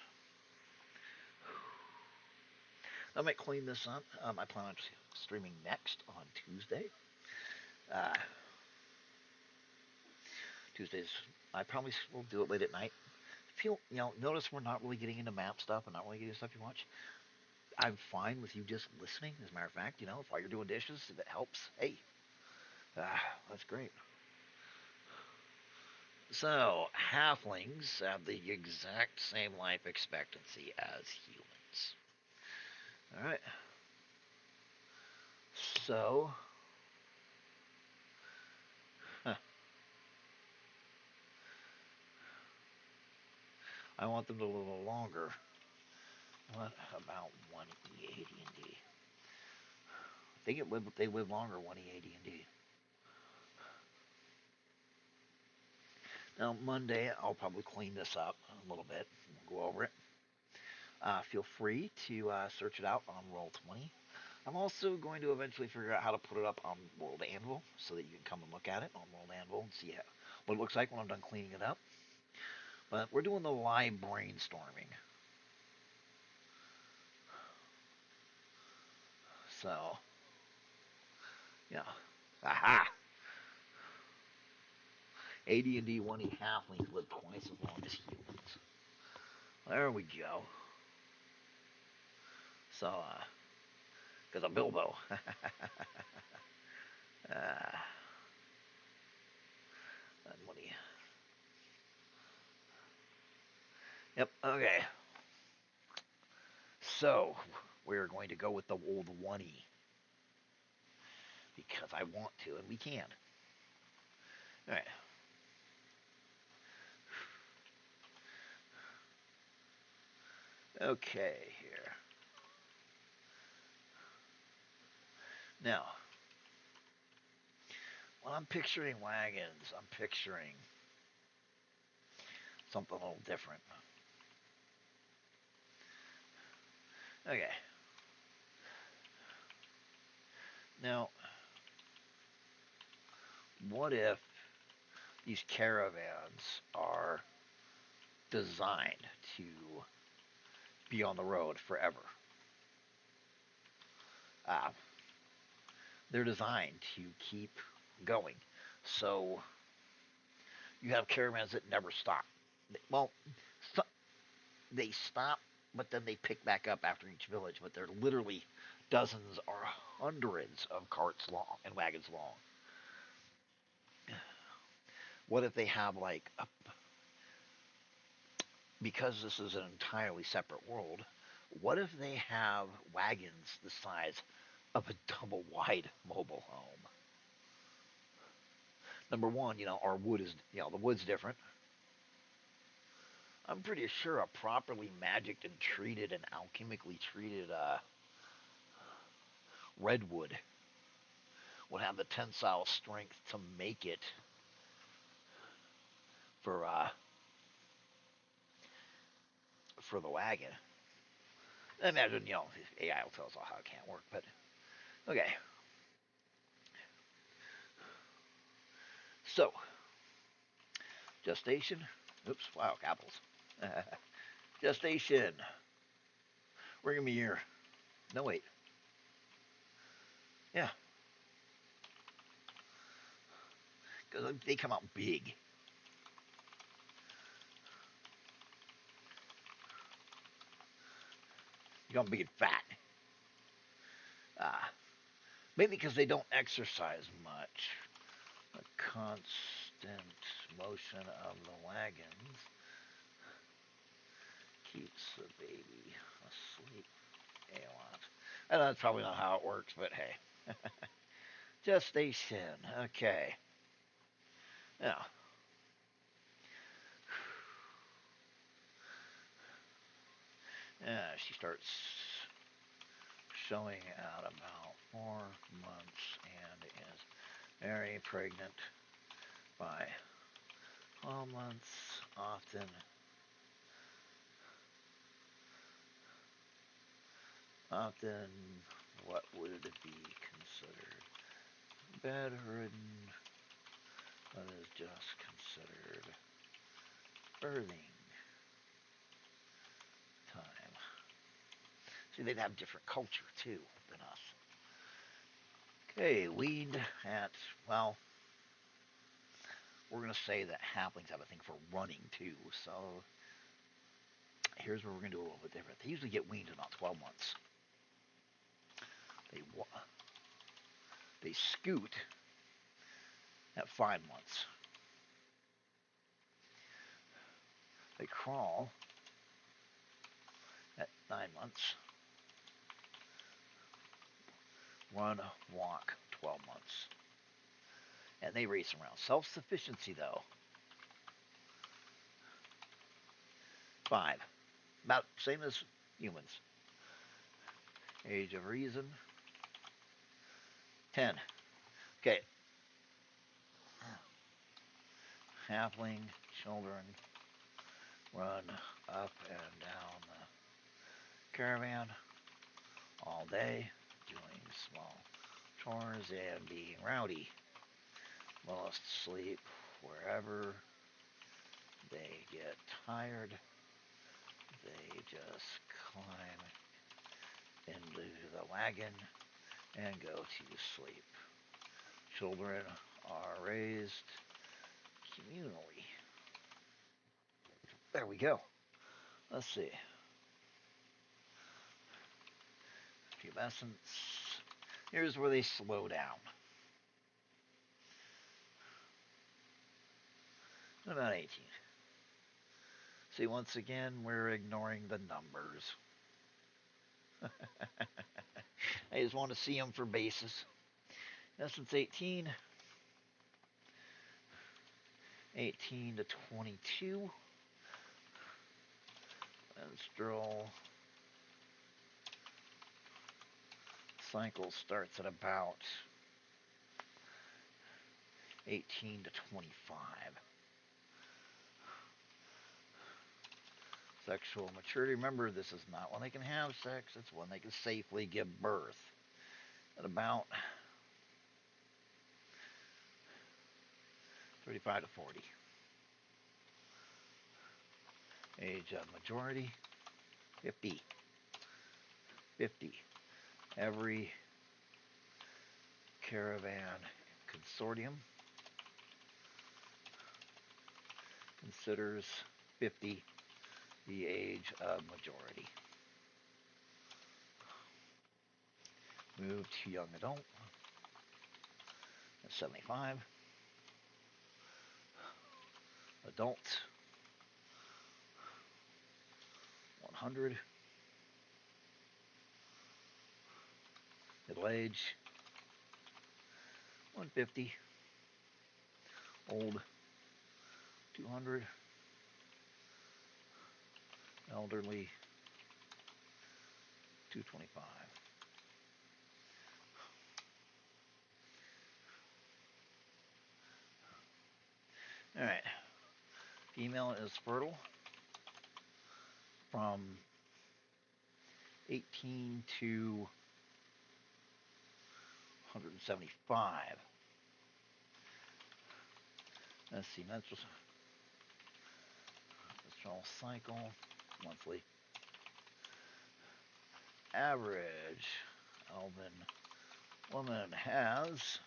I might clean this up. I plan on streaming next on Tuesday. Uh, Tuesdays, I probably will do it late at night. Notice we're not really getting into map stuff and not really getting stuff you watch. I'm fine with you just listening. As a matter of fact, while you're doing dishes, if it helps, hey, that's great. So, halflings have the exact same life expectancy as humans. Alright. So, huh, I want them to live a little longer. What about 1E AD&D? They live longer 1E AD&D. Now, Monday, I'll probably clean this up a little bit. We'll go over it. Feel free to search it out on Roll20. I'm also going to eventually figure out how to put it up on World Anvil so that you can come and look at it on World Anvil and see what it looks like when I'm done cleaning it up. But we're doing the live brainstorming. So, yeah. Aha! AD&D 1E halflings live twice as long as humans. There we go. So, because of Bilbo. uh, and 1E. Yep, okay. So, we're going to go with the old 1E. Because I want to, and we can. Alright. Okay, here. Now, when I'm picturing wagons, I'm picturing something a little different. Okay. Now, what if these caravans are designed to be on the road forever? Uh, they're designed to keep going. So, you have caravans that never stop. Well, they stop, but then they pick back up after each village. But they're literally dozens or hundreds of carts long and wagons long. What if they have like because this is an entirely separate world, what if they have wagons the size of a double wide mobile home? Number one, our wood is, the wood's different. I'm pretty sure a properly magicked and treated and alchemically treated redwood would have the tensile strength to make it for for the wagon. I imagine, AI will tell us all how it can't work, but okay. So, gestation. Oops, wow, apples. Gestation. Bring me here. No, wait. Yeah, because they come out big. You come big and fat. Ah, maybe because they don't exercise much. A constant motion of the wagons keeps the baby asleep a lot. I know that's probably not how it works, but hey. Gestation. Okay. Now, she starts showing out about 4 months and is very pregnant by 12 months, often what would be considered bedridden, but is just considered birthing time. See, they'd have different culture too than us. Okay, weaned at, well, we're going to say that halflings have a thing for running too, so here's where we're going to do a little bit different. They usually get weaned at about 12 months. They they scoot at 5 months. They crawl at 9 months. Run, walk, 12 months. And they race around. Self-sufficiency, though, 5. About same as humans. Age of reason, 10. Okay. Halfling children run up and down the caravan all day, doing small chores and being rowdy. Most sleep wherever they get tired. They just climb into the wagon and go to sleep. Children are raised communally. There we go. Let's see. Pubescence. Here's where they slow down. About 18. See, once again, we're ignoring the numbers. I just want to see them for bases. Essence 18. 18 to 22. Menstrual cycle starts at about 18 to 25. Sexual maturity. Remember, this is not when they can have sex, it's when they can safely give birth. At about 35 to 40. Age of majority, 50. 50. Every caravan consortium considers 50 the age of majority. Move to young adult at 75. Adult 100. Middle age 150. Old 200. Elderly 225. All right. Female is fertile from 18 to 175. Let's see, menstrual cycle, monthly. Average Elven woman has,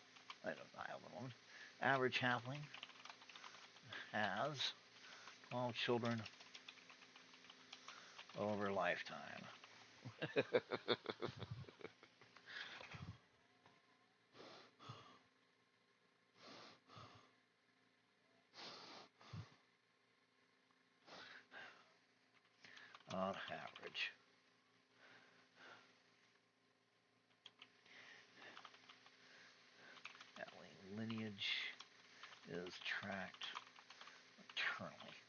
I don't know, Elven woman. Average halfling has 12 children over lifetime. On average. Lineage is tracked eternally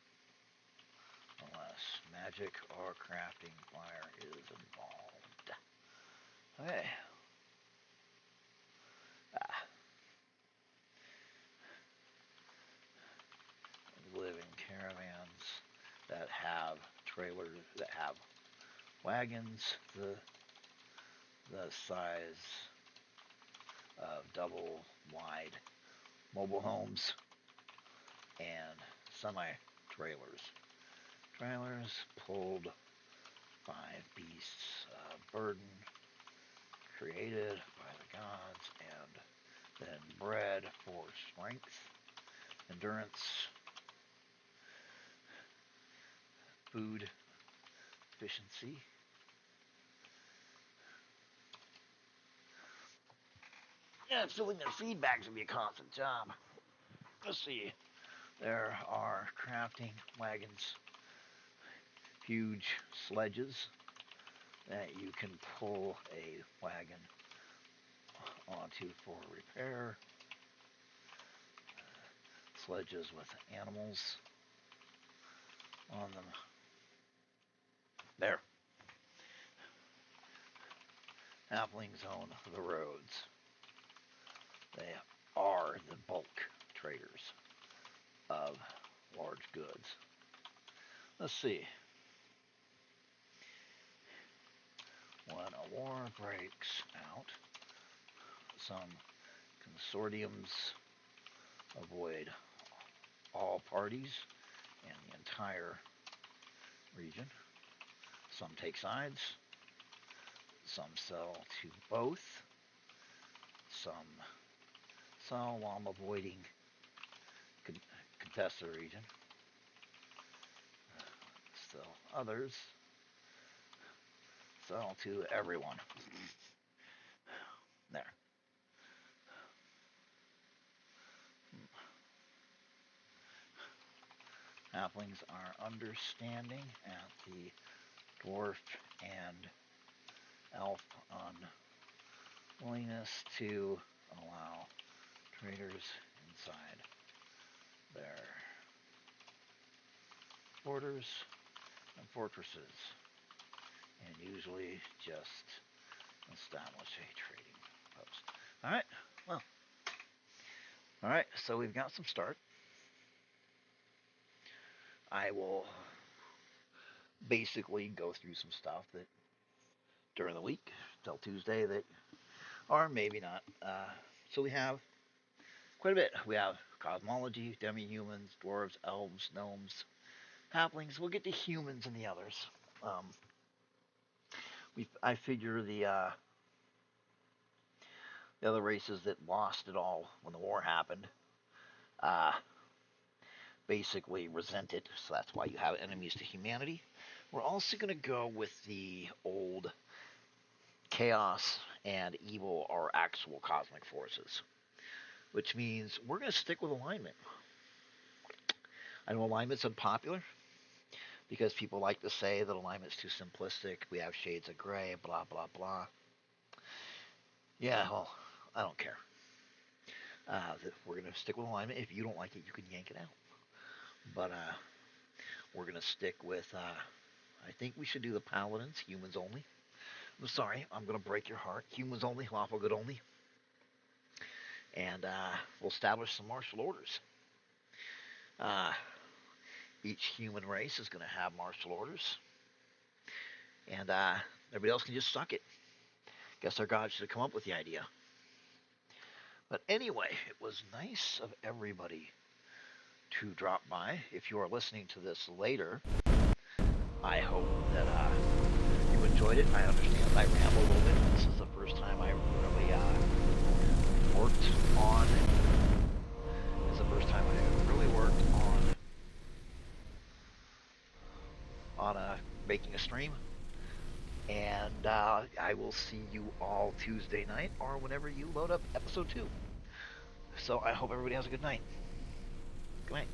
unless magic or crafting fire is involved. Okay. Ah, live in caravans that have trailers, that have wagons the size of double wide mobile homes and semi trailers. Trailers pulled by beasts of burden created by the gods and then bred for strength, endurance, food efficiency. Yeah, filling their feedbacks would be a constant job. Let's see. There are crafting wagons, huge sledges that you can pull a wagon onto for repair. Sledges with animals on them. There. Halflings own the roads. They are the bulk traders of large goods. Let's see. When a war breaks out, some consortiums avoid all parties and the entire region. Some take sides. Some sell to both. Some sell while avoiding contest the region. Still others sell to everyone. There. Halflings are understanding at the dwarf and elf unwillingness to allow traders inside their borders and fortresses, and usually just establish a trading post. Alright, well, alright, so we've got some start. I will basically go through some stuff that during the week till Tuesday that, or maybe not. So we have quite a bit. We have cosmology, demi-humans, dwarves, elves, gnomes, halflings. We'll get to humans and the others. Um, I figure the other races that lost it all when the war happened uh, basically resent it, so that's why you have enemies to humanity. We're also going to go with the old chaos and evil are actual cosmic forces, which means we're going to stick with alignment. I know alignment's unpopular because people like to say that alignment's too simplistic. We have shades of gray, blah blah blah. Yeah, well, I don't care. We're gonna stick with alignment. If you don't like it, you can yank it out. But we're gonna stick with. I think we should do the paladins, humans only. I'm sorry, I'm gonna break your heart. Humans only, lawful good only, and we'll establish some martial orders. Uh, each human race is gonna have martial orders, and everybody else can just suck it. Guess our God should have come up with the idea. But anyway, it was nice of everybody to drop by. If you are listening to this later, I hope that you enjoyed it. I understand I ramble a little bit. This is the first time I really worked on. This is the first time I really worked on making a stream. And I will see you all Tuesday night or whenever you load up episode 2. So I hope everybody has a good night. Good night.